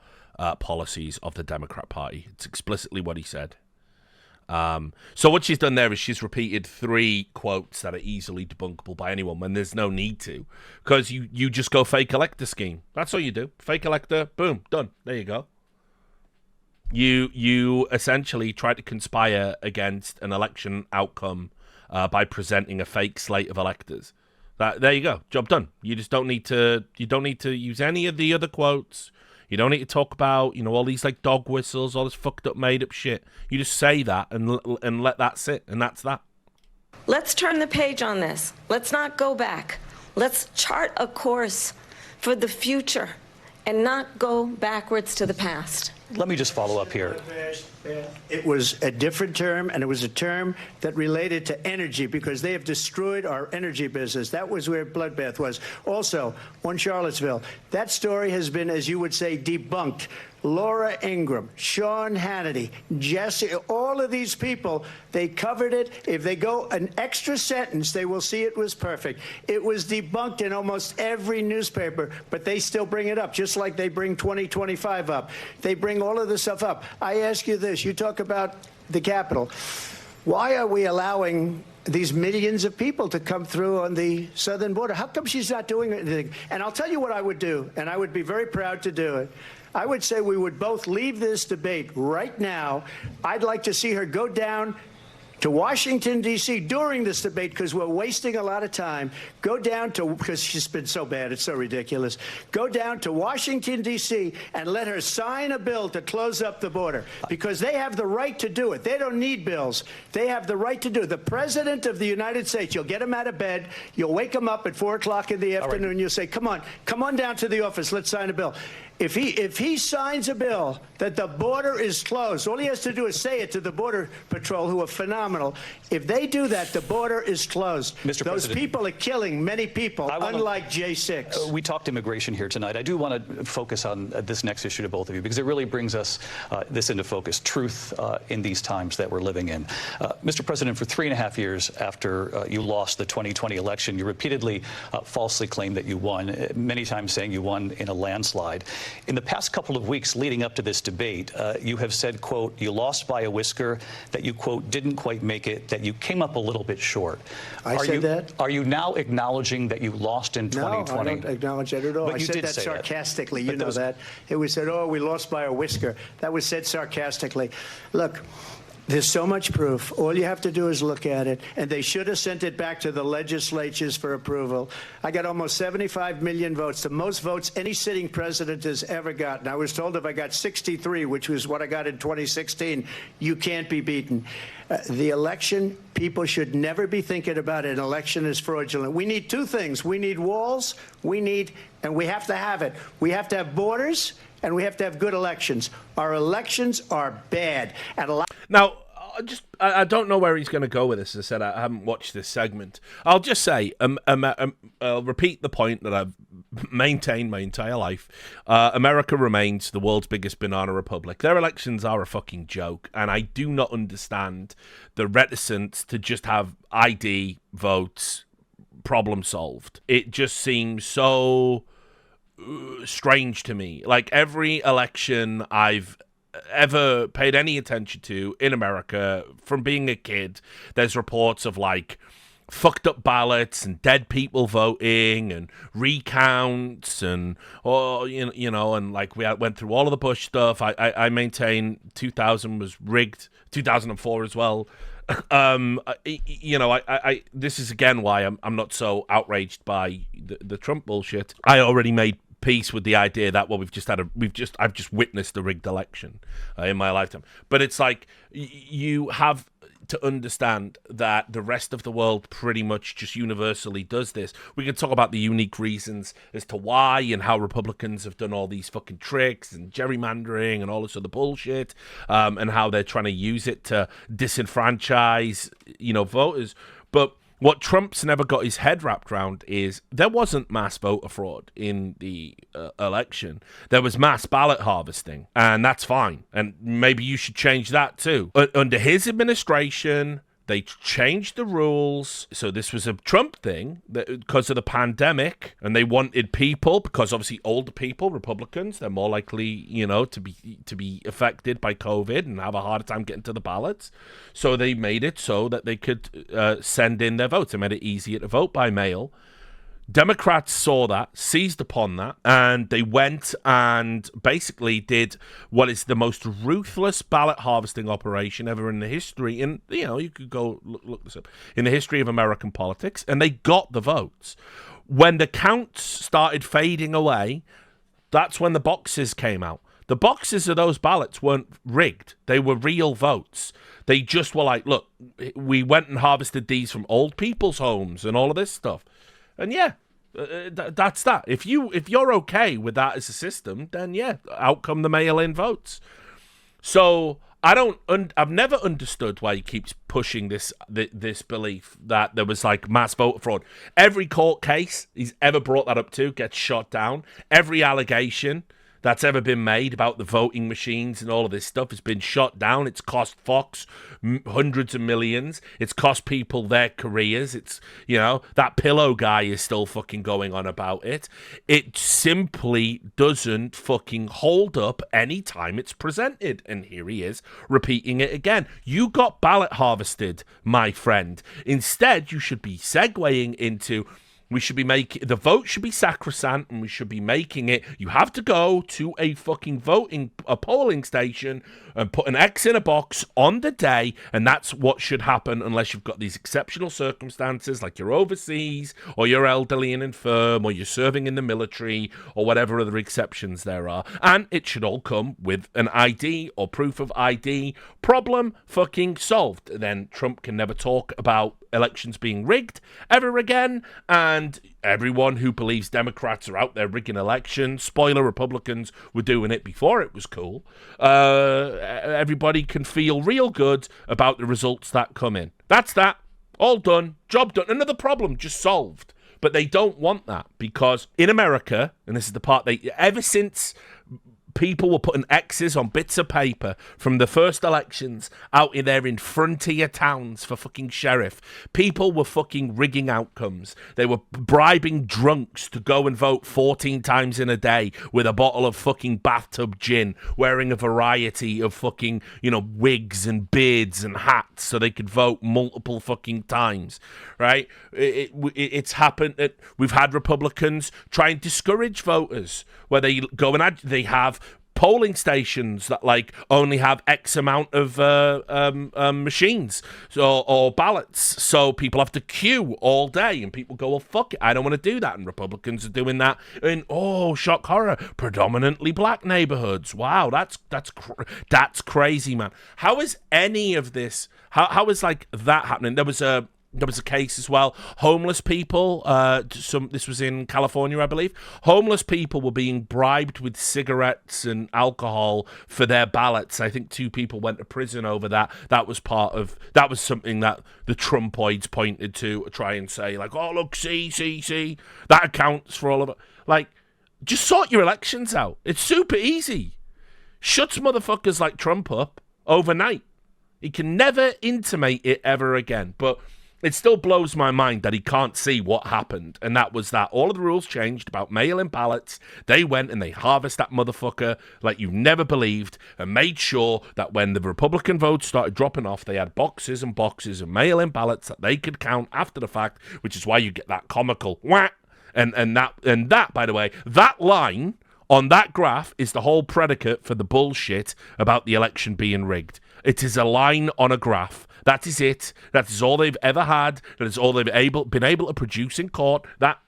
policies of the Democrat Party. It's explicitly what he said. So what she's done there is she's repeated 3 quotes that are easily debunkable by anyone when there's no need to, because you just go fake elector scheme. That's all you do. Fake elector, boom, done. There you go. You essentially try to conspire against an election outcome by presenting a fake slate of electors. There you go, job done. You just don't need to. You don't need to use any of the other quotes. You don't need to talk about all these like dog whistles, all this fucked up, made up shit. You just say that and let that sit, and that's that. Let's turn the page on this. Let's not go back. Let's chart a course for the future and not go backwards to the past. Let me just follow up here. It was a different term, and it was a term that related to energy because they have destroyed our energy business. That was where bloodbath was. Also, on Charlottesville, that story has been, as you would say, debunked. Laura Ingraham, Sean Hannity, Jesse, all of these people, they covered it. If they go an extra sentence, they will see it was perfect. It was debunked in almost every newspaper, but they still bring it up, just like they bring 2025 up. They bring all of this stuff up. I ask you this. You talk about the Capitol. Why are we allowing these millions of people to come through on the southern border? How come she's not doing anything? And I'll tell you what I would do, and I would be very proud to do it. I would say we would both leave this debate right now. I'd like to see her go down to Washington, D.C. during this debate because we're wasting a lot of time. Go down to, because she's been so bad, it's so ridiculous. Go down to Washington, D.C. and let her sign a bill to close up the border because they have the right to do it. They don't need bills. They have the right to do it. The President of the United States, you'll get him out of bed. You'll wake him up at 4 o'clock in the afternoon. You'll say, come on down to the office. Let's sign a bill. If he signs a bill that the border is closed, all he has to do is say it to the Border Patrol, who are phenomenal. If they do that, the border is closed. Mr. Those President, people are killing many people, unlike J6. We talked immigration here tonight. I do want to focus on this next issue to both of you because it really brings us this into focus, truth in these times that we're living in. Mr. President, for 3.5 years after you lost the 2020 election, you repeatedly falsely claimed that you won, many times saying you won in a landslide. In the past couple of weeks leading up to this debate, you have said, quote, you lost by a whisker, that you, quote, didn't quite make it, that you came up a little bit short. I said that? Are you now acknowledging that you lost in 2020? No, I don't acknowledge that at all. But I you said did that say sarcastically. That. You know that. It was said, oh, we lost by a whisker. That was said sarcastically. Look, there's so much proof. All you have to do is look at it. And they should have sent it back to the legislatures for approval. I got almost 75 million votes, the most votes any sitting president has ever gotten. I was told if I got 63, which was what I got in 2016, you can't be beaten. The election, people should never be thinking about an election as fraudulent. We need 2 things. We need walls. And we have to have it. We have to have borders. And we have to have good elections. Our elections are bad. Now, I don't know where he's going to go with this. As I said, I haven't watched this segment. I'll just say, I'll repeat the point that I've maintained my entire life. America remains the world's biggest banana republic. Their elections are a fucking joke, and I do not understand the reticence to just have ID votes, problem solved. It just seems so strange to me. Like every election I've ever paid any attention to in America from being a kid, there's reports of like fucked up ballots and dead people voting and recounts and and like we went through all of the Bush stuff. I maintain 2000 was rigged, 2004 as well. This is again why I'm not so outraged by the Trump bullshit. I already made peace with the idea that, well, I've just witnessed a rigged election in my lifetime. But it's like you have to understand that the rest of the world pretty much just universally does this. We can talk about the unique reasons as to why and how Republicans have done all these fucking tricks and gerrymandering and all this other bullshit, and how they're trying to use it to disenfranchise, voters. But what Trump's never got his head wrapped around is there wasn't mass voter fraud in the election. There was mass ballot harvesting, and that's fine. And maybe you should change that too. Under his administration, they changed the rules. So this was a Trump thing because of the pandemic, and they wanted people, because obviously older people, Republicans, they're more likely, to be affected by COVID and have a harder time getting to the ballots. So they made it so that they could send in their votes. They made it easier to vote by mail. Democrats saw that, seized upon that, and they went and basically did what is the most ruthless ballot harvesting operation ever in the history. And, you could go look this up, in the history of American politics, and they got the votes. When the counts started fading away, that's when the boxes came out. The boxes of those ballots weren't rigged. They were real votes. They just were like, look, we went and harvested these from old people's homes and all of this stuff. And yeah, that's that. If you're okay with that as a system, then yeah, out come the mail-in votes. So I've never understood why he keeps pushing this belief that there was like mass voter fraud. Every court case he's ever brought that up to gets shot down. Every allegation that's ever been made about the voting machines and all of this stuff has been shot down. It's cost Fox hundreds of millions. It's cost people their careers. It's, that pillow guy is still fucking going on about it. It simply doesn't fucking hold up any time it's presented. And here he is repeating it again. You got ballot harvested, my friend. Instead, you should be segueing into... the vote should be sacrosanct, and we should be making it. You have to go to a fucking polling station and put an X in a box on the day, and that's what should happen unless you've got these exceptional circumstances, like you're overseas, or you're elderly and infirm, or you're serving in the military, or whatever other exceptions there are. And it should all come with an ID or proof of ID. Problem fucking solved. Then Trump can never talk about elections being rigged ever again, and everyone who believes Democrats are out there rigging elections, spoiler, Republicans were doing it before it was cool, everybody can feel real good about the results that come in. That's that. All done. Job done. Another problem just solved. But they don't want that, because in America, and this is the part ever since people were putting X's on bits of paper from the first elections out in frontier towns for fucking sheriff. People were fucking rigging outcomes. They were bribing drunks to go and vote 14 times in a day with a bottle of fucking bathtub gin, wearing a variety of fucking, wigs and beards and hats so they could vote multiple fucking times, right? It's happened. We've had Republicans try and discourage voters where they go and they have polling stations that only have X amount of machines or ballots, so people have to queue all day, and people go, well, fuck it, I don't want to do that. And Republicans are doing that in, shock horror, predominantly black neighborhoods. Wow, that's crazy, man. How is any of this? How is that happening? There was a case as well. Homeless people, this was in California, I believe. Homeless people were being bribed with cigarettes and alcohol for their ballots. I think 2 people went to prison over that. That was something that the Trumpoids pointed to try and say, look, see. That accounts for all of it. Just sort your elections out. It's super easy. Shuts motherfuckers like Trump up overnight. He can never intimate it ever again. But it still blows my mind that he can't see what happened. And that was that all of the rules changed about mail-in ballots. They went and they harvest that motherfucker like you never believed, and made sure that when the Republican votes started dropping off, they had boxes and boxes of mail-in ballots that they could count after the fact, which is why you get that comical wah. And that, by the way, that line on that graph is the whole predicate for the bullshit about the election being rigged. It is a line on a graph. That is it. That is all they've ever had. That is all they've been able to produce in court. That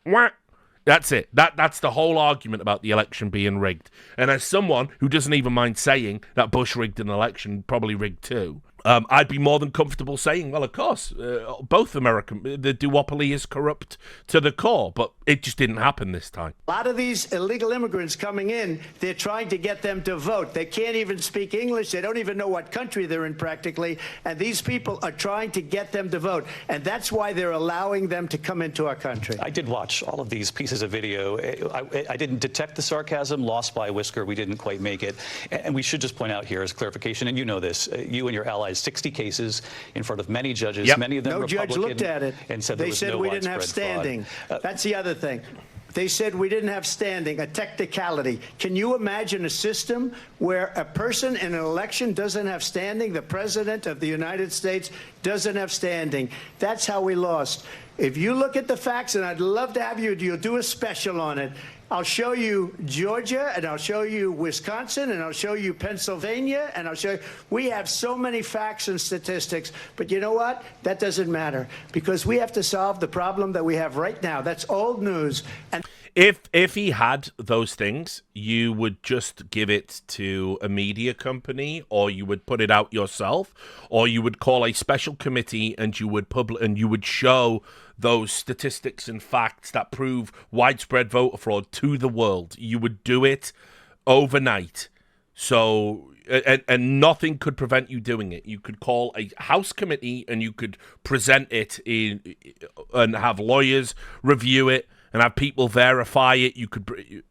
That's it. That's the whole argument about the election being rigged. And as someone who doesn't even mind saying that Bush rigged an election, probably rigged too, I'd be more than comfortable saying, well, of course, both the duopoly is corrupt to the core, but it just didn't happen this time. A lot of these illegal immigrants coming in, they're trying to get them to vote. They can't even speak English. They don't even know what country they're in practically. And these people are trying to get them to vote. And that's why they're allowing them to come into our country. I did watch all of these pieces of video. I didn't detect the sarcasm, lost by a whisker. We didn't quite make it. And we should just point out here as clarification, and you know this, you and your allies, 60 cases in front of many judges, many of them Republican. No judge looked at it. And said they said we didn't have standing. That's the other thing. They said we didn't have standing, a technicality. Can you imagine a system where a person in an election doesn't have standing? The president of the United States doesn't have standing. That's how we lost. If you look at the facts, and I'd love to have you'll do a special on it. I'll show you Georgia, and I'll show you Wisconsin, and I'll show you Pennsylvania, and I'll show you. We have so many facts and statistics, but you know what? That doesn't matter, because we have to solve the problem that we have right now. That's old news. And if he had those things, you would just give it to a media company, or you would put it out yourself, or you would call a special committee and you would show those statistics and facts that prove widespread voter fraud to the world. You would do it overnight. So, and nothing could prevent you doing it. You could call a House committee and you could present it and have lawyers review it and have people verify it.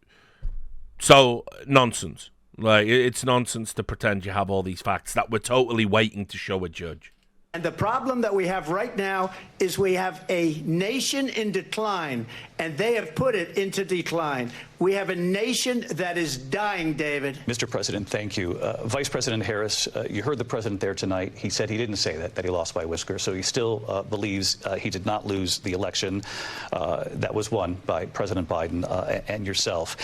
So, nonsense. Like, it's nonsense to pretend you have all these facts that we're totally waiting to show a judge. And the problem that we have right now is we have a nation in decline, and they have put it into decline. We have a nation that is dying, David. Mr. President, thank you. Vice President Harris, you heard the president there tonight. He said he didn't say that he lost by a whisker. So he still believes he did not lose the election that was won by President Biden and yourself.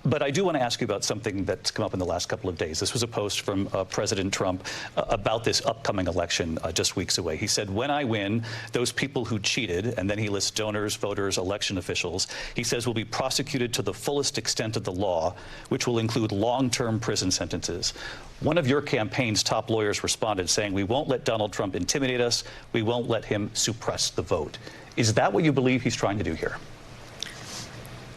But I do want to ask you about something that's come up in the last couple of days. This was a post from President Trump about this upcoming election just weeks away. He said, when I win, those people who cheated, and then he lists donors, voters, election officials, he says will be prosecuted to the fullest extent of the law, which will include long-term prison sentences. One of your campaign's top lawyers responded saying, we won't let Donald Trump intimidate us. We won't let him suppress the vote. Is that what you believe he's trying to do here?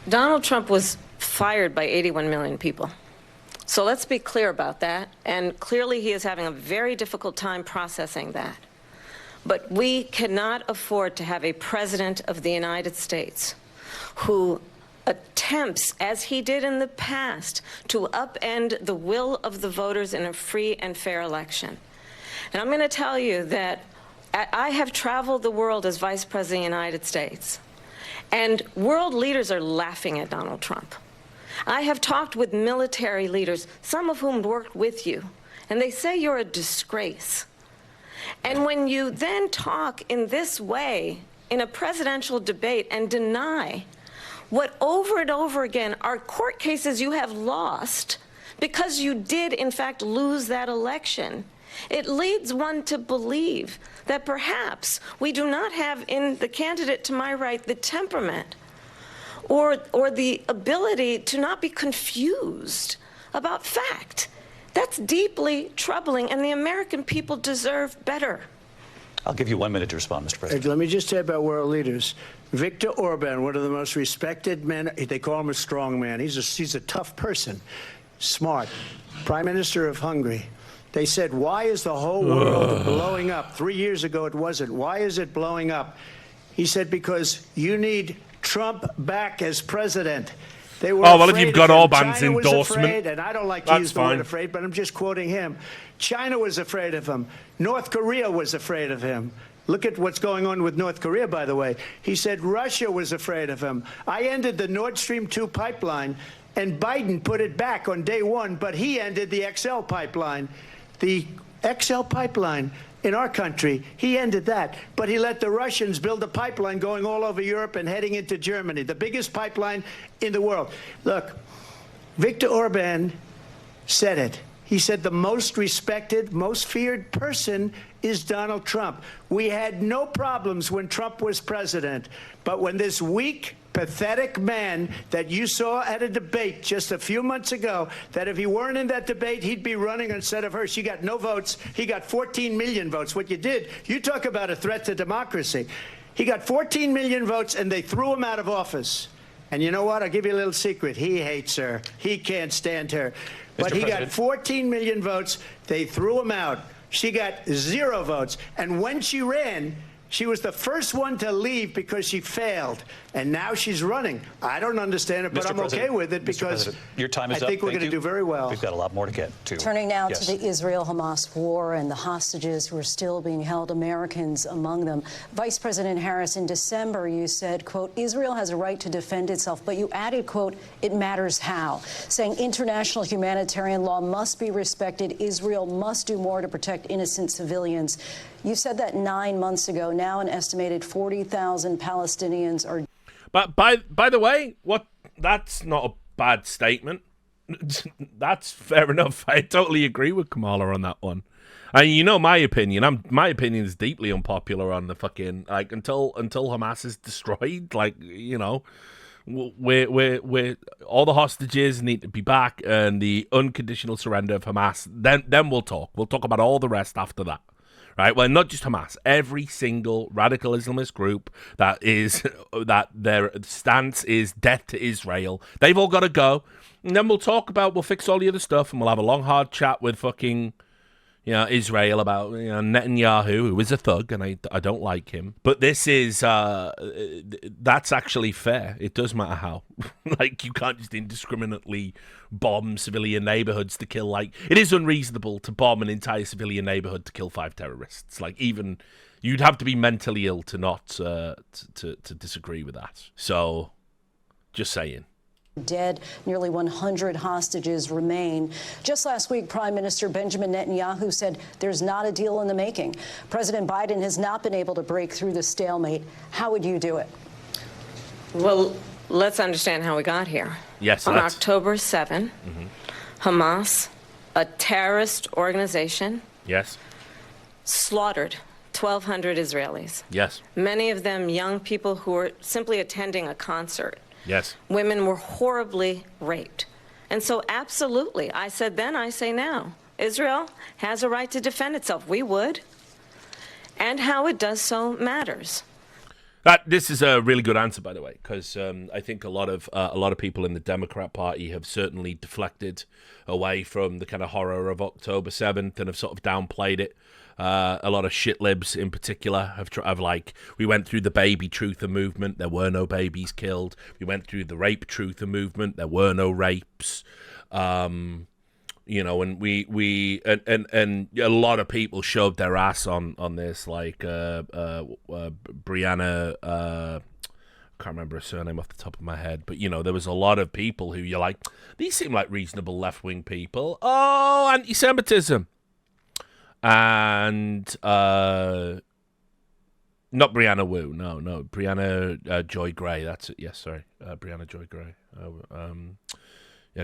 Donald Trump was fired by 81 million people. So let's be clear about that. And clearly he is having a very difficult time processing that. But we cannot afford to have a president of the United States who attempts, as he did in the past, to upend the will of the voters in a free and fair election. And I'm going to tell you that I have traveled the world as Vice President of the United States, and world leaders are laughing at Donald Trump. I have talked with military leaders, some of whom worked with you, and they say you're a disgrace. And when you then talk in this way in a presidential debate and deny what over and over again are court cases you have lost because you did, in fact, lose that election, it leads one to believe that perhaps we do not have in the candidate to my right the temperament or the ability to not be confused about fact. That's deeply troubling, and the American people deserve better. I'll give you 1 minute to respond, Mr. President. Let me just say about world leaders. Viktor Orban, one of the most respected men, they call him a strong man. He's a tough person, smart. Prime Minister of Hungary. They said, why is the whole world blowing up? 3 years ago it wasn't. Why is it blowing up? He said, because you need Trump back as president. They were well, if you've got Orban's China was endorsement, afraid, and I don't like to use the word afraid, but I'm just quoting him. China was afraid of him. North Korea was afraid of him. Look at what's going on with North Korea, by the way. He said Russia was afraid of him. I ended the Nord Stream 2 pipeline, and Biden put it back on day one, but he ended the XL pipeline. The XL pipeline in our country, he ended that. But he let the Russians build a pipeline going all over Europe and heading into Germany, the biggest pipeline in the world. Look, Viktor Orban said it. He said the most respected, most feared person is Donald Trump. We had no problems when Trump was president, but when this weak, pathetic man that you saw at a debate just a few months ago, that if he weren't in that debate, he'd be running instead of her. She got no votes. He got 14 million votes. What you did, you talk about a threat to democracy. He got 14 million votes, and they threw him out of office. And you know what? I'll give you a little secret. He hates her. He can't stand her. But he got 14 million votes. They threw him out. She got 0 votes. And when she ran, she was the first one to leave because she failed. And now she's running. I don't understand it, but I'm okay with it because your time is I think up. we're going to do very well. We've got a lot more to get to. Turning now to the Israel-Hamas war and the hostages who are still being held, Americans among them. Vice President Harris, in December, you said, quote, Israel has a right to defend itself, but you added, quote, it matters how, saying international humanitarian law must be respected. Israel must do more to protect innocent civilians. You said that 9 months ago. Now an estimated 40,000 Palestinians are. But by the way, that's not a bad statement. That's fair enough. I totally agree with Kamala on that one. And you know my opinion. My opinion is deeply unpopular on the fucking until Hamas is destroyed. We're all the hostages need to be back, and the unconditional surrender of Hamas. Then we'll talk. We'll talk about all the rest after that. Right, well, not just Hamas. Every single radical Islamist group that their stance is death to Israel. They've all got to go, and then we'll fix all the other stuff, and we'll have a long, hard chat with fucking, Israel about Netanyahu, who is a thug, and I don't like him. But this is that's actually fair. It does matter how. You can't just indiscriminately bomb civilian neighborhoods to kill. It is unreasonable to bomb an entire civilian neighborhood to kill 5 terrorists. Even you'd have to be mentally ill to not to disagree with that. So, just saying. Dead. Nearly 100 hostages remain. Just last week, Prime Minister Benjamin Netanyahu said there's not a deal in the making. President Biden has not been able to break through the stalemate. How would you do it? Well, let's understand how we got here. Yes. On October 7, Hamas, a terrorist organization, yes, slaughtered 1,200 Israelis. Yes. Many of them young people who were simply attending a concert. Yes. Women were horribly raped. And so absolutely, I said then, I say now, Israel has a right to defend itself. We would. And how it does so matters. This is a really good answer, by the way, because I think a lot of people in the Democrat Party have certainly deflected away from the kind of horror of October 7th and have sort of downplayed it. A lot of shit libs in particular have we went through the baby truther movement. There were no babies killed. We went through the rape truther movement. There were no rapes. And we a lot of people showed their ass on this, Brianna. I can't remember her surname off the top of my head, but there was a lot of people who you're like, these seem like reasonable left-wing people. Oh, anti-Semitism. And not Brianna Wu, no, Brianna Joy Gray. That's it. Yes, sorry, Brianna Joy Gray.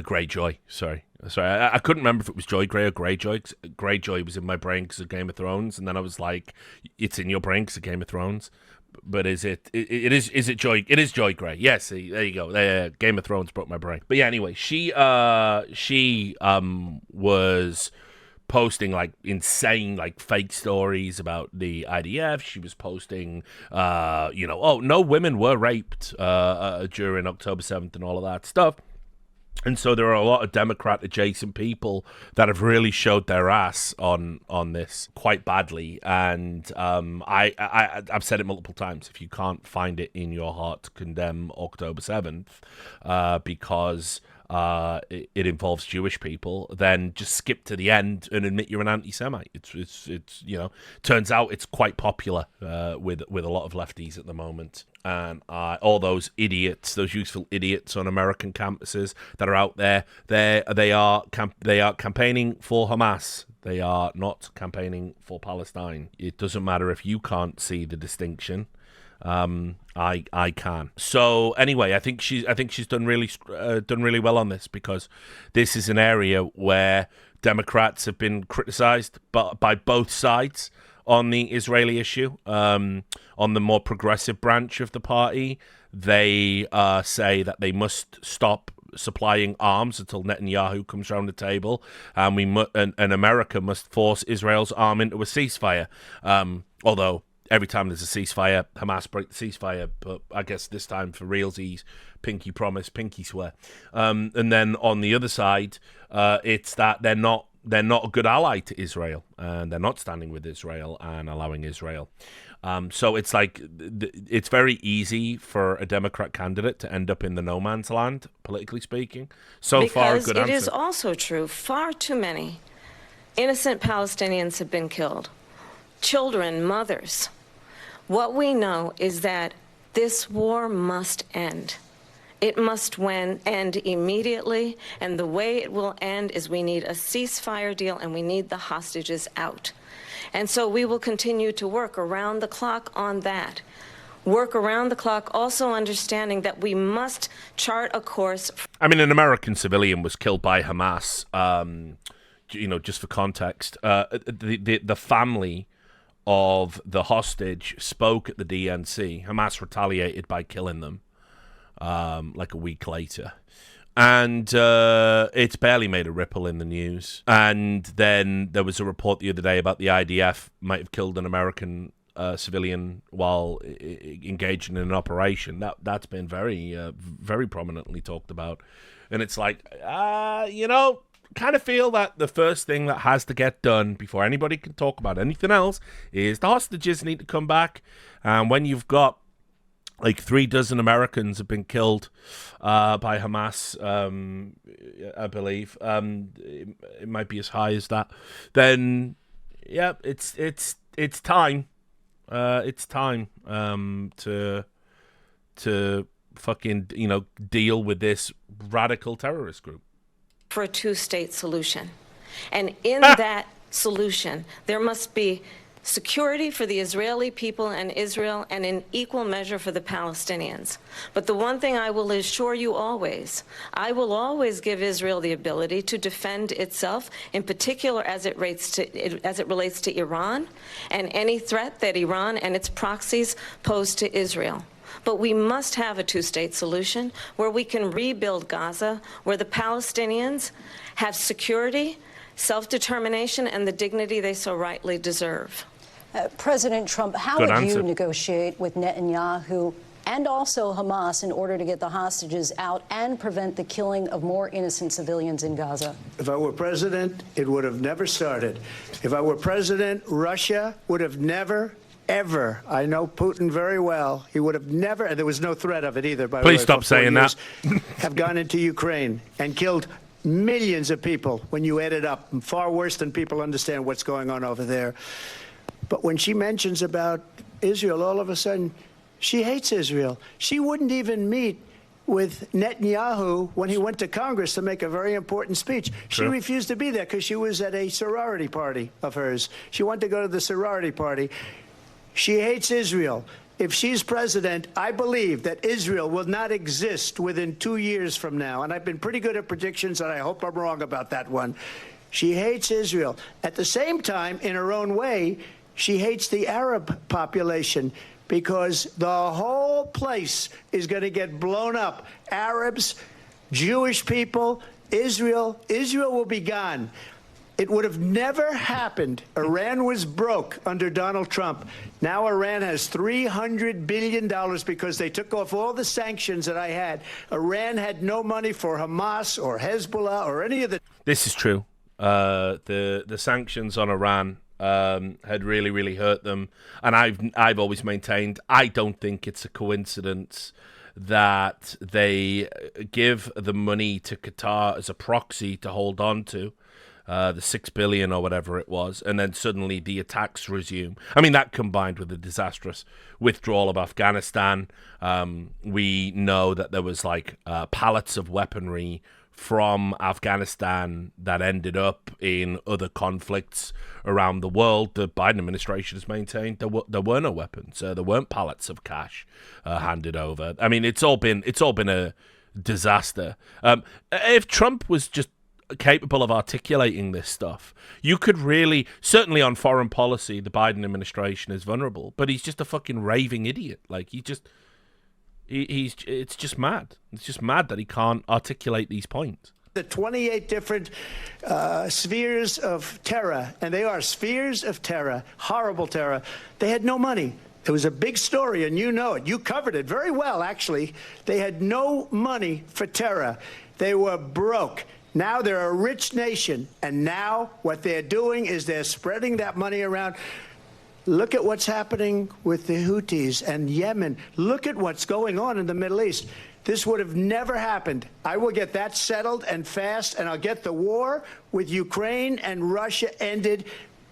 Grey Joy. Sorry. I couldn't remember if it was Joy Gray or Grey Joy. Grey Joy was in my brain because of Game of Thrones, and then I was like, it's in your brain because of Game of Thrones. But is it Joy? It is Joy Gray. Yes, there you go. Game of Thrones broke my brain. But yeah, anyway, she was posting insane fake stories about the IDF. She was posting no women were raped during October 7th and all of that stuff. And so there are a lot of Democrat adjacent people that have really showed their ass on this quite badly. And I've said it multiple times. If you can't find it in your heart to condemn October 7th because it involves Jewish people, then just skip to the end and admit you're an anti-Semite. It's turns out it's quite popular with a lot of lefties at the moment. And all those idiots, those useful idiots on American campuses that are out there, they are campaigning for Hamas. They are not campaigning for Palestine. It doesn't matter if you can't see the distinction. I can. So anyway, I think she's done really well on this, because this is an area where Democrats have been criticized by both sides on the Israeli issue. On the more progressive branch of the party, they say that they must stop supplying arms until Netanyahu comes around the table, and America must force Israel's arm into a ceasefire. Although every time there's a ceasefire, Hamas break the ceasefire, but I guess this time for realsies, pinky promise, pinky swear. And then on the other side, it's that they're not a good ally to Israel, and they're not standing with Israel and allowing Israel. So it's like it's very easy for a Democrat candidate to end up in the no man's land, politically speaking. So far, good answer. Because it is also true, far too many innocent Palestinians have been killed. Children, mothers. What we know is that this war must end. It must end immediately, and the way it will end is we need a ceasefire deal and we need the hostages out. And so we will continue to work around the clock on that. Work around the clock, also understanding that we must chart a course. I mean, an American civilian was killed by Hamas. Just for context, the family of the hostage spoke at the DNC. Hamas retaliated by killing them like a week later. And it's barely made a ripple in the news. And then there was a report the other day about the IDF might have killed an American civilian while engaging in an operation. That's been very prominently talked about. And it's like, kind of feel that the first thing that has to get done before anybody can talk about anything else is the hostages need to come back. And when you've got like 36 Americans have been killed by Hamas, I believe. It might be as high as that. Then, yeah, it's time. It's time to fucking deal with this radical terrorist group. For a two-state solution, and in that solution, there must be security for the Israeli people and Israel, and in equal measure for the Palestinians. But the one thing I will assure you always, I will always give Israel the ability to defend itself, in particular as it relates to Iran and any threat that Iran and its proxies pose to Israel. But we must have a two-state solution where we can rebuild Gaza, where the Palestinians have security, self-determination, and the dignity they so rightly deserve. President Trump, how would you negotiate with Netanyahu and also Hamas in order to get the hostages out and prevent the killing of more innocent civilians in Gaza? If I were president, it would have never started. If I were president, Russia would have never, ever, I know Putin very well, he would have never, and there was no threat of it either, by the way. Please stop saying that. Have gone into Ukraine and killed millions of people when you add it up, far worse than people understand what's going on over there. But when she mentions about Israel, all of a sudden, she hates Israel. She wouldn't even meet with Netanyahu when he went to Congress to make a very important speech. True. She refused to be there because she was at a sorority party of hers. She wanted to go to the sorority party. She hates Israel. If she's president, I believe that Israel will not exist within 2 years from now. And I've been pretty good at predictions, and I hope I'm wrong about that one. She hates Israel. At the same time, in her own way, she hates the Arab population because the whole place is going to get blown up. Arabs, Jewish people, Israel will be gone. It would have never happened. Iran was broke under Donald Trump. Now Iran has $300 billion because they took off all the sanctions that I had. Iran had no money for Hamas or Hezbollah or any of the... This is true. The sanctions on Iran had really hurt them, and I've always maintained I don't think it's a coincidence that they give the money to Qatar as a proxy to hold on to the $6 billion or whatever it was, and then suddenly the attacks resume. I mean, that combined with the disastrous withdrawal of Afghanistan, we know that there was like pallets of weaponry from Afghanistan that ended up in other conflicts around the world. The Biden administration has maintained there were no weapons. There weren't pallets of cash handed over. I mean, it's all been a disaster. If Trump was just capable of articulating this stuff. You could really, certainly on foreign policy, the Biden administration is vulnerable, but he's just a fucking raving idiot. Like, it's just mad. It's just mad that he can't articulate these points. The 28 different spheres of terror, and they are spheres of terror, horrible terror. They had no money. It was a big story, and you know it. You covered it very well, actually. They had no money for terror. They were broke. Now they're a rich nation, and now what they're doing is they're spreading that money around. Look at what's happening with the Houthis and Yemen. Look at what's going on in the Middle East. This would have never happened. I will get that settled and fast, and I'll get the war with Ukraine and Russia ended.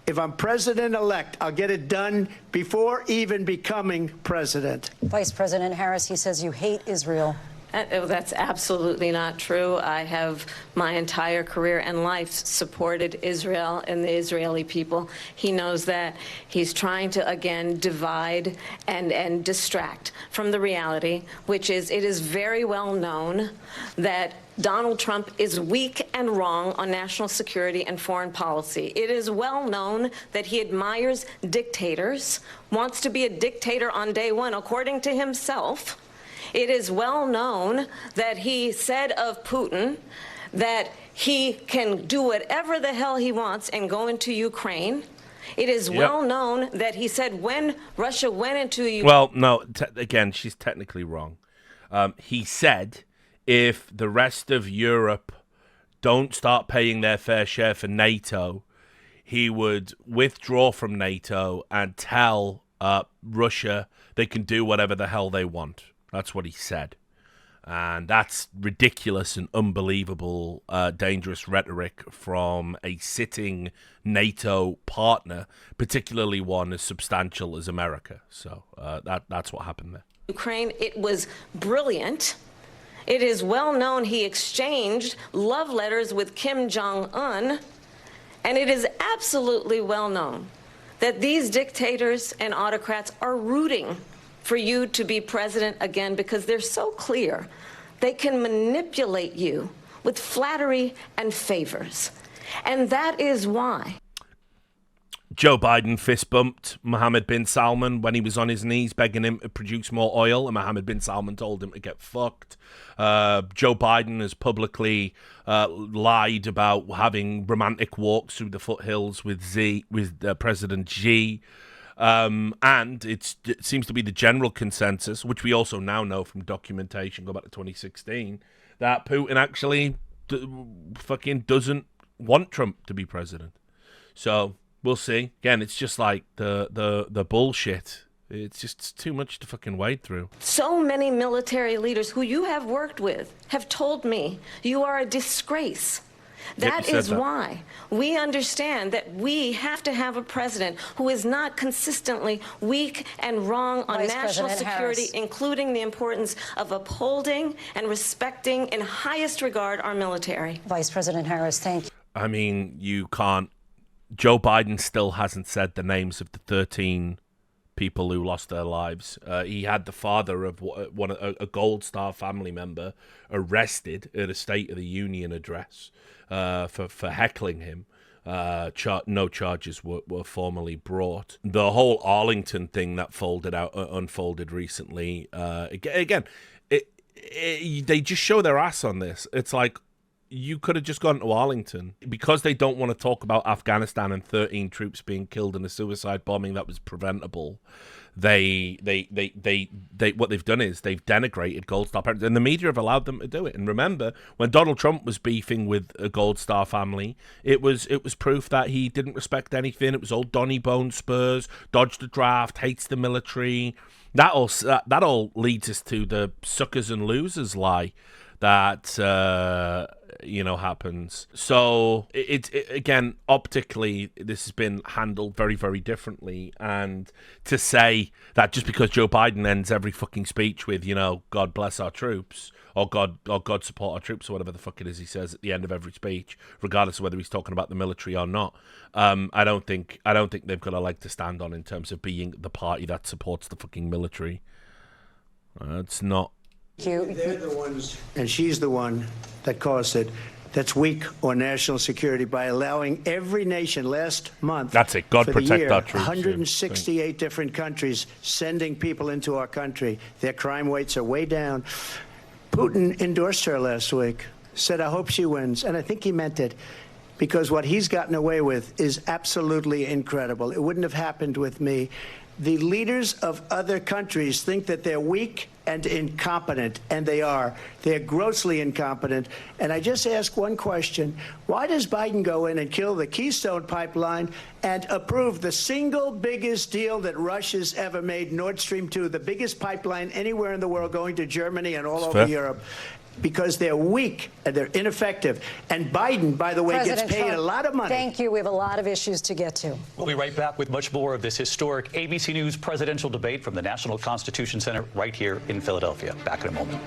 If I'm president-elect, I'll get it done before even becoming president. Vice President Harris, he says you hate Israel. That's absolutely not true. I have my entire career and life supported Israel and the Israeli people. He knows that. He's trying to, again, divide and distract from the reality, which is it is very well known that Donald Trump is weak and wrong on national security and foreign policy. It is well known that he admires dictators, wants to be a dictator on day one, according to himself. It is well known that he said of Putin that he can do whatever the hell he wants and go into Ukraine. It is well known that he said when Russia went into Ukraine. Well, no, again, she's technically wrong. He said if the rest of Europe don't start paying their fair share for NATO, he would withdraw from NATO and tell Russia they can do whatever the hell they want. That's what he said. And that's ridiculous and unbelievable, dangerous rhetoric from a sitting NATO partner, particularly one as substantial as America. So that's what happened there. Ukraine, it was brilliant. It is well known he exchanged love letters with Kim Jong-un. And it is absolutely well known that these dictators and autocrats are rooting for you to be president again because they're so clear. They can manipulate you with flattery and favors. And that is why Joe Biden fist bumped Mohammed bin Salman when he was on his knees begging him to produce more oil, and Mohammed bin Salman told him to get fucked. Joe Biden has publicly lied about having romantic walks through the foothills with President Xi. And it seems to be the general consensus, which we also now know from documentation, go back to 2016, that Putin actually fucking doesn't want Trump to be president. So we'll see. Again, it's just like the bullshit. It's just too much to fucking wade through. so many military leaders who you have worked with have told me you are a disgrace. That is why we understand that we have to have a president who is not consistently weak and wrong on Vice national President security, Harris. including the importance of upholding and respecting in highest regard our military. Vice President Harris, thank you. I mean, you can't. Joe Biden still hasn't said the names of the 13 people who lost their lives. He had the father of a Gold Star family member arrested at a State of the Union address for heckling him. No charges were formally brought. The whole Arlington thing that unfolded recently. Again, they just show their ass on this. It's like, you could have just gone to Arlington because they don't want to talk about Afghanistan and 13 troops being killed in a suicide bombing that was preventable. They what they've done is they've denigrated Gold Star parents, and the media have allowed them to do it. And remember, when Donald Trump was beefing with a Gold Star family, it was proof that he didn't respect anything. It was all Donny Bone Spurs, dodged the draft, hates the military. That all leads us to the suckers and losers lie that happens. So it again, optically, this has been handled very, very differently. And to say that just because Joe Biden ends every fucking speech with, God bless our troops, or God support our troops, or whatever the fuck it is he says at the end of every speech, regardless of whether he's talking about the military or not, I don't think they've got a leg to stand on in terms of being the party that supports the fucking military. It's not. They're the ones, and she's the one that caused it. that's weak on national security by allowing every nation last month. That's it. God for the protect year, our troops. 168 different countries sending people into our country. Their crime rates are way down. Putin endorsed her last week, said, I hope she wins. And I think he meant it, because what he's gotten away with is absolutely incredible. It wouldn't have happened with me. The leaders of other countries think that they're weak and incompetent, and they are. They're grossly incompetent. And I just ask one question. Why does Biden go in and kill the Keystone Pipeline and approve the single biggest deal that Russia's ever made, Nord Stream 2, the biggest pipeline anywhere in the world going to Germany and all over Europe? Because they're weak and they're ineffective. And Biden, by the way, President gets paid Trump, a lot of money. Thank you. We have a lot of issues to get to. We'll be right back with much more of this historic ABC News presidential debate from the National Constitution Center right here in Philadelphia. Back in a moment.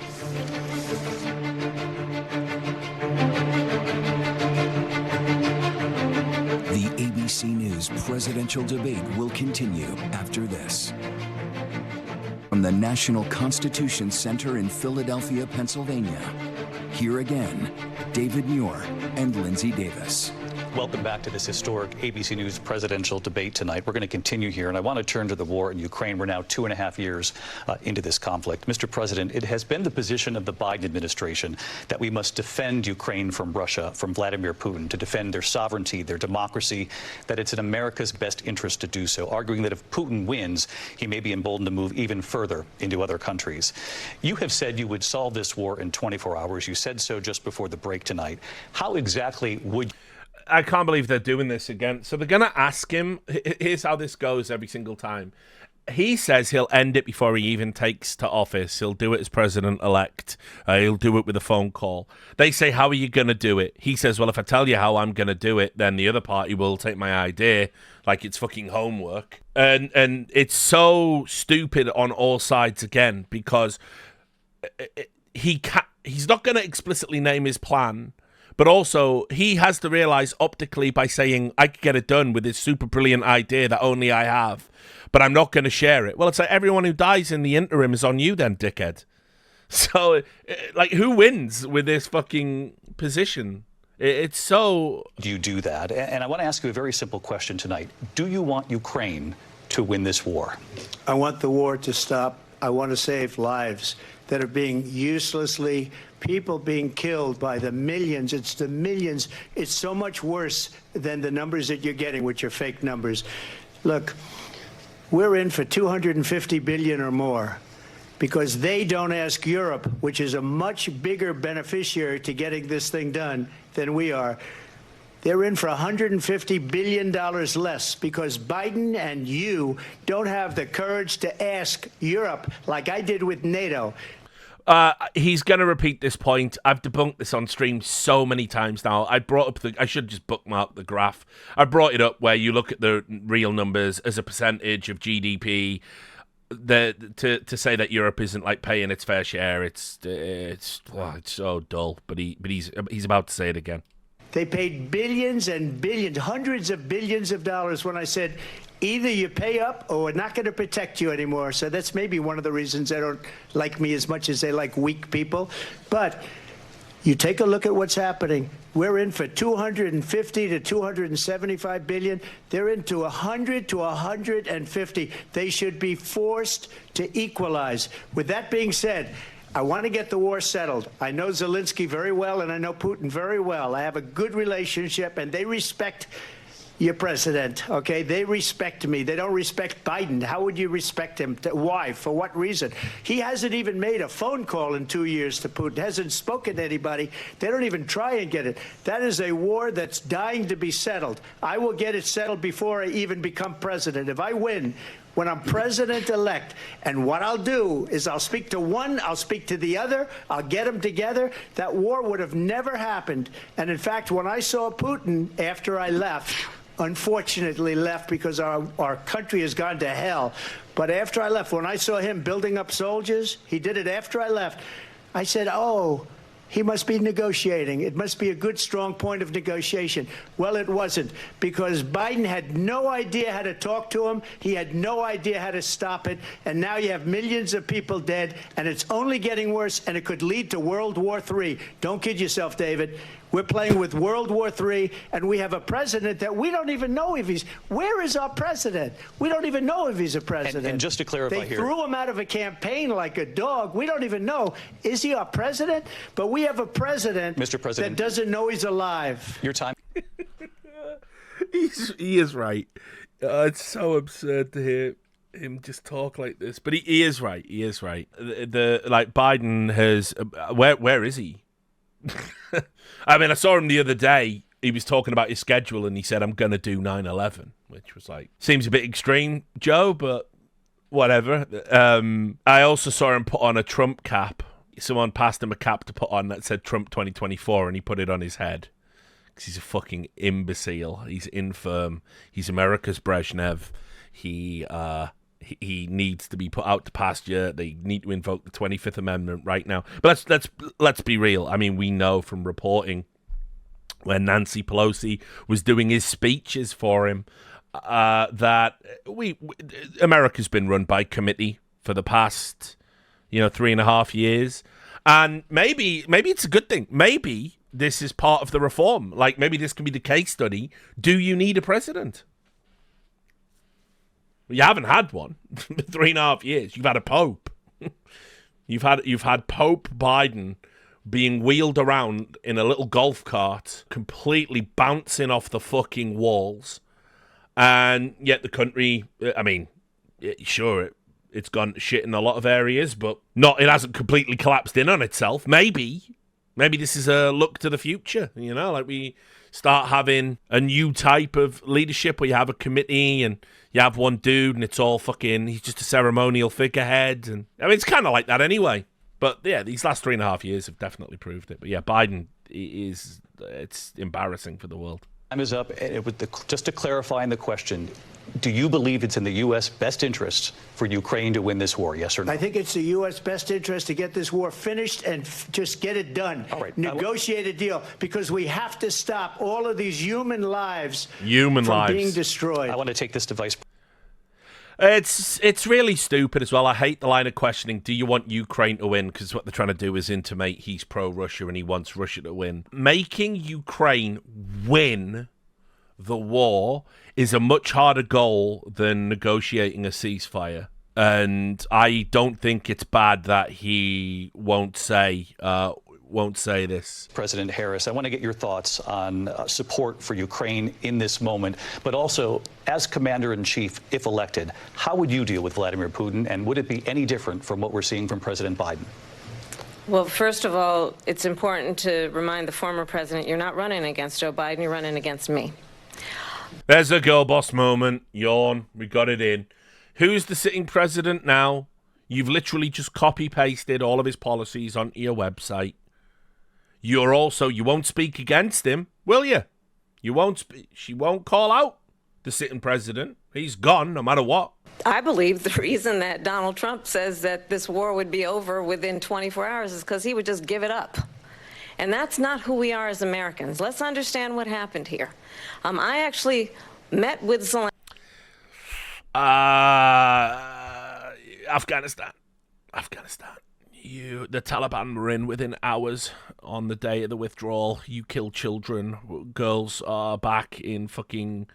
The ABC News presidential debate will continue after this. From the National Constitution Center in Philadelphia, Pennsylvania, here again, David Muir and Lindsay Davis. Welcome back to this historic ABC News presidential debate tonight. We're going to continue here, and I want to turn to the war in Ukraine. We're now 2.5 years into this conflict. Mr. President, it has been the position of the Biden administration that we must defend Ukraine from Russia, from Vladimir Putin, to defend their sovereignty, their democracy, that it's in America's best interest to do so, arguing that if Putin wins, he may be emboldened to move even further into other countries. You have said you would solve this war in 24 hours. You said so just before the break tonight. How exactly would I can't believe they're doing this again. So they're going to ask him. Here's how this goes every single time. He says he'll end it before he even takes to office. He'll do it as president-elect. He'll do it with a phone call. They say, how are you going to do it? He says, well, if I tell you how I'm going to do it, then the other party will take my idea like it's fucking homework. And it's so stupid on all sides again, because he's not going to explicitly name his plan. But also, he has to realize optically by saying, I could get it done with this super brilliant idea that only I have, but I'm not going to share it. Well, it's like everyone who dies in the interim is on you then, dickhead. So, like, who wins with this fucking position? It's so... Do you do that? And I want to ask you a very simple question tonight. Do you want Ukraine to win this war? I want the war to stop. I want to save lives that are being uselessly, people being killed by the millions. It's the millions. It's so much worse than the numbers that you're getting, which are fake numbers. Look, we're in for $250 billion or more because they don't ask Europe, which is a much bigger beneficiary to getting this thing done than we are. They're in for $150 billion less because Biden and you don't have the courage to ask Europe like I did with NATO. He's going to repeat this point. I've debunked this on stream so many times now. I should just bookmark the graph. I brought it up where you look at the real numbers as a percentage of GDP. To say that Europe isn't like paying its fair share, it's so dull. But he's about to say it again. They paid billions and billions, hundreds of billions of dollars when I said, either you pay up or we're not going to protect you anymore. So that's maybe one of the reasons they don't like me as much as they like weak people. But you take a look at what's happening. We're in for 250 to 275 billion. They're into 100 to 150. They should be forced to equalize. With that being said, I want to get the war settled. I know Zelensky very well, and I know Putin very well. I have a good relationship, and they respect your president, okay? They respect me. They don't respect Biden. How would you respect him? Why? For what reason? He hasn't even made a phone call in 2 years to Putin, hasn't spoken to anybody. They don't even try and get it. That is a war that's dying to be settled. I will get it settled before I even become president. If I win, when I'm president-elect, and what I'll do is I'll speak to one, I'll speak to the other, I'll get them together. That war would have never happened. And in fact, when I saw Putin after I left, unfortunately left because our country has gone to hell, but after I left, when I saw him building up soldiers, he did it after I left, I said, oh, he must be negotiating. It must be a good, strong point of negotiation. Well, it wasn't, because Biden had no idea how to talk to him. He had no idea how to stop it. And now you have millions of people dead, and it's only getting worse, and it could lead to World War III. Don't kid yourself, David. We're playing with World War III, and we have a president that we don't even know if he's... Where is our president? We don't even know if he's a president. And just to clarify they here... threw him out of a campaign like a dog. We don't even know. Is he our president? But we have a president, Mr. President, that doesn't know he's alive. Your time... He is right. It's so absurd to hear him just talk like this, but he is right. He is right. Like Biden has... Where is he? I mean, I saw him the other day. He was talking about his schedule, and he said, I'm going to do 9/11, which was like, seems a bit extreme, Joe, but whatever. I also saw him put on a Trump cap. Someone passed him a cap to put on that said Trump 2024, and he put it on his head. Because he's a fucking imbecile. He's infirm. He's America's Brezhnev. He needs to be put out to pasture. They need to invoke the 25th Amendment right now. But let's be real. I mean, we know from reporting when Nancy Pelosi was doing his speeches for him that America's been run by committee for the past 3.5 years, and maybe it's a good thing. Maybe this is part of the reform. Like, maybe this can be the case study. Do you need a president? You haven't had one for 3.5 years. You've had a pope. You've had Pope Biden being wheeled around in a little golf cart, completely bouncing off the fucking walls, and yet the country. I mean, sure, it's gone to shit in a lot of areas, but it hasn't completely collapsed in on itself. Maybe this is a look to the future. Like we start having a new type of leadership where you have a committee and you have one dude and it's all fucking, he's just a ceremonial figurehead. And I mean, it's kind of like that anyway. But yeah, these last 3.5 years have definitely proved it. But yeah, Biden it's embarrassing for the world. Time is up. Just to clarify in the question, do you believe it's in the U.S. best interest for Ukraine to win this war, yes or no? I think it's the U.S. best interest to get this war finished and just get it done. All right. Negotiate a deal, because we have to stop all of these human lives from being destroyed. I want to take this to Vice It's really stupid as well. I hate the line of questioning, do you want Ukraine to win? Because what they're trying to do is intimate he's pro-Russia and he wants Russia to win. Making Ukraine win the war is a much harder goal than negotiating a ceasefire. And I don't think it's bad that he won't say this. President Harris, I want to get your thoughts on support for Ukraine in this moment, but also as commander-in-chief, if elected, how would you deal with Vladimir Putin, and would it be any different from what we're seeing from President Biden? Well, first of all, it's important to remind the former president you're not running against Joe Biden, you're running against me. There's a girl boss moment. Yawn. We got it in. Who's the sitting president now? You've literally just copy-pasted all of his policies onto your website. You won't speak against him, will you? She won't call out the sitting president. He's gone no matter what. I believe the reason that Donald Trump says that this war would be over within 24 hours is because he would just give it up. And that's not who we are as Americans. Let's understand what happened here. I actually met with Zelensky. Afghanistan. The Taliban were in within hours on the day of the withdrawal. You kill children. Girls are back in fucking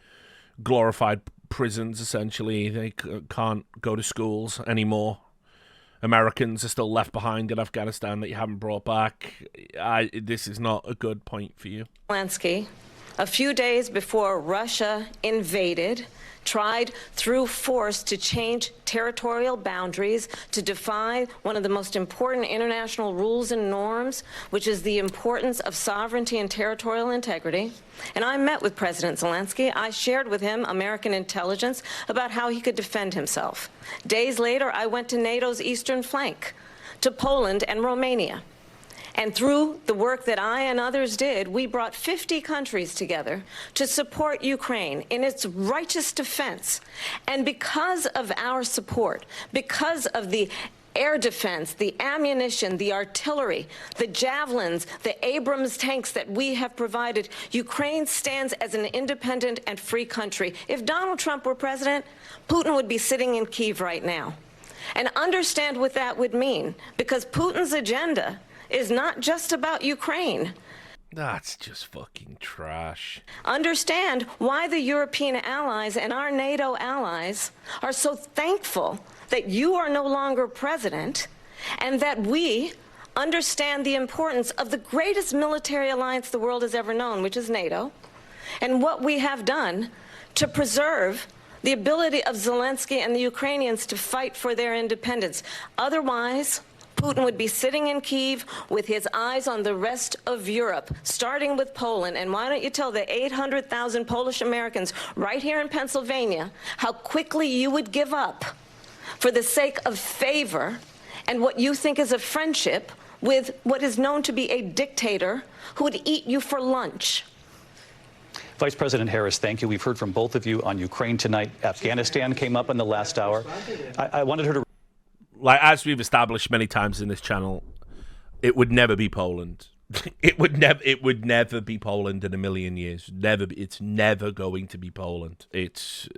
glorified prisons, essentially. They can't go to schools anymore. Americans are still left behind in Afghanistan that you haven't brought back. This is not a good point for you. Zelensky, a few days before Russia invaded, tried through force to change territorial boundaries, to defy one of the most important international rules and norms, which is the importance of sovereignty and territorial integrity. And I met with President Zelensky. I shared with him American intelligence about how he could defend himself. Days later, I went to NATO's eastern flank, to Poland and Romania. And through the work that I and others did, we brought 50 countries together to support Ukraine in its righteous defense. And because of our support, because of the air defense, the ammunition, the artillery, the javelins, the Abrams tanks that we have provided, Ukraine stands as an independent and free country. If Donald Trump were president, Putin would be sitting in Kyiv right now. And understand what that would mean, because Putin's agenda is not just about Ukraine. That's just fucking trash. Understand why the European allies and our NATO allies are so thankful that you are no longer president, and that we understand the importance of the greatest military alliance the world has ever known, which is NATO, and what we have done to preserve the ability of Zelensky and the Ukrainians to fight for their independence. Otherwise, Putin would be sitting in Kyiv with his eyes on the rest of Europe, starting with Poland. And why don't you tell the 800,000 Polish Americans right here in Pennsylvania how quickly you would give up for the sake of favor and what you think is a friendship with what is known to be a dictator who would eat you for lunch. Vice President Harris, thank you. We've heard from both of you on Ukraine tonight. Afghanistan came up in the last hour. I wanted her to... Like, as we've established many times in this channel, it would never be Poland. It would never be Poland in a million years. It's never going to be Poland. It's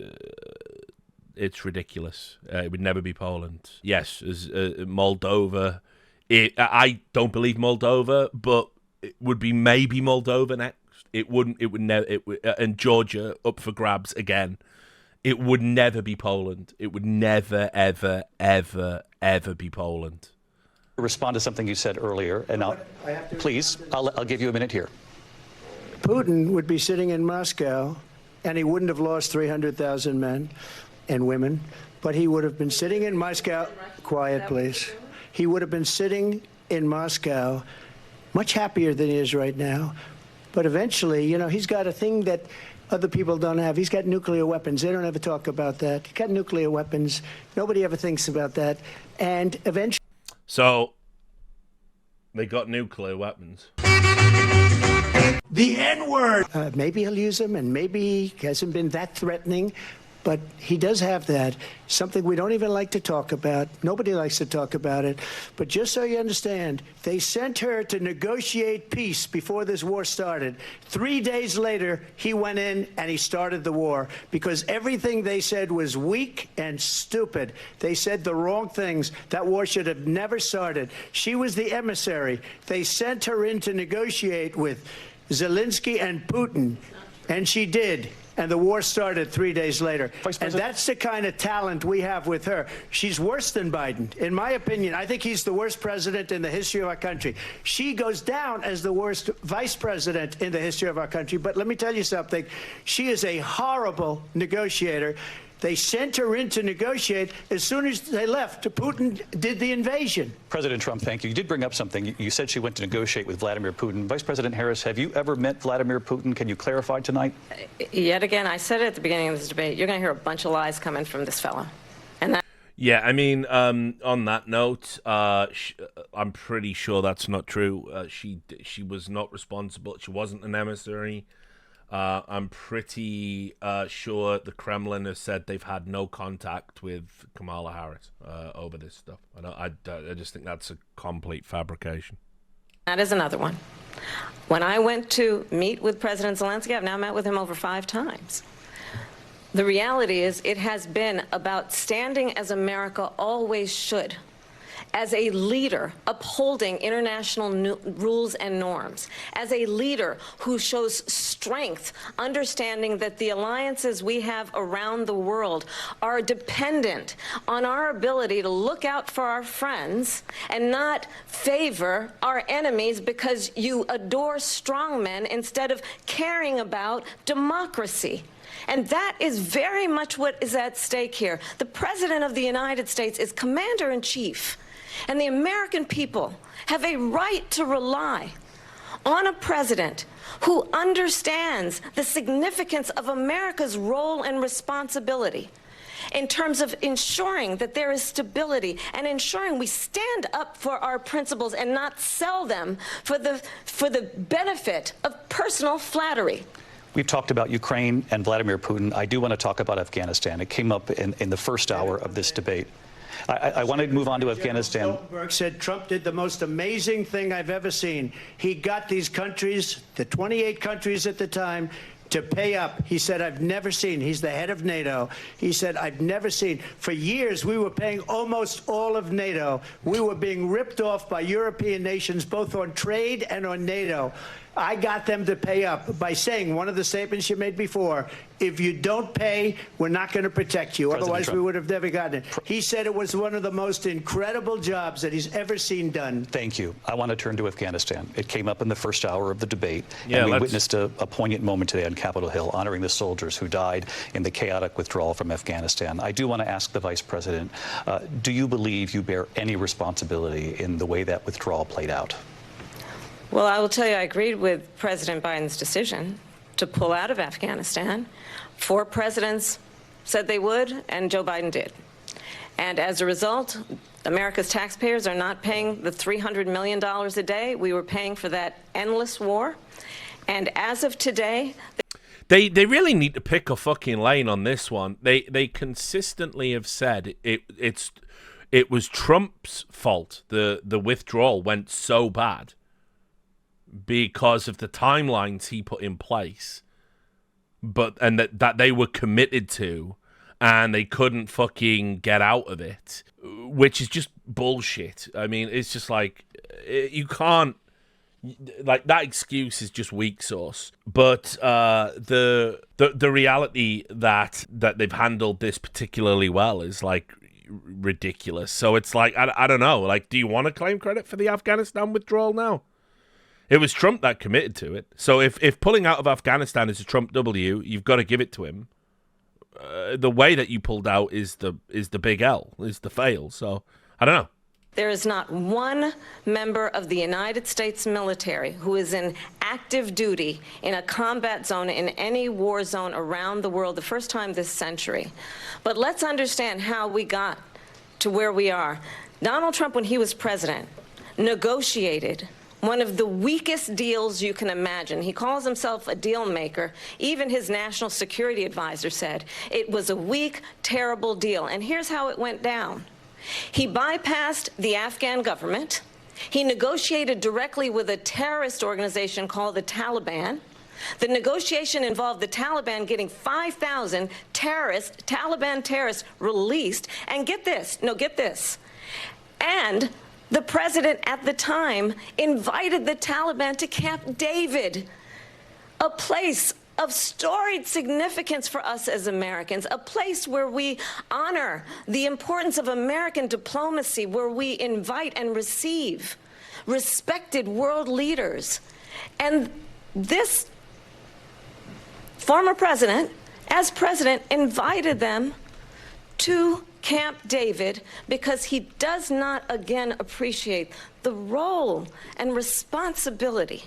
ridiculous. It would never be Poland. Yes, as Moldova. I don't believe Moldova, but it would be maybe Moldova next. It wouldn't. It would never. And Georgia up for grabs again. It would never be Poland. It would never, ever, ever, ever be Poland. Respond to something you said earlier, and please, I'll give you a minute here. Putin would be sitting in Moscow, and he wouldn't have lost 300,000 men and women, but he would have been sitting in Moscow. Quiet, please. He would have been sitting in Moscow, much happier than he is right now. But eventually, you know, he's got a thing that other people don't have. He's got nuclear weapons. They don't ever talk about that. He's got nuclear weapons. Nobody ever thinks about that. And eventually... So, they got nuclear weapons. The N-word! Maybe he'll use them, and maybe he hasn't been that threatening. But he does have that, something we don't even like to talk about. Nobody likes to talk about it. But just so you understand, they sent her to negotiate peace before this war started. 3 days later, he went in and he started the war because everything they said was weak and stupid. They said the wrong things. That war should have never started. She was the emissary. They sent her in to negotiate with Zelensky and Putin, and she did. And the war started 3 days later. And that's the kind of talent we have with her. She's worse than Biden. In my opinion, I think he's the worst president in the history of our country. She goes down as the worst vice president in the history of our country. But let me tell you something. She is a horrible negotiator. They sent her in to negotiate. As soon as they left, Putin did the invasion. President Trump, thank you. You did bring up something. You said she went to negotiate with Vladimir Putin. Vice President Harris, have you ever met Vladimir Putin? Can you clarify tonight? Yet again, I said it at the beginning of this debate, you're going to hear a bunch of lies coming from this fellow. And that... Yeah, I mean, on that note, I'm pretty sure that's not true. She was not responsible. She wasn't an emissary. I'm pretty sure the Kremlin has said they've had no contact with Kamala Harris over this stuff. I just think that's a complete fabrication. That is another one. When I went to meet with President Zelensky, I've now met with him over 5 times. The reality is it has been about standing as America always should, as a leader upholding international rules and norms, as a leader who shows strength, understanding that the alliances we have around the world are dependent on our ability to look out for our friends and not favor our enemies because you adore strongmen instead of caring about democracy. And that is very much what is at stake here. The President of the United States is commander-in-chief. And the American people have a right to rely on a president who understands the significance of America's role and responsibility in terms of ensuring that there is stability and ensuring we stand up for our principles and not sell them for the benefit of personal flattery. We've talked about Ukraine and Vladimir Putin. I do want to talk about Afghanistan. It came up in the first hour of this debate. I want to move on to Afghanistan. Stoltenberg said Trump did the most amazing thing I've ever seen. He got these countries, the 28 countries at the time, to pay up. He said, I've never seen, he's the head of NATO. He said, I've never seen. For years, we were paying almost all of NATO. We were being ripped off by European nations, both on trade and on NATO. I got them to pay up by saying one of the statements you made before, if you don't pay, we're not going to protect you. President Otherwise, Trump. we would have never gotten it. He said it was one of the most incredible jobs that he's ever seen done. Thank you. I want to turn to Afghanistan. It came up in the first hour of the debate, Yeah, and we witnessed a poignant moment today on Capitol Hill, honoring the soldiers who died in the chaotic withdrawal from Afghanistan. I do want to ask the Vice President, do you believe you bear any responsibility in the way that withdrawal played out? Well, I will tell you, I agreed with President Biden's decision to pull out of Afghanistan. 4 presidents said they would, and Joe Biden did. And as a result, America's taxpayers are not paying the $300 million a day we were paying for that endless war. And as of today, They really need to pick a fucking lane on this one. They consistently have said it was Trump's fault. The withdrawal went so bad because of the timelines he put in place, and that they were committed to, and they couldn't fucking get out of it, which is just bullshit. I mean, it's just like, you can't, like, that excuse is just weak sauce. But the reality that they've handled this particularly well is like ridiculous. So it's like, I don't know, like, do you want to claim credit for the Afghanistan withdrawal now? It was Trump that committed to it. So if pulling out of Afghanistan is a Trump W, you've got to give it to him. The way that you pulled out is the big L, is the fail. So I don't know. there is not one member of the United States military who is in active duty in a combat zone in any war zone around the world, the first time this century. But let's understand how we got to where we are. Donald Trump, when he was president, negotiated one of the weakest deals you can imagine. He calls himself a deal maker. Even his national security advisor said it was a weak, terrible deal. And here's how it went down. He bypassed the Afghan government. He negotiated directly with a terrorist organization called the Taliban. The negotiation involved the Taliban getting 5,000 Taliban terrorists released. And get this, and the president at the time invited the Taliban to Camp David, a place of storied significance for us as Americans, a place where we honor the importance of American diplomacy, where we invite and receive respected world leaders. And this former president, as president, invited them to Camp David because he does not, again, appreciate the role and responsibility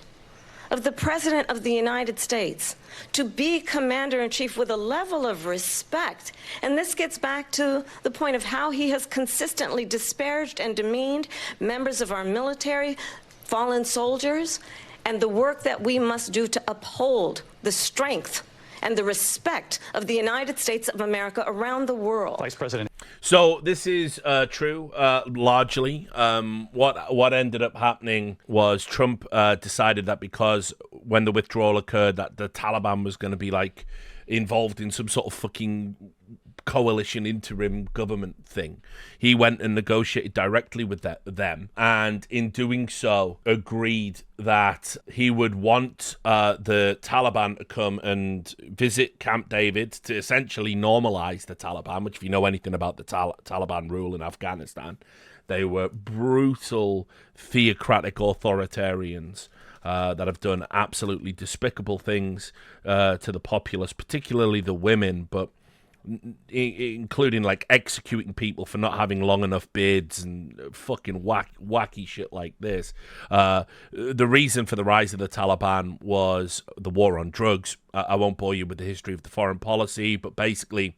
of the President of the United States to be commander-in-chief with a level of respect. And this gets back to the point of how he has consistently disparaged and demeaned members of our military, fallen soldiers, and the work that we must do to uphold the strength and the respect of the United States of America around the world. Vice President. So this is true, largely. What ended up happening was Trump decided that because when the withdrawal occurred, that the Taliban was going to be like involved in some sort of fucking coalition interim government thing. He went and negotiated directly with them, and in doing so agreed that he would want the Taliban to come and visit Camp David to essentially normalize the Taliban, which if you know anything about the Taliban rule in Afghanistan, they were brutal theocratic authoritarians that have done absolutely despicable things to the populace, particularly the women, but including like executing people for not having long enough beards and fucking wacky shit like this. The reason for the rise of the Taliban was the war on drugs. I won't bore you with the history of the foreign policy, but basically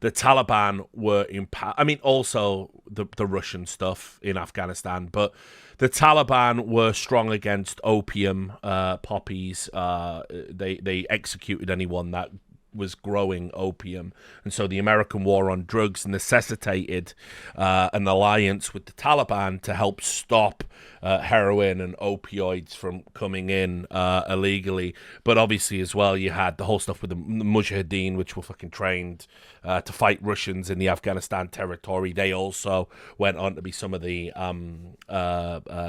the Taliban were in power. I mean, also the Russian stuff in Afghanistan, but the Taliban were strong against opium poppies. They executed anyone that was growing opium. And so the American war on drugs necessitated an alliance with the Taliban to help stop heroin and opioids from coming in illegally. But obviously as well, you had the whole stuff with the Mujahideen, which were fucking trained to fight Russians in the Afghanistan territory. They also went on to be some of the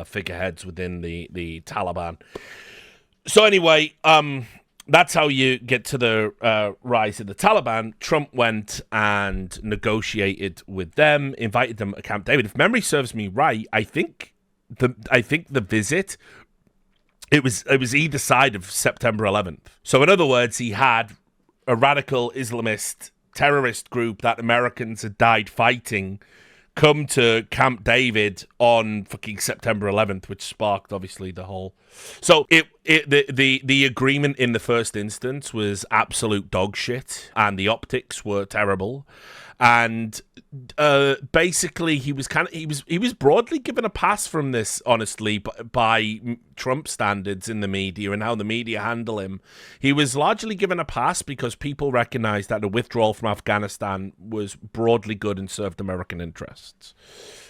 figureheads within the Taliban. So anyway, that's how you get to the rise of the Taliban. Trump went and negotiated with them, invited them to Camp David. If memory serves me right, I think the visit, it was either side of September 11th. So in other words, he had a radical Islamist terrorist group that Americans had died fighting come to Camp David on fucking September 11th, which sparked obviously the whole. So the agreement in the first instance was absolute dog shit, and the optics were terrible, and basically he was broadly given a pass from this, honestly, by Trump standards in the media and how the media handle him. He was largely given a pass because people recognized that the withdrawal from Afghanistan was broadly good and served American interests.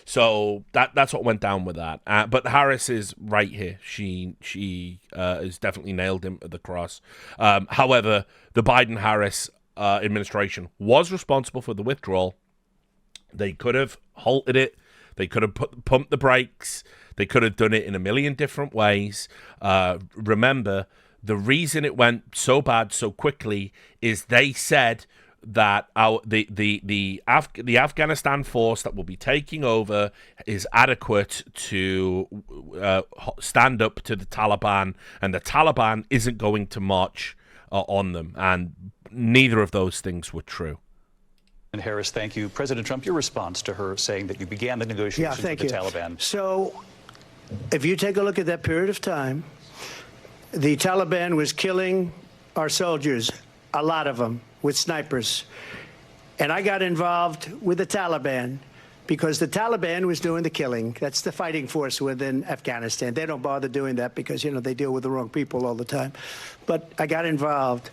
So that's what went down with that. But Harris is right here. She has definitely nailed him at the cross. However, the Biden-Harris administration was responsible for the withdrawal. They could have halted it. They could have pumped the brakes. They could have done it in a million different ways. Remember, the reason it went so bad so quickly is they said that the Afghanistan force that will be taking over is adequate to stand up to the Taliban, and the Taliban isn't going to march on them. And neither of those things were true. And Harris, thank you. President Trump, your response to her saying that you began the negotiations with the Taliban. So if you take a look at that period of time, the Taliban was killing our soldiers, a lot of them, with snipers. And I got involved with the Taliban because the Taliban was doing the killing. That's the fighting force within Afghanistan. They don't bother doing that because, you know, they deal with the wrong people all the time. But I got involved.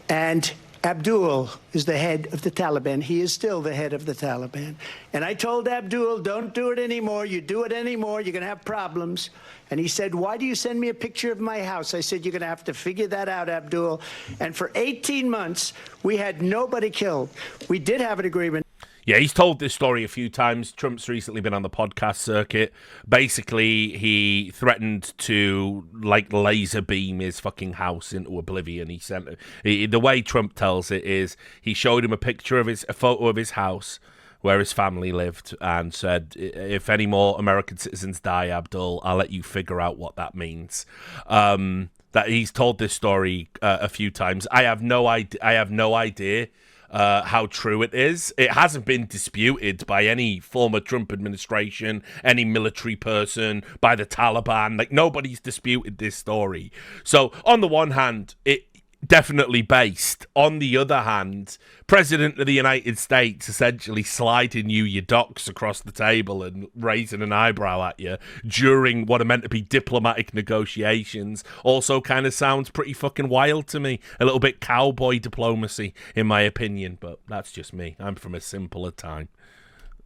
And Abdul is the head of the Taliban. He is still the head of the Taliban. And I told Abdul, don't do it anymore. You do it anymore, you're going to have problems. And he said, why do you send me a picture of my house? I said, you're going to have to figure that out, Abdul. And for 18 months, we had nobody killed. We did have an agreement. Yeah, he's told this story a few times. Trump's recently been on the podcast circuit. Basically, he threatened to, like, laser beam his fucking house into oblivion. He sent the way Trump tells it is he showed him a photo of his house where his family lived and said, if any more American citizens die, Abdul, I'll let you figure out what that means. That he's told this story a few times. I have no idea how true it is. It hasn't been disputed by any former Trump administration, any military person, by the Taliban. Like, nobody's disputed this story. So on the one hand, it definitely based. On the other hand, President of the United States essentially sliding you your docs across the table and raising an eyebrow at you during what are meant to be diplomatic negotiations also kind of sounds pretty fucking wild to me. A little bit cowboy diplomacy, in my opinion, but that's just me. I'm from a simpler time.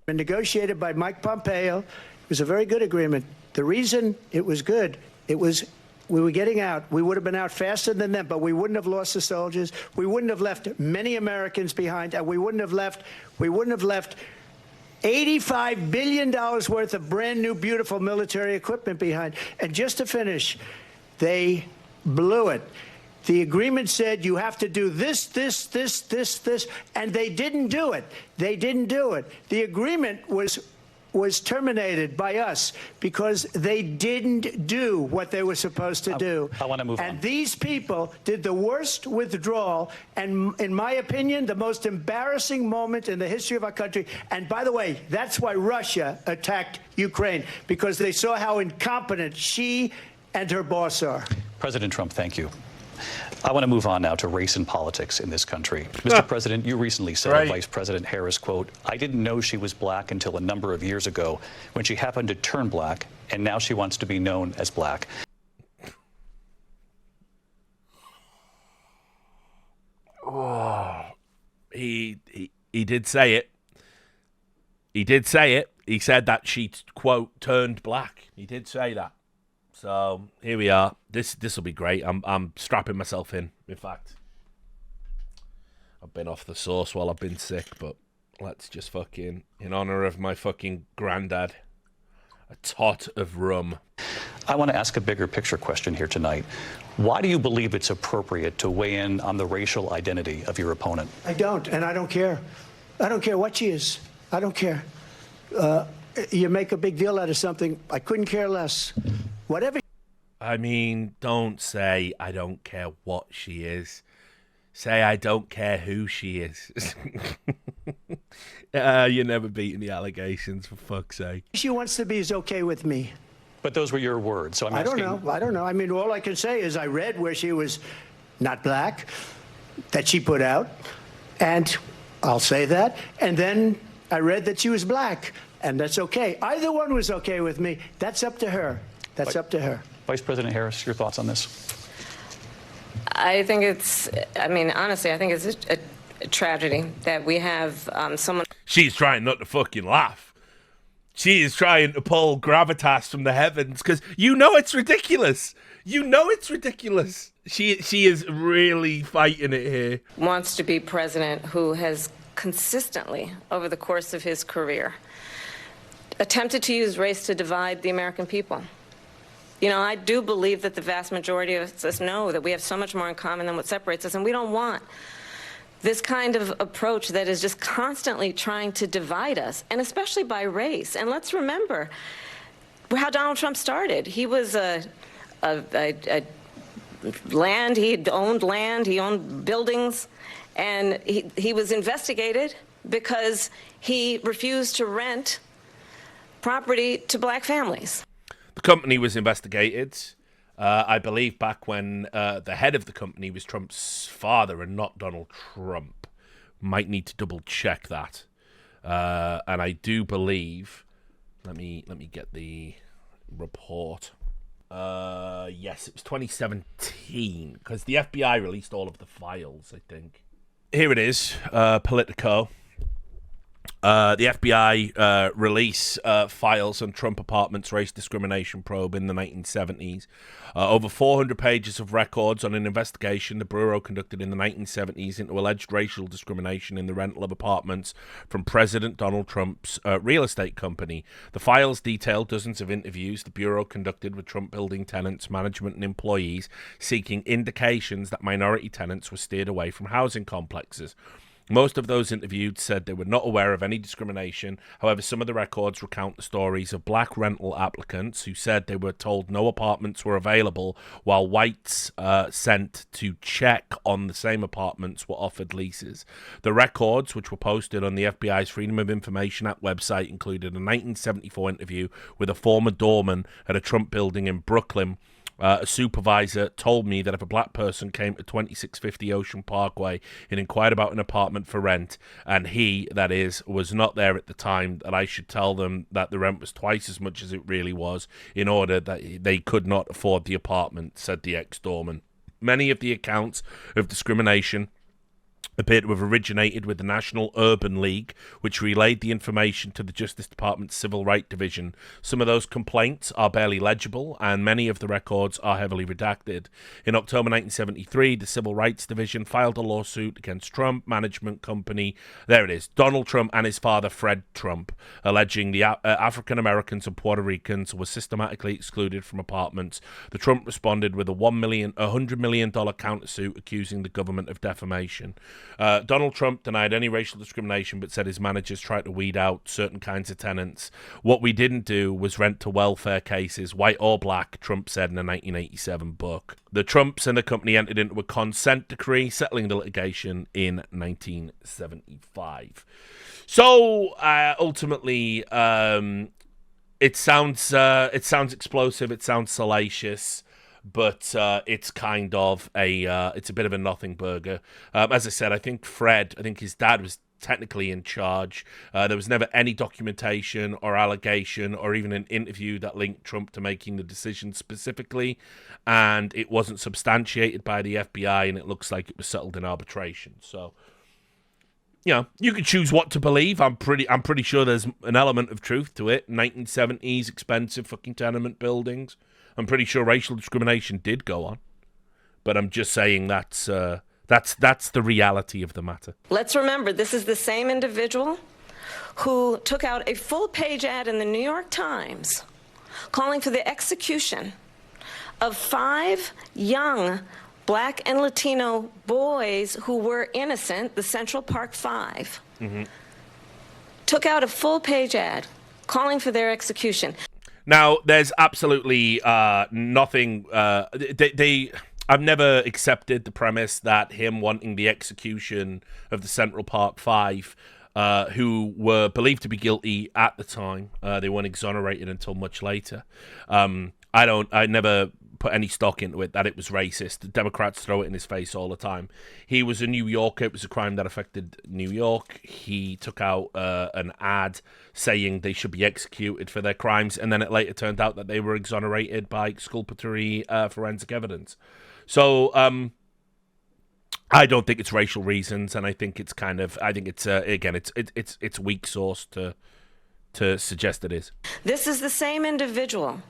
And negotiated by Mike Pompeo. It was a very good agreement. The reason it was good, we were getting out. We would have been out faster than them, but we wouldn't have lost the soldiers. We wouldn't have left many Americans behind, and we wouldn't have left $85 billion worth of brand new, beautiful military equipment behind. And just to finish, they blew it. The agreement said you have to do this, and they didn't do it. They didn't do it. The agreement was terminated by us because they didn't do what they were supposed to do. I want to move on. And these people did the worst withdrawal and, in my opinion, the most embarrassing moment in the history of our country. And by the way, that's why Russia attacked Ukraine, because they saw how incompetent she and her boss are. President Trump, thank you. I want to move on now to race and politics in this country. Mr. President, you recently said of Vice President Harris, quote, I didn't know she was black until a number of years ago when she happened to turn black, and now she wants to be known as black. Oh. He did say it. He did say it. He said that she, quote, turned black. He did say that. So here we are. This will be great. I'm strapping myself in fact. I've been off the sauce while I've been sick, but let's just fucking, in honor of my fucking granddad, a tot of rum. I want to ask a bigger picture question here tonight. Why do you believe it's appropriate to weigh in on the racial identity of your opponent? I don't, and I don't care. I don't care what she is. I don't care. You make a big deal out of something, I couldn't care less. Whatever. I mean, don't say I don't care what she is. Say I don't care who she is. You're never beating the allegations, for fuck's sake. She wants to be is okay with me. But those were your words, so I'm asking... I don't know. I mean, all I can say is I read where she was not black, that she put out, and I'll say that. And then I read that she was black, and that's okay. Either one was okay with me. That's up to her. That's up to her. Vice President Harris, your thoughts on this? I think it's, I mean, honestly, I think it's a tragedy that we have someone... She's trying not to fucking laugh. She is trying to pull gravitas from the heavens because you know it's ridiculous. You know it's ridiculous. She is really fighting it here. Wants to be president who has consistently, over the course of his career, attempted to use race to divide the American people. You know, I do believe that the vast majority of us know that we have so much more in common than what separates us, and we don't want this kind of approach that is just constantly trying to divide us, and especially by race. And let's remember how Donald Trump started. He was land, he owned buildings, and he was investigated because he refused to rent property to black families. The company was investigated, I believe, back when the head of the company was Trump's father and not Donald Trump. Might need to double check that. And I do believe, let me get the report. Yes, it was 2017 because the FBI released all of the files, I think. Here it is, Politico. The FBI release files on Trump apartment's race discrimination probe in the 1970s. Over 400 pages of records on an investigation the Bureau conducted in the 1970s into alleged racial discrimination in the rental of apartments from President Donald Trump's real estate company. The files detail dozens of interviews the Bureau conducted with Trump building tenants, management, and employees seeking indications that minority tenants were steered away from housing complexes. Most of those interviewed said they were not aware of any discrimination. However, some of the records recount the stories of black rental applicants who said they were told no apartments were available, while whites sent to check on the same apartments were offered leases. The records, which were posted on the FBI's Freedom of Information Act website, included a 1974 interview with a former doorman at a Trump building in Brooklyn. A supervisor told me that if a black person came to 2650 Ocean Parkway and inquired about an apartment for rent, and he, that is, was not there at the time, that I should tell them that the rent was twice as much as it really was in order that they could not afford the apartment, said the ex-doorman. Many of the accounts of discrimination appear to have originated with the National Urban League, which relayed the information to the Justice Department's Civil Rights Division. Some of those complaints are barely legible, and many of the records are heavily redacted. In October 1973, the Civil Rights Division filed a lawsuit against Trump Management Company, there it is, Donald Trump and his father, Fred Trump, alleging the African Americans and Puerto Ricans were systematically excluded from apartments. The Trump responded with a $100 million countersuit accusing the government of defamation. Donald Trump denied any racial discrimination but said his managers tried to weed out certain kinds of tenants. What we didn't do was rent to welfare cases, white or black, Trump said in a 1987 book. The Trumps and the company entered into a consent decree settling the litigation in 1975. So, ultimately, it sounds explosive, it sounds salacious, but it's kind of it's a bit of a nothing burger. As I said, I think his dad was technically in charge. There was never any documentation or allegation or even an interview that linked Trump to making the decision specifically, and it wasn't substantiated by the FBI, and it looks like it was settled in arbitration. So you can choose what to believe. I'm pretty sure there's an element of truth to it. 1970s expensive fucking tenement buildings. I'm pretty sure racial discrimination did go on, but I'm just saying that's the reality of the matter. Let's remember, this is the same individual who took out a full-page ad in the New York Times calling for the execution of 5 young Black and Latino boys who were innocent, the Central Park 5. Mm-hmm. Took out a full-page ad calling for their execution. Now, there's absolutely nothing... I've never accepted the premise that him wanting the execution of the Central Park 5, who were believed to be guilty at the time, they weren't exonerated until much later. I never put any stock into it that it was racist. The Democrats throw it in his face all the time. He was a New Yorker. It was a crime that affected New York. He took out an ad saying they should be executed for their crimes, and then it later turned out that they were exonerated by exculpatory forensic evidence. So I don't think it's racial reasons, and I think it's it's weak sauce to suggest it is. This is the same individual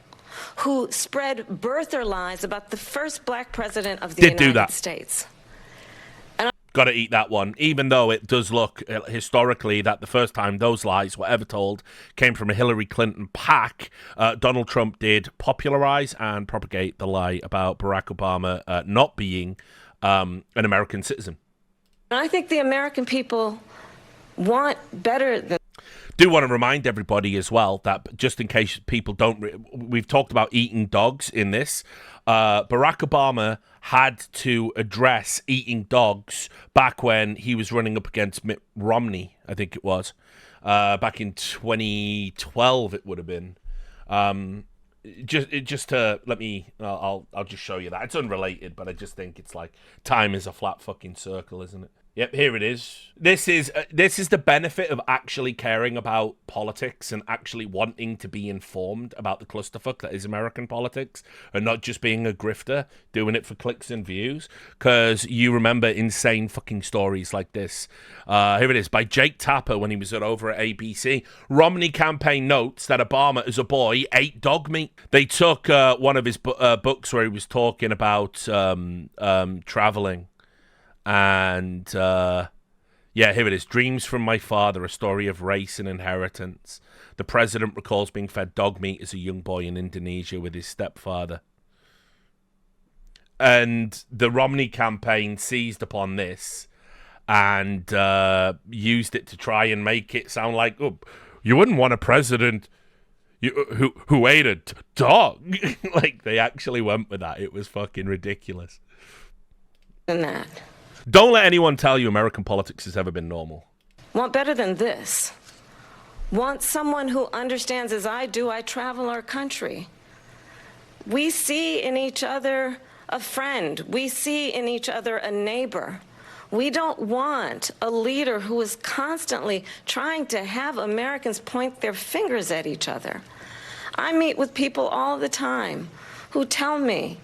who spread birther lies about the first Black president of the United States. Got to eat that one, even though it does look historically that the first time those lies were ever told came from a Hillary Clinton PAC. Donald Trump did popularize and propagate the lie about Barack Obama not being an American citizen. I think the American people want better than... Do want to remind everybody as well that just in case people don't... We've talked about eating dogs in this. Barack Obama had to address eating dogs back when he was running up against Mitt Romney, I think it was. Back in 2012 it would have been. Just to let me... I'll just show you that. It's unrelated, but I just think it's like time is a flat fucking circle, isn't it? Yep, here it is. This is the benefit of actually caring about politics and actually wanting to be informed about the clusterfuck that is American politics and not just being a grifter, doing it for clicks and views. Because you remember insane fucking stories like this. Here it is, by Jake Tapper when he was over at ABC. Romney campaign notes that Obama, as a boy, ate dog meat. They took one of his books where he was talking about traveling. And, here it is. Dreams from My Father, a story of race and inheritance. The president recalls being fed dog meat as a young boy in Indonesia with his stepfather. And the Romney campaign seized upon this and used it to try and make it sound like, oh, you wouldn't want a president who ate a dog. Like, they actually went with that. It was fucking ridiculous. Than that. Don't let anyone tell you American politics has ever been normal. Want better than this. Want someone who understands, as I do, I travel our country. We see in each other a friend. We see in each other a neighbor. We don't want a leader who is constantly trying to have Americans point their fingers at each other. I meet with people all the time who tell me,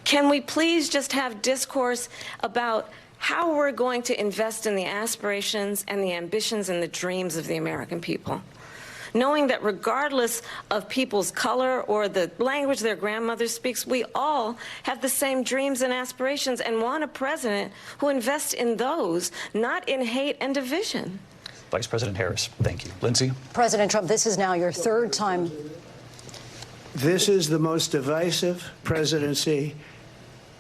can we please just have discourse about how we're going to invest in the aspirations and the ambitions and the dreams of the American people? Knowing that regardless of people's color or the language their grandmother speaks, we all have the same dreams and aspirations and want a president who invests in those, not in hate and division. Vice President Harris, thank you. Lindsay? President Trump, this is now your third time. This is the most divisive presidency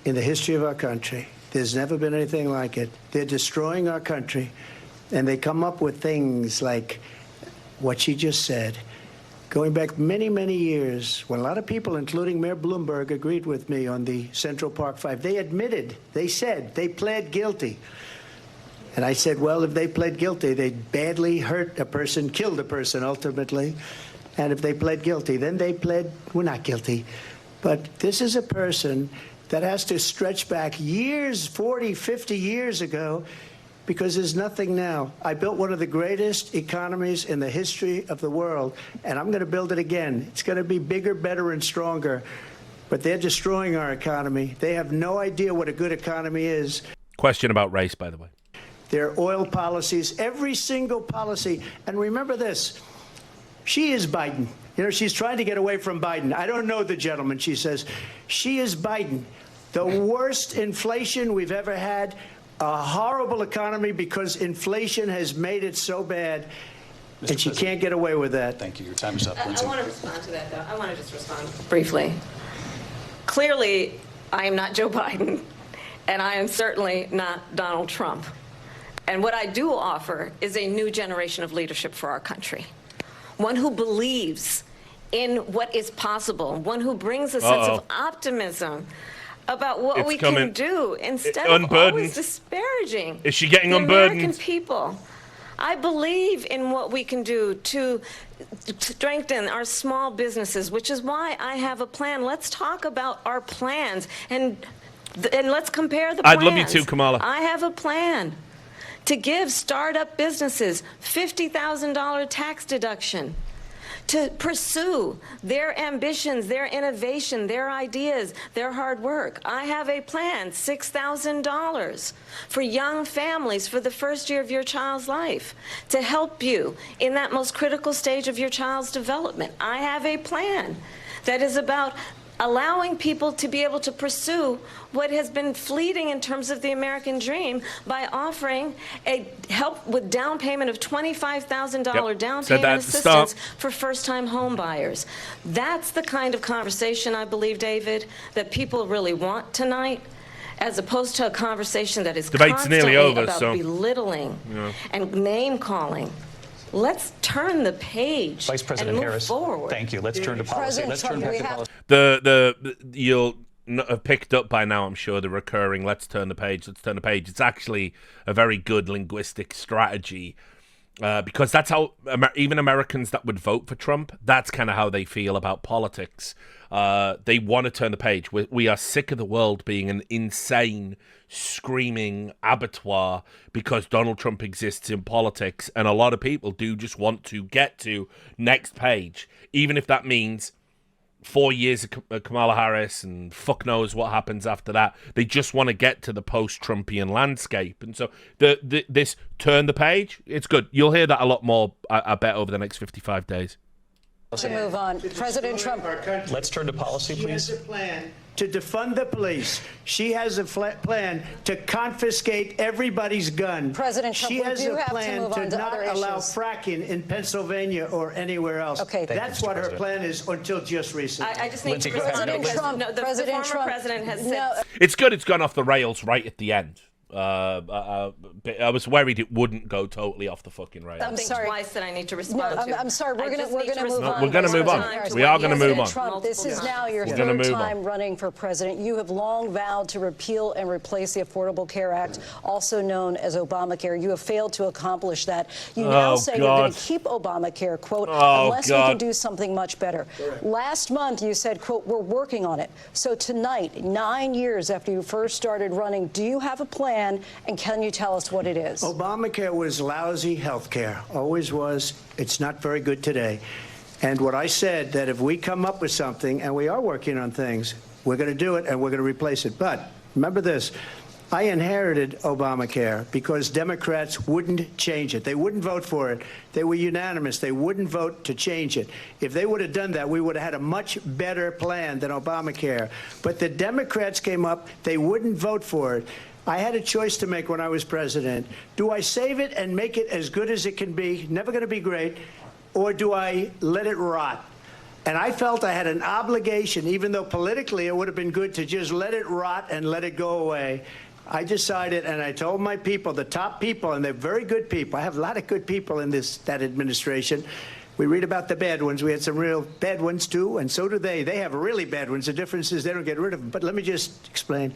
in the history of our country. There's never been anything like it. They're destroying our country, and they come up with things like what she just said. Going back many, many years, when a lot of people, including Mayor Bloomberg, agreed with me on the Central Park 5, they admitted, they said, they pled guilty. And I said, well, if they pled guilty, they badly hurt a person, killed a person ultimately. And if they pled guilty, then they pled, we're not guilty. But this is a person that has to stretch back years, 40, 50 years ago, because there's nothing now. I built one of the greatest economies in the history of the world, and I'm going to build it again. It's going to be bigger, better, and stronger. But they're destroying our economy. They have no idea what a good economy is. Question about race, by the way. their oil policies, every single policy. And remember this, she is Biden. You know, she's trying to get away from Biden. I don't know the gentleman, she says. She is Biden. The worst inflation we've ever had, a horrible economy because inflation has made it so bad. And she can't get away with that. Thank you. Your time is up, I Lindsey. want to respond to that, though. I want to just respond briefly. Clearly, I am not Joe Biden, and I am certainly not Donald Trump. And what I do offer is a new generation of leadership for our country, one who believes in what is possible, one who brings a sense of optimism about what we can do instead of always disparaging Is she getting the unburdened? American people. I believe in what we can do to strengthen our small businesses, which is why I have a plan. Let's talk about our plans and let's compare the plans. I'd love you to, Kamala. I have a plan to give startup businesses $50,000 tax deduction, to pursue their ambitions, their innovation, their ideas, their hard work. I have a plan, $6,000 for young families for the first year of your child's life, to help you in that most critical stage of your child's development. I have a plan that is about allowing people to be able to pursue what has been fleeting in terms of the American dream by offering a help with down payment of $25,000 down payment assistance for first-time home buyers. That's the kind of conversation, I believe, David, that people really want tonight, as opposed to a conversation that is constantly about belittling and name-calling. Let's turn the page Vice President and move Harris, forward. thank you. Let's turn to policy. Let's turn back to policy. You'll have picked up by now, I'm sure, the recurring let's turn the page. It's actually a very good linguistic strategy because that's how even Americans that would vote for Trump, that's kind of how they feel about politics. They want to turn the page. We are sick of the world being an insane, screaming abattoir because Donald Trump exists in politics, and a lot of people do just want to get to next page, even if that means 4 years of Kamala Harris and fuck knows what happens after that. They just want to get to the post-Trumpian landscape. And so this turn the page, it's good. You'll hear that a lot more, I bet, over the next 55 days. To move on. President Trump. Let's turn to policy, please. She has a plan to defund the police. She has a plan to confiscate everybody's gun. President Trump, she has a have plan to move on to not other allow issues. fracking in Pennsylvania or anywhere else. Okay. That's what her plan is until just recently. I just need Lindsey, to respond. President Trump, No, the President former Trump, president has said. It's good it's gone off the rails right at the end. I was worried it wouldn't go totally off the fucking rails. Something twice that I need to respond to. I'm sorry. We're going to move on. We're going to move on. We are going to move on. Trump, this is now your third time running for president. You have long vowed to repeal and replace the Affordable Care Act, also known as Obamacare. You have failed to accomplish that. You now say you're going to keep Obamacare, quote, unless we can do something much better. Last month, you said, quote, we're working on it. So tonight, 9 years after you first started running, do you have a plan? And can you tell us what it is? Obamacare was lousy health care, always was. It's not very good today. And what I said, that if we come up with something, and we are working on things, we're going to do it and we're going to replace it. But remember this, I inherited Obamacare because Democrats wouldn't change it. They wouldn't vote for it. They were unanimous. They wouldn't vote to change it. If they would have done that, we would have had a much better plan than Obamacare. But the Democrats came up. They wouldn't vote for it. I had a choice to make when I was president. Do I save it and make it as good as it can be, never going to be great, or do I let it rot? And I felt I had an obligation, even though politically it would have been good to just let it rot and let it go away. I decided, and I told my people, the top people, and they're very good people. I have a lot of good people in that administration. We read about the bad ones. We had some real bad ones, too, and so do they. They have really bad ones. The difference is they don't get rid of them. But let me just explain.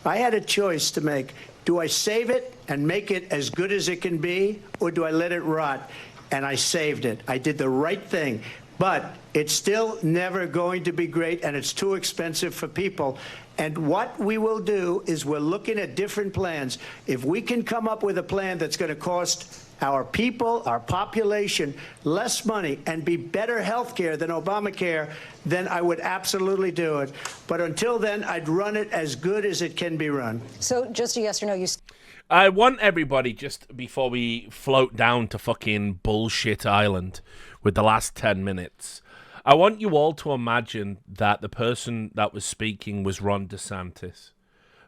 I had a choice to make. Do I save it and make it as good as it can be, or do I let it rot? And I saved it. I did the right thing. But it's still never going to be great, and it's too expensive for people. And what we will do is we're looking at different plans. If we can come up with a plan that's going to cost our people, our population, less money and be better health care than Obamacare, then I would absolutely do it. But until then, I'd run it as good as it can be run. So just a yes or no. I want everybody, just before we float down to fucking bullshit island with the last 10 minutes, I want you all to imagine that the person that was speaking was Ron DeSantis.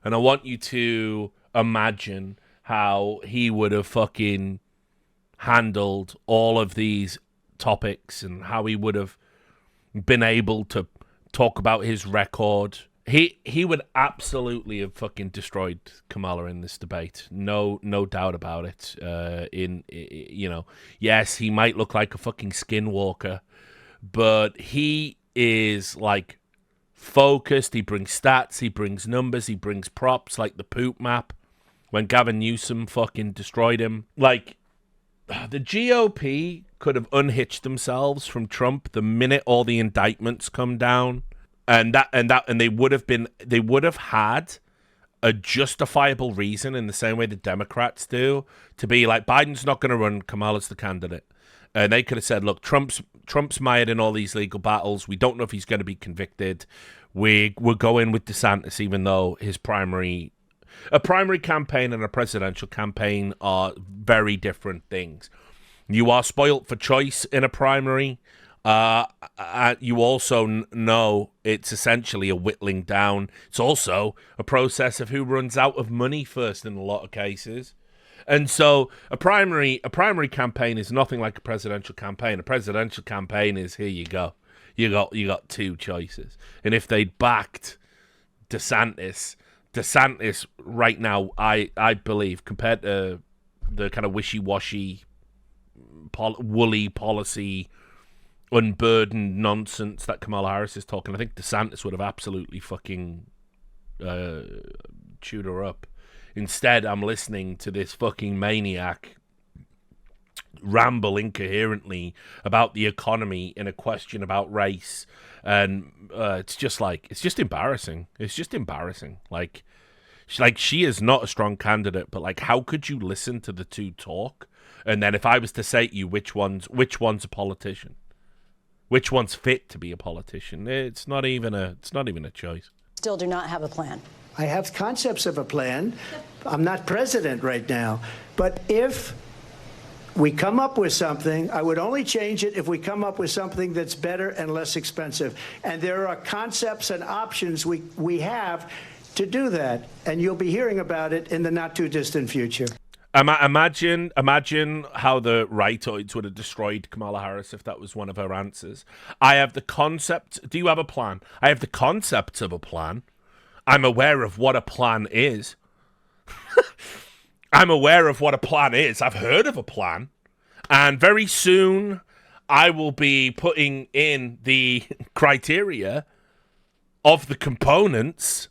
And I want you to imagine how he would have fucking handled all of these topics and how he would have been able to talk about his record. He would absolutely have fucking destroyed Kamala in this debate. No doubt about it. Yes, he might look like a fucking skinwalker, but he is like focused. He brings stats, he brings numbers, he brings props like the poop map when Gavin Newsom fucking destroyed him. Like, the GOP could have unhitched themselves from Trump the minute all the indictments come down, and they would have had a justifiable reason, in the same way the Democrats do, to be like, Biden's not going to run, Kamala's the candidate. And they could have said, look, Trump's mired in all these legal battles. We don't know if he's going to be convicted. We're going with DeSantis, even though a primary campaign and a presidential campaign are very different things. You are spoilt for choice in a primary. You also know it's essentially a whittling down. It's also a process of who runs out of money first in a lot of cases. And so a primary campaign is nothing like a presidential campaign. A presidential campaign is, here you go. You got two choices. And if they'd backed DeSantis right now, I believe, compared to the kind of wishy-washy, woolly policy, unburdened nonsense that Kamala Harris is talking, I think DeSantis would have absolutely fucking chewed her up. Instead, I'm listening to this fucking maniac ramble incoherently about the economy in a question about race, and it's just embarrassing. It's just embarrassing. Like she is not a strong candidate, but like, how could you listen to the two talk? And then if I was to say to you which one's a politician, which one's fit to be a politician, it's not even a choice. Still do not have a plan. I have concepts of a plan. I'm not president right now. But if we come up with something, I would only change it if we come up with something that's better and less expensive. And there are concepts and options we have to do that. And you'll be hearing about it in the not too distant future. Imagine how the rightoids would have destroyed Kamala Harris if that was one of her answers. I have the concept. Do you have a plan? I have the concepts of a plan. I'm aware of what a plan is. I'm aware of what a plan is. I've heard of a plan. And very soon, I will be putting in the criteria of the components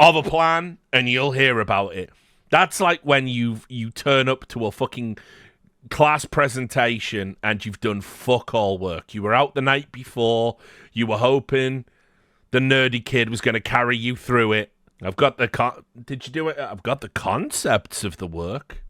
of a plan, and you'll hear about it. That's like when you turn up to a fucking class presentation and you've done fuck all work. You were out the night before. You were hoping the nerdy kid was going to carry you through it. Did you do it? I've got the concepts of the work.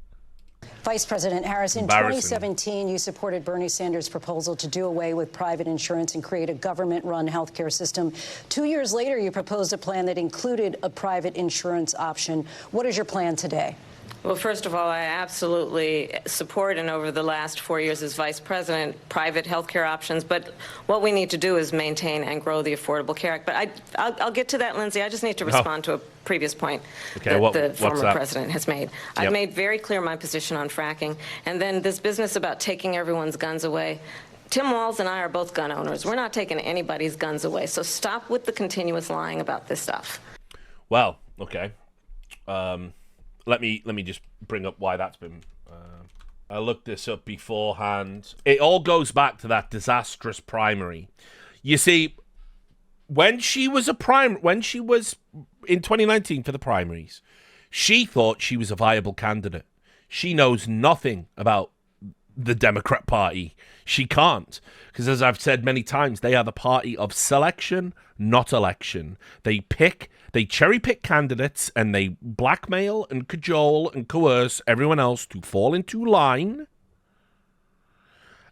Vice President Harris, in 2017, you supported Bernie Sanders' proposal to do away with private insurance and create a government-run healthcare system. 2 years later, you proposed a plan that included a private insurance option. What is your plan today? Well, first of all, I absolutely support, and over the last 4 years as vice president, private health care options. But what we need to do is maintain and grow the Affordable Care Act. But I'll get to that, Lindsay. I just need to respond to a previous point that the former president has made. I've made very clear my position on fracking. And then this business about taking everyone's guns away. Tim Walz and I are both gun owners. We're not taking anybody's guns away. So stop with the continuous lying about this stuff. Well, okay. Let me just bring up why that's been. I looked this up beforehand. It all goes back to that disastrous primary. You see, when she was in 2019 for the primaries, she thought she was a viable candidate. She knows nothing about the Democrat Party. She can't, because as I've said many times, they are the party of selection, not election. They cherry pick candidates, and they blackmail and cajole and coerce everyone else to fall into line,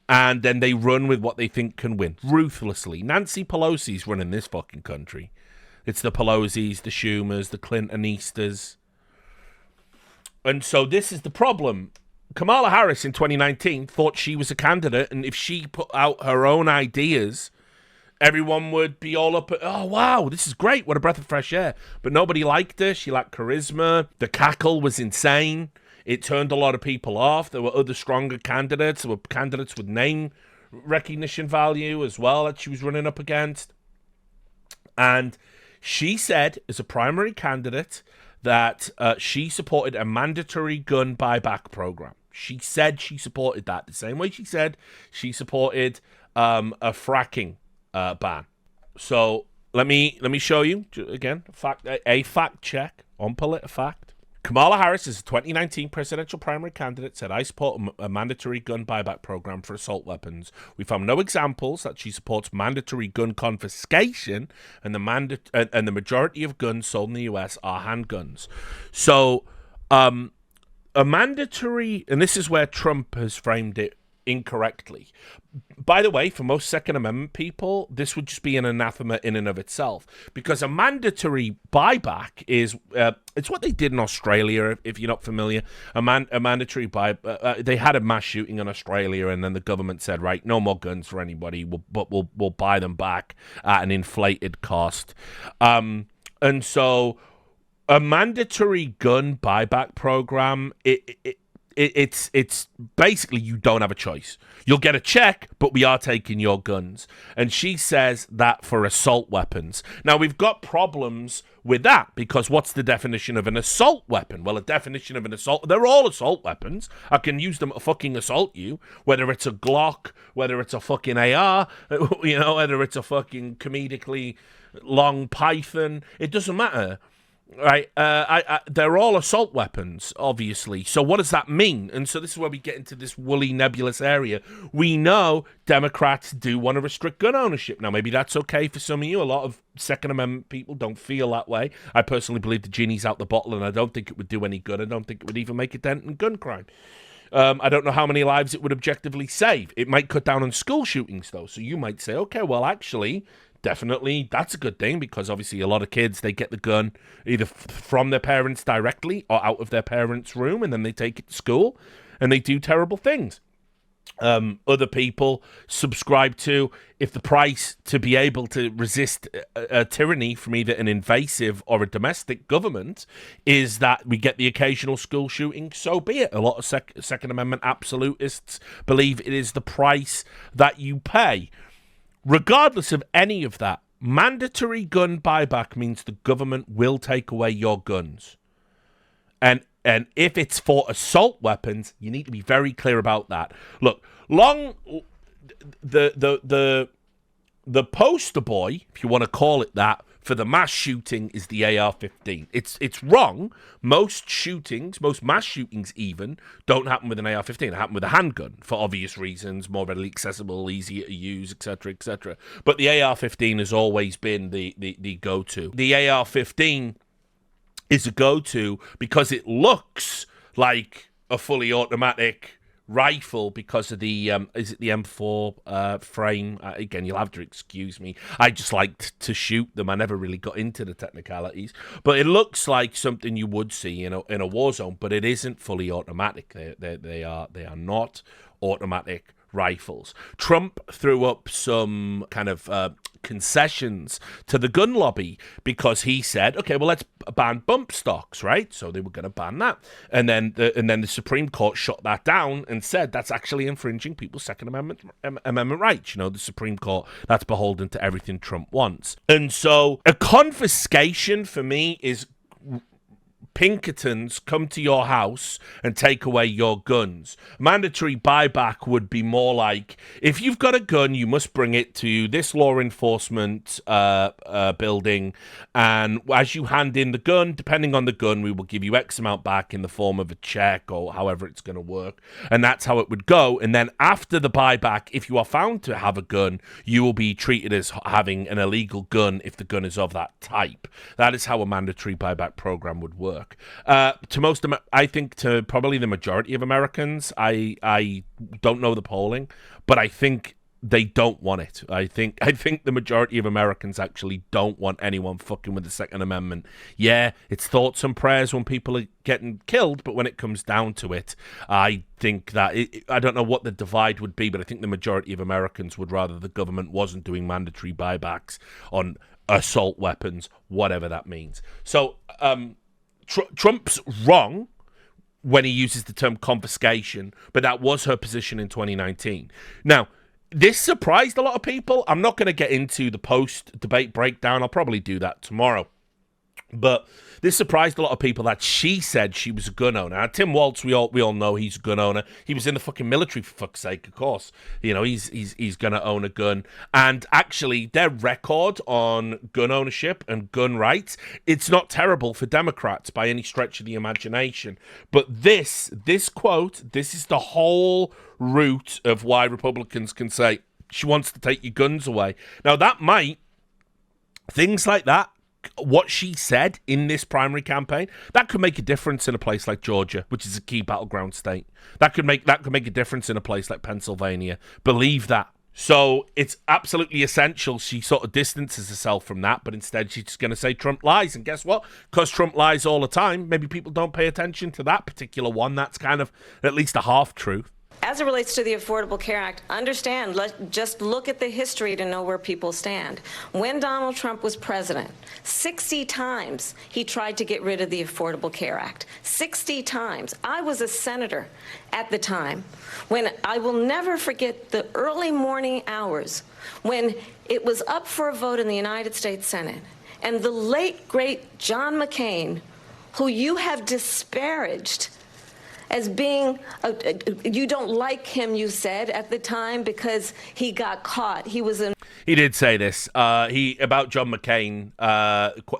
and then they run with what they think can win ruthlessly. Nancy Pelosi's running this fucking country. It's the Pelosi's, the Schumers, the Clintonistas. And so this is the problem. Kamala Harris in 2019 thought she was a candidate, and if she put out her own ideas, everyone would be all up at, oh, wow, this is great. What a breath of fresh air. But nobody liked her. She lacked charisma. The cackle was insane. It turned a lot of people off. There were other stronger candidates. There were candidates with name recognition value as well that she was running up against. And she said, as a primary candidate, that she supported a mandatory gun buyback program. She said she supported that the same way she said she supported a fracking ban. So let me show you again a fact check on PolitiFact. Kamala Harris, as a 2019 presidential primary candidate, said, I support a mandatory gun buyback program for assault weapons. We found no examples that she supports mandatory gun confiscation, and the majority of guns sold in the U.S. are handguns. So a mandatory, and this is where Trump has framed it incorrectly. By the way, for most Second Amendment people, this would just be an anathema in and of itself, because a mandatory buyback is it's what they did in Australia. If you're not familiar, a mandatory buyback. They had a mass shooting in Australia, and then the government said, right, no more guns for anybody, but we'll buy them back at an inflated cost. And so a mandatory gun buyback program, it's basically you don't have a choice. You'll get a check, but we are taking your guns. And she says that for assault weapons. Now, we've got problems with that, because what's the definition of an assault weapon? Well, a definition of an assault, they're all assault weapons. I can use them to fucking assault you, whether it's a Glock, whether it's a fucking AR, whether it's a fucking comedically long Python. It doesn't matter. Right, they're all assault weapons, obviously. So what does that mean? And so this is where we get into this woolly, nebulous area. We know Democrats do want to restrict gun ownership. Now, maybe that's okay for some of you. A lot of Second Amendment people don't feel that way. I personally believe the genie's out the bottle, and I don't think it would do any good. I don't think it would even make a dent in gun crime. I don't know how many lives it would objectively save. It might cut down on school shootings, though. So you might say, okay, well, actually, definitely that's a good thing, because obviously a lot of kids, they get the gun either from their parents directly or out of their parents' room, and then they take it to school and they do terrible things. Other people subscribe to, if the price to be able to resist a tyranny from either an invasive or a domestic government is that we get the occasional school shooting, so be it. A lot of Second Amendment absolutists believe it is the price that you pay. Regardless of any of that, mandatory gun buyback means the government will take away your guns. And if it's for assault weapons, you need to be very clear about that. Look, the poster boy, if you want to call it that, for the mass shooting is the AR-15. It's wrong. Most shootings, most mass shootings even, don't happen with an AR-15. They happen with a handgun for obvious reasons, more readily accessible, easier to use, etc., etc. But the AR-15 has always been the go-to. The AR-15 is a go-to because it looks like a fully automatic rifle because of the is it the M4 frame? Again, you'll have to excuse me. I just liked to shoot them. I never really got into the technicalities, but it looks like something you would see in a war zone. But it isn't fully automatic. They are not automatic rifles. Trump threw up some kind of concessions to the gun lobby because he said, okay, well, let's ban bump stocks, right? So they were going to ban that. And then the Supreme Court shut that down and said that's actually infringing people's Second Amendment rights. You know, the Supreme Court, that's beholden to everything Trump wants. And so a confiscation for me is Pinkertons come to your house and take away your guns. Mandatory buyback would be more like, if you've got a gun, you must bring it to this law enforcement building, and as you hand in the gun, depending on the gun, we will give you X amount back in the form of a check or however it's going to work, and that's how it would go. And then after the buyback, if you are found to have a gun, you will be treated as having an illegal gun if the gun is of that type. That is how a mandatory buyback program would work. To most, I think to probably the majority of Americans, I don't know the polling, but I think they don't want it. I think the majority of Americans actually don't want anyone fucking with the Second Amendment. Yeah, it's thoughts and prayers when people are getting killed, but when it comes down to it, I think that I don't know what the divide would be, but I think the majority of Americans would rather the government wasn't doing mandatory buybacks on assault weapons, whatever that means. So Trump's wrong when he uses the term confiscation, but that was her position in 2019. Now, this surprised a lot of people. I'm not going to get into the post-debate breakdown. I'll probably do that tomorrow. But this surprised a lot of people that she said she was a gun owner. Now, Tim Walz, we all know he's a gun owner. He was in the fucking military, for fuck's sake, of course. You know, he's going to own a gun. And actually, their record on gun ownership and gun rights, it's not terrible for Democrats by any stretch of the imagination. But this quote, this is the whole root of why Republicans can say, she wants to take your guns away. Now, things like that, what she said in this primary campaign, that could make a difference in a place like Georgia, which is a key battleground state. That could make a difference in a place like Pennsylvania. Believe that. So it's absolutely essential she sort of distances herself from that, but instead she's just going to say Trump lies. And guess what? Because Trump lies all the time, maybe people don't pay attention to that particular one. That's kind of at least a half-truth. As it relates to the Affordable Care Act, just look at the history to know where people stand. When Donald Trump was president, 60 times he tried to get rid of the Affordable Care Act. 60 times. I was a senator at the time when I will never forget the early morning hours when it was up for a vote in the United States Senate. And the late, great John McCain, who you have disparaged as being, you don't like him, you said, at the time because he got caught. He did say this. About John McCain,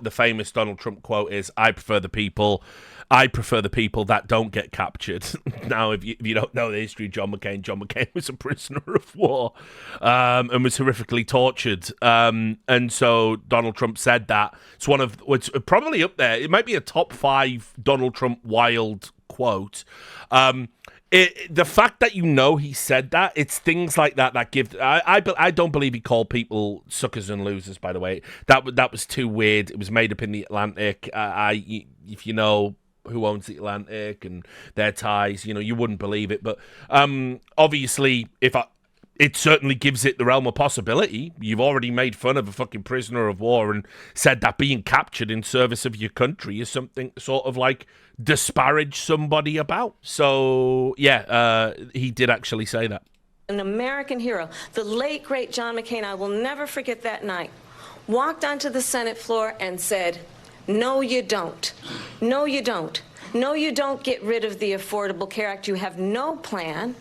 the famous Donald Trump quote is, I prefer the people that don't get captured. Now, if you don't know the history of John McCain was a prisoner of war and was horrifically tortured. And so Donald Trump said that. It's probably up there. It might be a top 5 Donald Trump wild quote. The fact that he said that, it's things like that give. I don't believe he called people suckers and losers. By the way, that was too weird. It was made up in the Atlantic. If you know who owns the Atlantic and their ties, you wouldn't believe it. But obviously, it certainly gives it the realm of possibility. You've already made fun of a fucking prisoner of war and said that being captured in service of your country is something sort of like disparage somebody about. So, yeah, he did actually say that. An American hero. The late, great John McCain, I will never forget that night, walked onto the Senate floor and said, no, you don't. No, you don't. No, you don't get rid of the Affordable Care Act. You have no plan.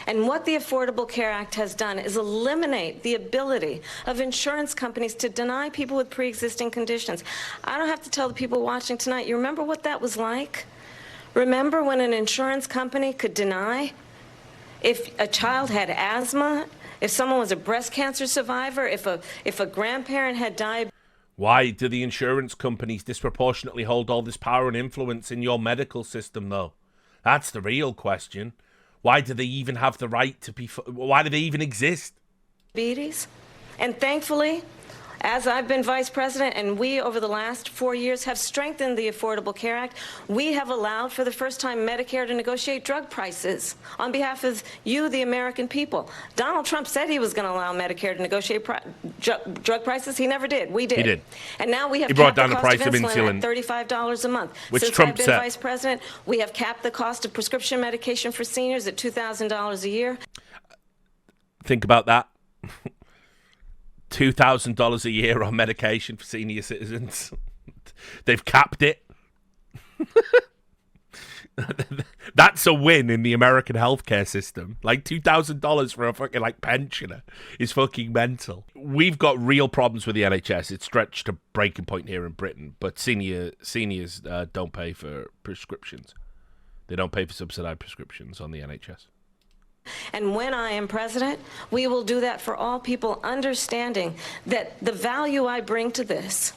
And what the Affordable Care Act has done is eliminate the ability of insurance companies to deny people with pre-existing conditions. I don't have to tell the people watching tonight, you remember what that was like? Remember when an insurance company could deny if a child had asthma, if someone was a breast cancer survivor, if a grandparent had diabetes? Why do the insurance companies disproportionately hold all this power and influence in your medical system, though? That's the real question. Why do they even have the right to be... Why do they even exist? And thankfully, as I've been vice president and we, over the last 4 years, have strengthened the Affordable Care Act, we have allowed for the first time Medicare to negotiate drug prices on behalf of you, the American people. Donald Trump said he was going to allow Medicare to negotiate drug prices. He never did. We did. He did. And now we have brought capped down the cost of insulin at $35 a month. Which Since Trump I've been said. vice president, we have capped the cost of prescription medication for seniors at $2,000 a year. Think about that. $2,000 a year on medication for senior citizens. They've capped it. That's a win in the American healthcare system. Like $2,000 for a fucking pensioner is fucking mental. We've got real problems with the NHS. It's stretched to breaking point here in Britain, but seniors don't pay for prescriptions. They don't pay for subsidized prescriptions on the NHS. And when I am president, we will do that for all people, understanding that the value I bring to this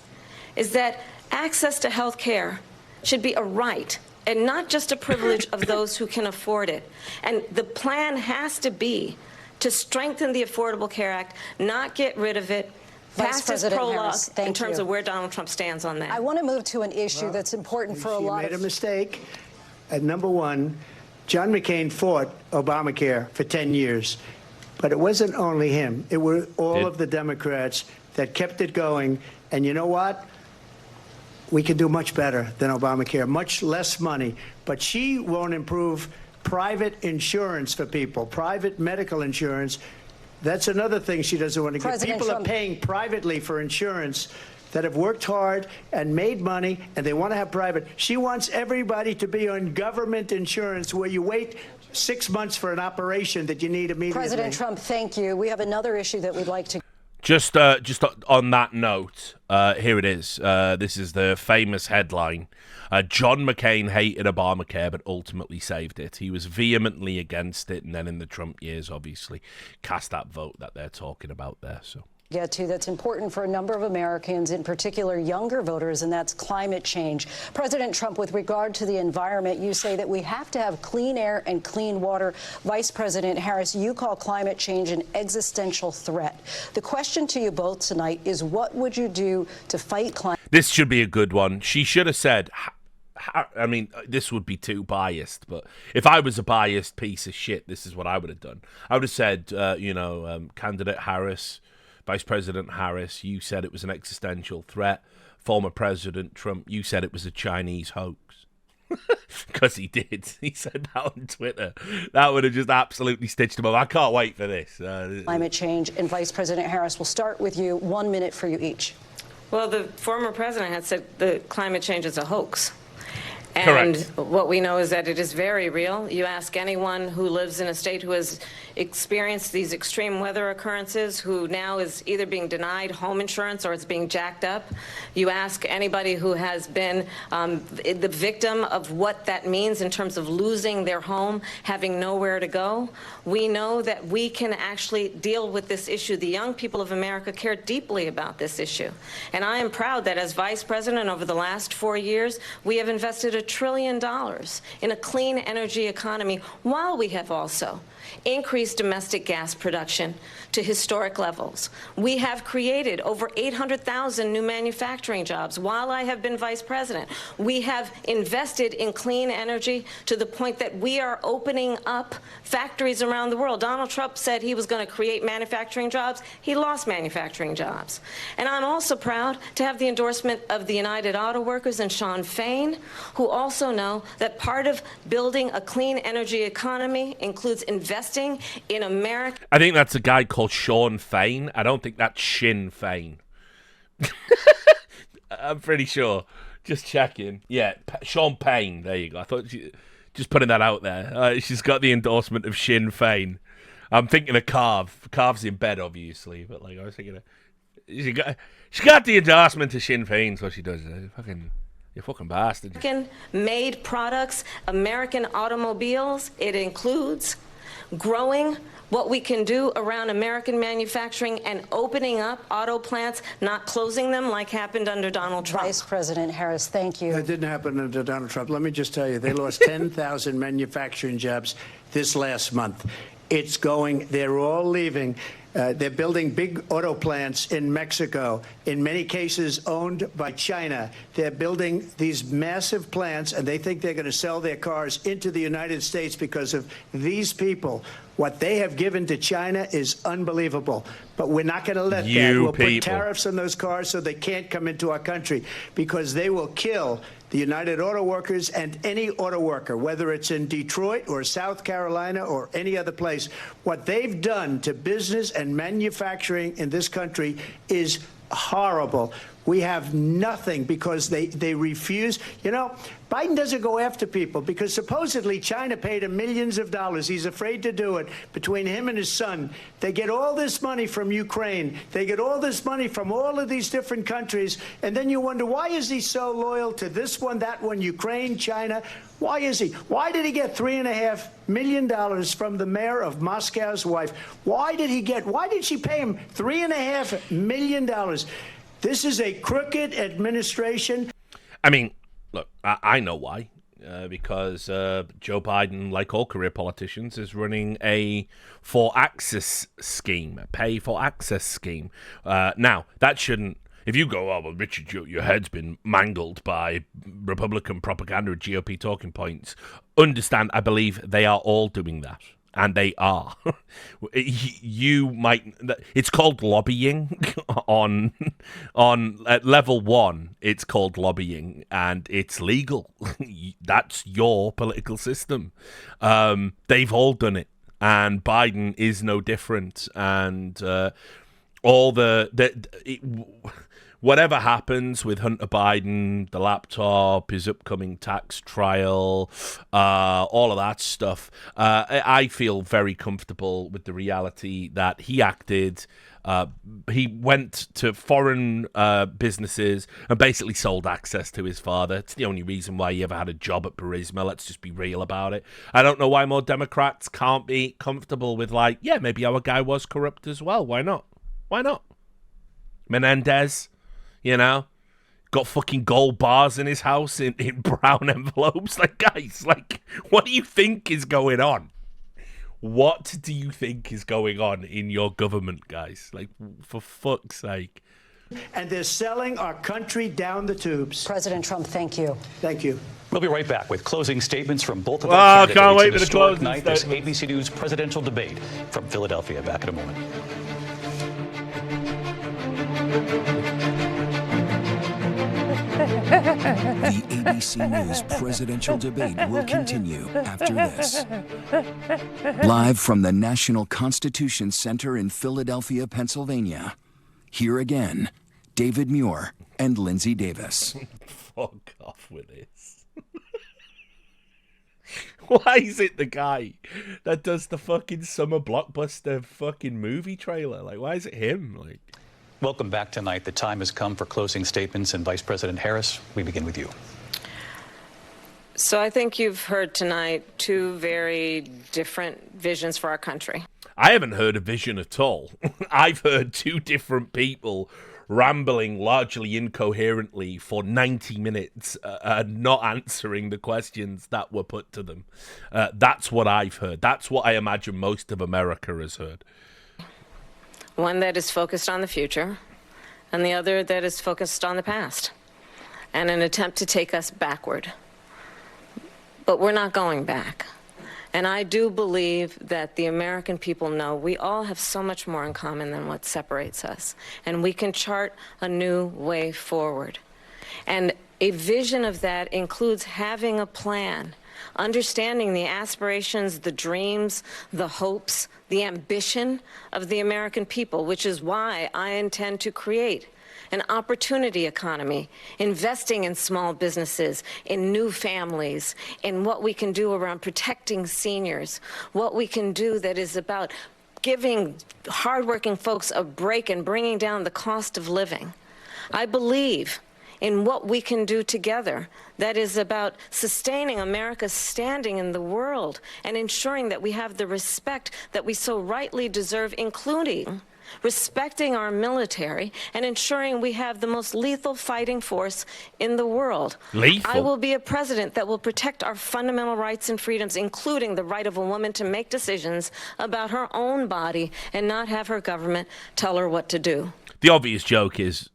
is that access to health care should be a right and not just a privilege of those who can afford it. And the plan has to be to strengthen the Affordable Care Act, not get rid of it, Vice pass as President prologue Harris, thank in terms you. of where Donald Trump stands on that. I want to move to an issue that's important for a lot She made a of... mistake. At number one, John McCain fought Obamacare for 10 years. But it wasn't only him. It were all of the Democrats that kept it going. And you know what? We can do much better than Obamacare, much less money. But she won't improve private insurance for people, private medical insurance. That's another thing she doesn't want to get. People are paying privately for insurance that have worked hard and made money, and they want to have private. She wants everybody to be on government insurance where you wait 6 months for an operation that you need immediately. President Trump, thank you. We have another issue that we'd like to... Just on that note, here it is. This is the famous headline. John McCain hated Obamacare, but ultimately saved it. He was vehemently against it, and then in the Trump years, obviously, cast that vote that they're talking about there. So. Get to that's important for a number of Americans, in particular younger voters, and that's climate change. President Trump, with regard to the environment, you say that we have to have clean air and clean water. Vice President Harris, you call climate change an existential threat. The question to you both tonight is, what would you do to fight climate? This should be a good one. She should have said, I mean, this would be too biased, but if I was a biased piece of shit, this is what I would have done. I would have said, candidate Harris, Vice President Harris, you said it was an existential threat. Former President Trump, you said it was a Chinese hoax. Because he did. He said that on Twitter. That would have just absolutely stitched him up. I can't wait for this. Climate change. And Vice President Harris, we'll start with you. 1 minute for you each. Well, the former president had said the climate change is a hoax. And Correct. What we know is that it is very real. You ask anyone who lives in a state who has experienced these extreme weather occurrences, who now is either being denied home insurance or it's being jacked up. You ask anybody who has been the victim of what that means in terms of losing their home, having nowhere to go. We know that we can actually deal with this issue. The young people of America care deeply about this issue. And I am proud that as Vice President over the last 4 years, we have invested $1 trillion in a clean energy economy, while we have also increased domestic gas production to historic levels. We have created over 800,000 new manufacturing jobs while I have been vice president. We have invested in clean energy to the point that we are opening up factories around the world. Donald Trump said he was going to create manufacturing jobs. He lost manufacturing jobs. And I'm also proud to have the endorsement of the United Auto Workers and Sean Fain, who also know that part of building a clean energy economy includes investing in America. I think that's a guy called Sean Fain. I don't think that's Sinn Fein. I'm pretty sure. Just checking. Yeah, Sean Payne. There you go. I thought just putting that out there. She's got the endorsement of Sinn Fein. I'm thinking of Carve. Carve's in bed, obviously, but like I was thinking, she got the endorsement of Sinn Fein. So she does. You fucking bastard. American-made products, American automobiles. It includes growing what we can do around American manufacturing and opening up auto plants, not closing them like happened under Donald Trump. Vice President Harris, thank you. That didn't happen under Donald Trump. Let me just tell you, they lost 10,000 manufacturing jobs this last month. It's going, they're all leaving. They're building big auto plants in Mexico, in many cases owned by China. They're building these massive plants, and they think they're going to sell their cars into the United States because of these people. What they have given to China is unbelievable. But we're not going to let that. We'll put tariffs on those cars so they can't come into our country, because they will kill the United Auto Workers and any auto worker, whether it's in Detroit or South Carolina or any other place. What they've done to business and manufacturing in this country is horrible. We have nothing because they refuse. You know, Biden doesn't go after people because supposedly China paid him millions of dollars. He's afraid to do it. Between him and his son, they get all this money from Ukraine. They get all this money from all of these different countries. And then you wonder, why is he so loyal to this one, that one, Ukraine, China? Why is he? Why did he get $3.5 million from the mayor of Moscow's wife? Why did she pay him $3.5 million? This is a crooked administration. I mean, look, I know why. because Joe Biden, like all career politicians, is running a for-access scheme, a pay-for-access scheme. Now, that shouldn't... If you go, oh, well, Richard, your head's been mangled by Republican propaganda and GOP talking points, understand, I believe they are all doing that. And they are. You might... It's called lobbying on at level 1. It's called lobbying, and it's legal. That's your political system. They've all done it, and Biden is no different. And whatever happens with Hunter Biden, the laptop, his upcoming tax trial, all of that stuff, I feel very comfortable with the reality that he acted. He went to foreign businesses and basically sold access to his father. It's the only reason why he ever had a job at Burisma. Let's just be real about it. I don't know why more Democrats can't be comfortable with, like, yeah, maybe our guy was corrupt as well. Why not? Why not? Menendez, you know, got fucking gold bars in his house in brown envelopes. Like, guys, like, what do you think is going on? What do you think is going on in your government, guys? Like, for fuck's sake. And they're selling our country down the tubes. President Trump, thank you. Thank you. We'll be right back with closing statements from both of Oh, our candidates. can't wait An for the historic closing night, this statements. ABC News presidential debate from Philadelphia. Back in a moment. The ABC News presidential debate will continue after this. Live from the National Constitution Center in Philadelphia, Pennsylvania. Here again, David Muir and Lindsay Davis. Fuck off with this. Why is it the guy that does the fucking summer blockbuster fucking movie trailer? Like, why is it him? Like, Welcome back tonight. The time has come for closing statements, and Vice President Harris, we begin with you. So I think you've heard tonight two very different visions for our country. I haven't heard a vision at all. I've heard two different people rambling largely incoherently for 90 minutes and not answering the questions that were put to them. That's what I've heard. That's what I imagine most of America has heard. One that is focused on the future, and the other that is focused on the past, and an attempt to take us backward. But we're not going back. And I do believe that the American people know we all have so much more in common than what separates us, and we can chart a new way forward. And a vision of that includes having a plan, understanding the aspirations, the dreams, the hopes, the ambition of the American people, which is why I intend to create an opportunity economy, investing in small businesses, in new families, in what we can do around protecting seniors, what we can do that is about giving hardworking folks a break and bringing down the cost of living. I believe in what we can do together that is about sustaining America's standing in the world and ensuring that we have the respect that we so rightly deserve, including respecting our military and ensuring we have the most lethal fighting force in the world. Lethal? I will be a president that will protect our fundamental rights and freedoms, including the right of a woman to make decisions about her own body and not have her government tell her what to do. The obvious joke is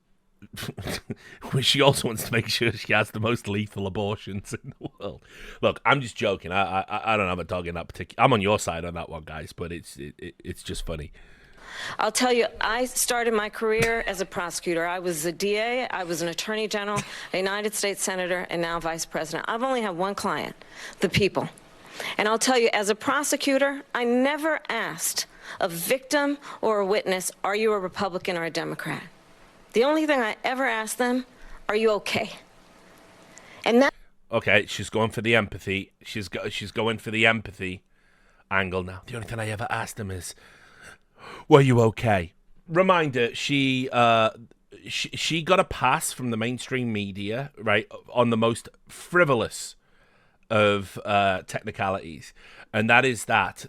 she also wants to make sure she has the most lethal abortions in the world. Look, I'm just joking. I don't have a dog in that particular. I'm on your side on that one, guys, but it's just funny. I'll tell you, I started my career as a prosecutor. I was a DA, I was an attorney general, a United States senator, and now vice president. I've only had one client, the people. And I'll tell you, as a prosecutor, I never asked a victim or a witness, are you a Republican or a Democrat? The only thing I ever asked them, are you okay? And that. Okay, she's going for the empathy. She's going for the empathy angle now. The only thing I ever asked them is, were you okay? Reminder, she got a pass from the mainstream media, right, on the most frivolous of technicalities, and that is that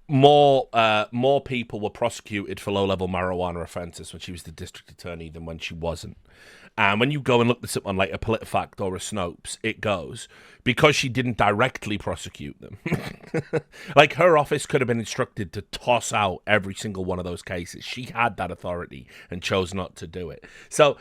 more people were prosecuted for low-level marijuana offences when she was the district attorney than when she wasn't. And when you go and look this up on like a PolitiFact or a Snopes, it goes, because she didn't directly prosecute them. Like, her office could have been instructed to toss out every single one of those cases. She had that authority and chose not to do it. So,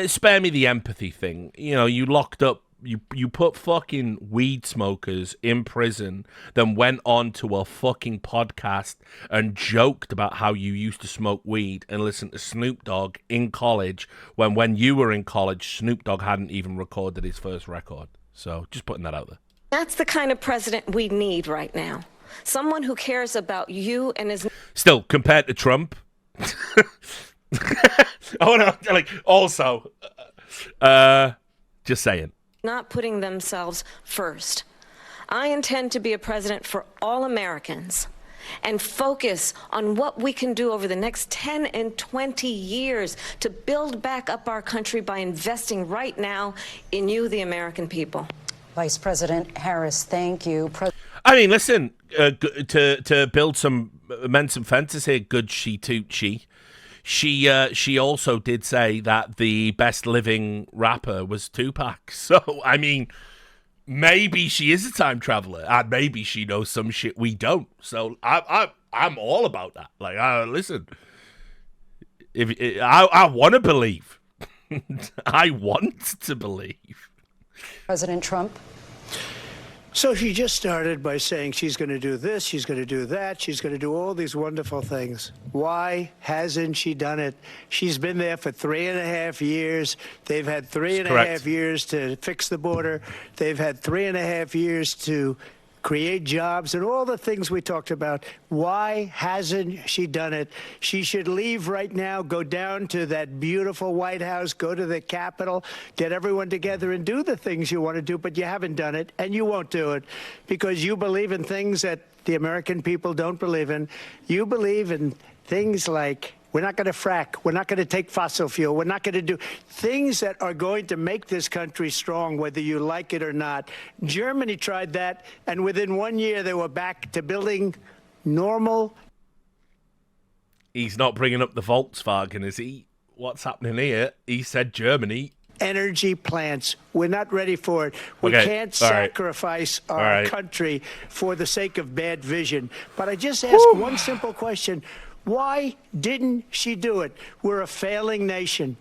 spare me the empathy thing. You know, you locked up, you put fucking weed smokers in prison, then went on to a fucking podcast and joked about how you used to smoke weed and listen to Snoop Dogg in college when you were in college, Snoop Dogg hadn't even recorded his first record. So just putting that out there. That's the kind of president we need right now. Someone who cares about you and is... Still, compared to Trump... Oh, no, like, also... just saying. Not putting themselves first. I intend to be a president for all Americans and focus on what we can do over the next 10 and 20 years to build back up our country by investing right now in you, the American people. Vice President Harris, thank you. I mean, listen, to build some immense fences here, good she toot she. She also did say that the best living rapper was Tupac. So, I mean, maybe she is a time traveler, and maybe she knows some shit we don't. So, I'm all about that. Like, listen, I want to believe. I want to believe. President Trump. So she just started by saying she's going to do this, she's going to do that, she's going to do all these wonderful things. Why hasn't she done it? She's been there for 3.5 years. They've had 3.5 years to fix the border. They've had 3.5 years to create jobs and all the things we talked about. Why hasn't she done it? She should leave right now, go down to that beautiful White House, go to the Capitol, get everyone together and do the things you want to do, but you haven't done it, and you won't do it because you believe in things that the American people don't believe in. You believe in things like, we're not going to frack. We're not going to take fossil fuel. We're not going to do things that are going to make this country strong, whether you like it or not. Germany tried that, and within 1 year, they were back to building normal. He's not bringing up the Volkswagen, is he? What's happening here? He said Germany. Energy plants. We're not ready for it. We can't sacrifice our country for the sake of bad vision. But I just ask one simple question. Why didn't she do it? We're a failing nation.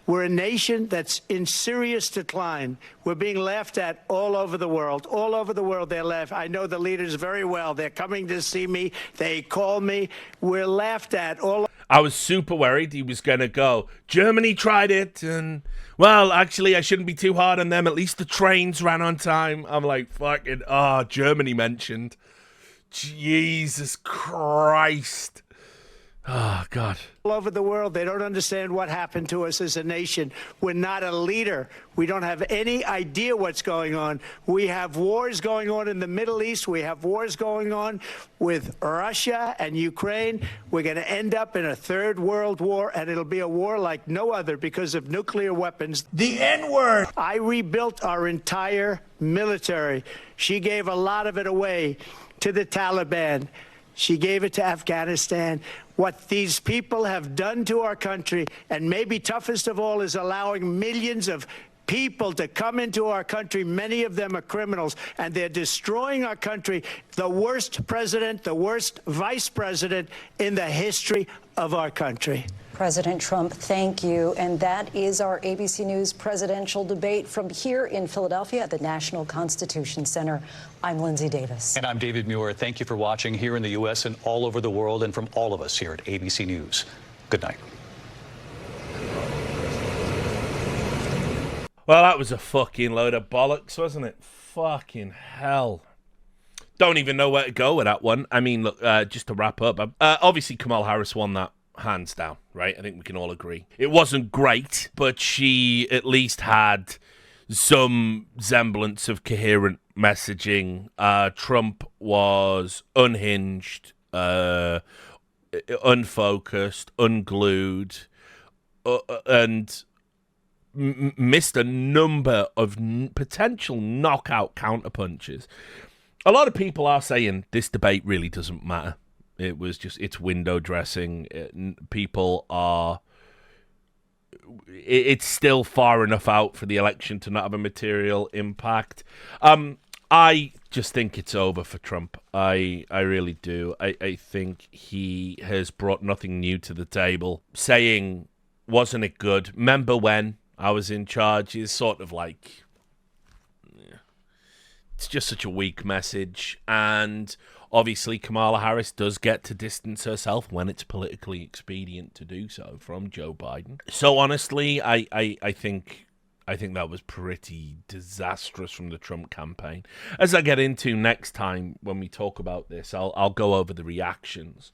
We're a nation that's in serious decline. We're being laughed at all over the world. All over the world, they're laughing. I know the leaders very well. They're coming to see me. They call me. We're laughed at all. I was super worried he was going to go, Germany tried it, and, well, actually, I shouldn't be too hard on them. At least the trains ran on time. I'm like, fucking, Germany mentioned. Jesus Christ. Oh, God. All over the world, they don't understand what happened to us as a nation. We're not a leader. We don't have any idea what's going on. We have wars going on in the Middle East. We have wars going on with Russia and Ukraine. We're going to end up in a third world war, and it'll be a war like no other because of nuclear weapons. The N-word. I rebuilt our entire military. She gave a lot of it away to the Taliban. She gave it to Afghanistan. What these people have done to our country, and maybe toughest of all, is allowing millions of people to come into our country. Many of them are criminals, and they're destroying our country. The worst president, the worst vice president in the history of our country. President Trump, thank you. And that is our ABC News presidential debate from here in Philadelphia at the National Constitution Center. I'm Lindsay Davis. And I'm David Muir. Thank you for watching here in the U.S. and all over the world, and from all of us here at ABC News. Good night. Well, that was a fucking load of bollocks, wasn't it? Fucking hell. Don't even know where to go with that one. I mean, look, just to wrap up, obviously Kamala Harris won that hands down, right? I think we can all agree. It wasn't great, but she at least had some semblance of coherent messaging. Trump was unhinged, unfocused, unglued, and missed a number of potential knockout counterpunches. a lot of people are saying this debate really doesn't matter. It's window dressing. It's still far enough out for the election to not have a material impact. I just think it's over for Trump. I really do. I think he has brought nothing new to the table. Saying, wasn't it good? Remember when I was in charge is sort of like, it's just such a weak message. And obviously Kamala Harris does get to distance herself when it's politically expedient to do so from Joe Biden. So honestly, I think that was pretty disastrous from the Trump campaign. As I get into next time when we talk about this, I'll go over the reactions.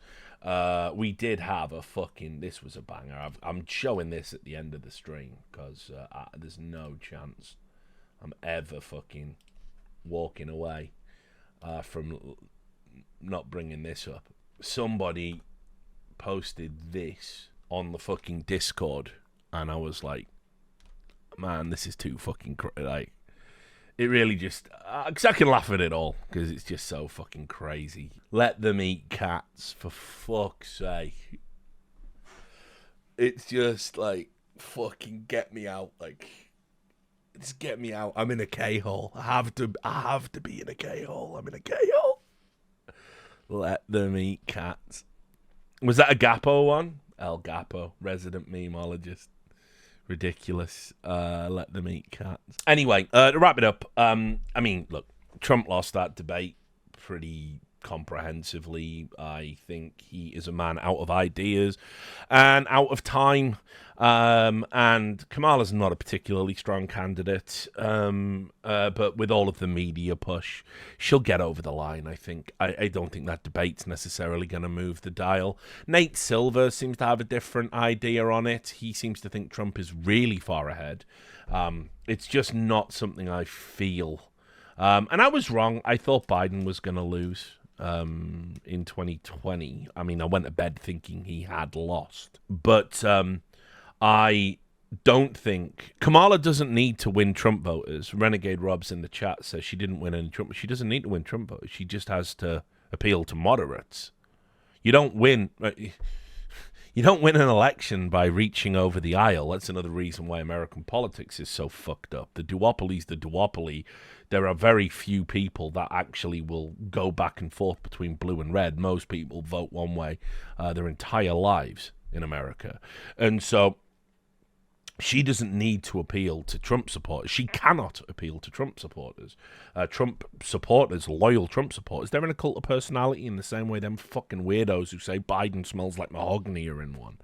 We did have this was a banger. I'm showing this at the end of the stream because there's no chance I'm ever fucking walking away from not bringing this up. Somebody posted this on the fucking Discord, and I was like, man, this is too fucking like, it really just, because I can laugh at it all because it's just so fucking crazy. Let them eat cats, for fuck's sake. It's just like, fucking get me out, like, just get me out. I'm in a K-hole. I have to be in a K-hole. I'm in a K-hole. Let them eat cats. Was that a Gapo one? El Gapo, resident memeologist. Ridiculous. Let them eat cats. Anyway, to wrap it up, I mean, look, Trump lost that debate pretty comprehensively. I think he is a man out of ideas and out of time. And Kamala's not a particularly strong candidate, but with all of the media push, she'll get over the line, I think. I don't think that debate's necessarily going to move the dial. Nate Silver seems to have a different idea on it. He seems to think Trump is really far ahead. It's just not something I feel. And I was wrong. I thought Biden was going to lose in 2020. I mean, I went to bed thinking he had lost. But I don't think Kamala doesn't need to win Trump voters. Renegade Robs in the chat says she didn't win any Trump. She doesn't need to win Trump voters. She just has to appeal to moderates. You don't win an election by reaching over the aisle. That's another reason why American politics is so fucked up. The duopoly's the duopoly. There are very few people that actually will go back and forth between blue and red. Most people vote one way their entire lives in America. And so she doesn't need to appeal to Trump supporters. She cannot appeal to Trump supporters. Trump supporters, loyal Trump supporters, they're in a cult of personality in the same way them fucking weirdos who say Biden smells like mahogany are in one.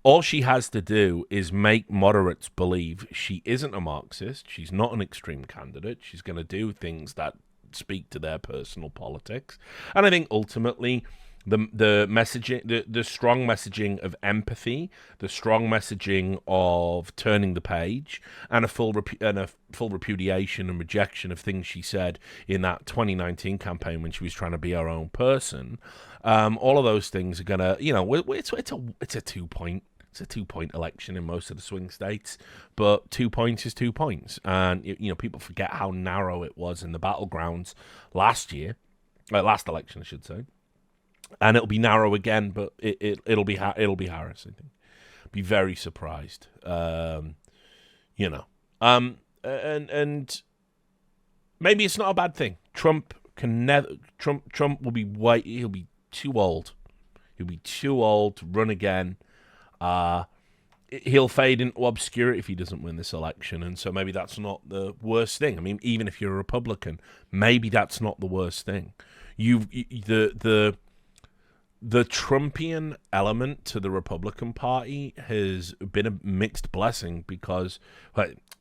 All she has to do is make moderates believe she isn't a Marxist. She's not an extreme candidate. She's going to do things that speak to their personal politics. And I think ultimately the messaging, the strong messaging of empathy, the strong messaging of turning the page, and a full repudiation and rejection of things she said in that 2019 campaign when she was trying to be her own person. All of those things are gonna, it's a 2-point. It's a 2-point election in most of the swing states, but 2 points is 2 points, and people forget how narrow it was in the battlegrounds last election, I should say. And it'll be narrow again, but it'll be Harris, I think. Be very surprised, and maybe it's not a bad thing. Trump will be he'll be too old. He'll be too old to run again. He'll fade into obscurity if he doesn't win this election, and so maybe that's not the worst thing. I mean, even if you're a Republican, maybe that's not the worst thing. The Trumpian element to the Republican Party has been a mixed blessing because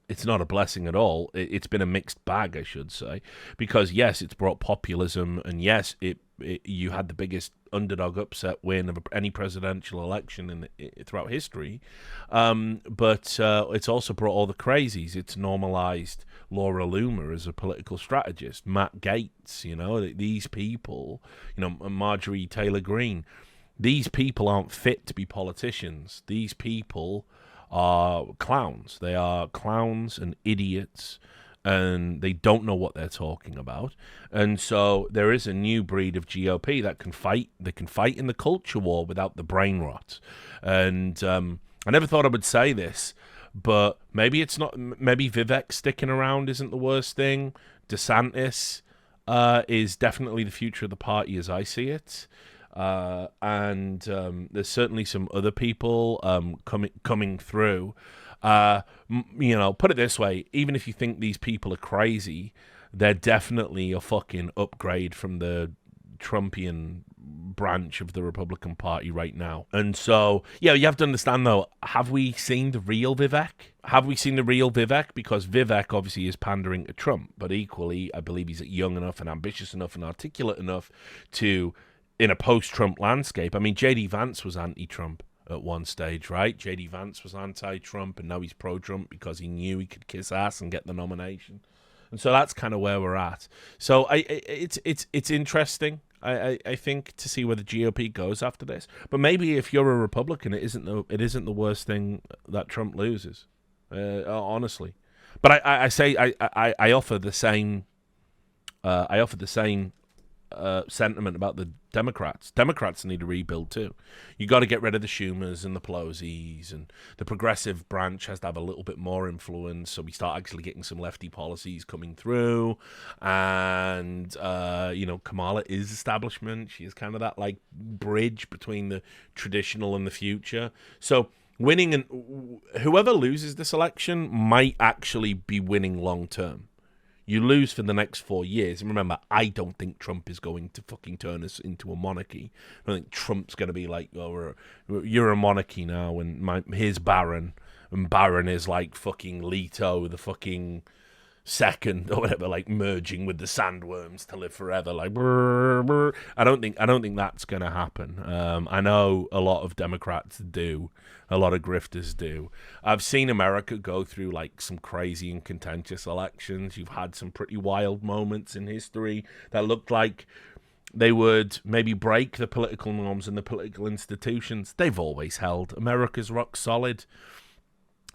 it's not a blessing at all. It's been a mixed bag, I should say, because yes, it's brought populism, and yes, you had the biggest underdog upset win of any presidential election throughout history, but it's also brought all the crazies. It's normalized Laura Loomer as a political strategist, Matt Gaetz, these people, Marjorie Taylor Greene. These people aren't fit to be politicians. These people are clowns. They are clowns and idiots and they don't know what they're talking about. And so there is a new breed of GOP that can fight. They can fight in the culture war without the brain rot. And I never thought I would say this, but maybe it's not. Maybe Vivek sticking around isn't the worst thing. DeSantis is definitely the future of the party as I see it. And there's certainly some other people coming through. You know, put it this way, even if you think these people are crazy, they're definitely a fucking upgrade from the Trumpian branch of the Republican Party right now. And so, yeah, you have to understand, though, have we seen the real Vivek? Have we seen the real Vivek? Because Vivek obviously is pandering to Trump, but equally, I believe he's young enough and ambitious enough and articulate enough to, in a post-Trump landscape, I mean, J.D. Vance was anti-Trump at one stage, right? J.D. Vance was anti-Trump, and now he's pro-Trump because he knew he could kiss ass and get the nomination. And so that's kind of where we're at. So it's interesting, I think, to see where the GOP goes after this. But maybe if you're a Republican, it isn't the worst thing that Trump loses, honestly. But I offer the same. I offer the same sentiment about the Democrats. Democrats need a rebuild too. You got to get rid of the Schumers and the Pelosi's, and the progressive branch has to have a little bit more influence, so we start actually getting some lefty policies coming through. And you know, Kamala is establishment. She is kind of that like bridge between the traditional and the future. So winning, and whoever loses this election might actually be winning long term. You lose for the next 4 years. And remember, I don't think Trump is going to fucking turn us into a monarchy. I don't think Trump's going to be like, oh, you're a monarchy now, and here's Barron. And Barron is like fucking Leto, the fucking second, or whatever, like merging with the sandworms to live forever. Like, brr, brr. I don't think that's going to happen. I know a lot of Democrats do. A lot of grifters do. I've seen America go through like some crazy and contentious elections. You've had some pretty wild moments in history that looked like they would maybe break the political norms and the political institutions they've always held. America's rock solid.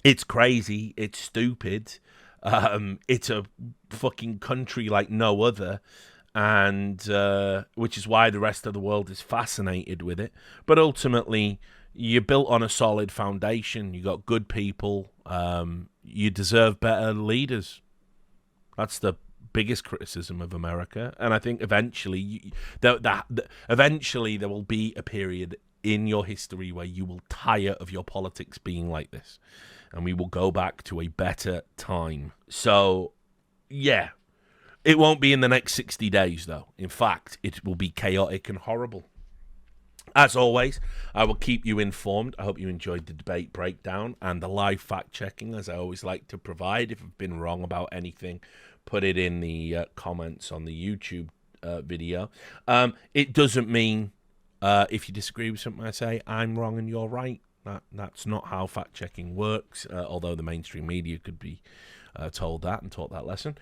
It's crazy. It's stupid. It's a fucking country like no other. And which is why the rest of the world is fascinated with it. But ultimately, you're built on a solid foundation. You got good people. You deserve better leaders. That's the biggest criticism of America. And I think eventually, eventually there will be a period in your history where you will tire of your politics being like this, and we will go back to a better time. So, yeah, it won't be in the next 60 days, though. In fact, it will be chaotic and horrible. As always, I will keep you informed. I hope you enjoyed the debate breakdown and the live fact-checking, as I always like to provide. If I've been wrong about anything, put it in the comments on the YouTube video. It doesn't mean, if you disagree with something I say, I'm wrong and you're right. That's not how fact-checking works, although the mainstream media could be told that and taught that lesson.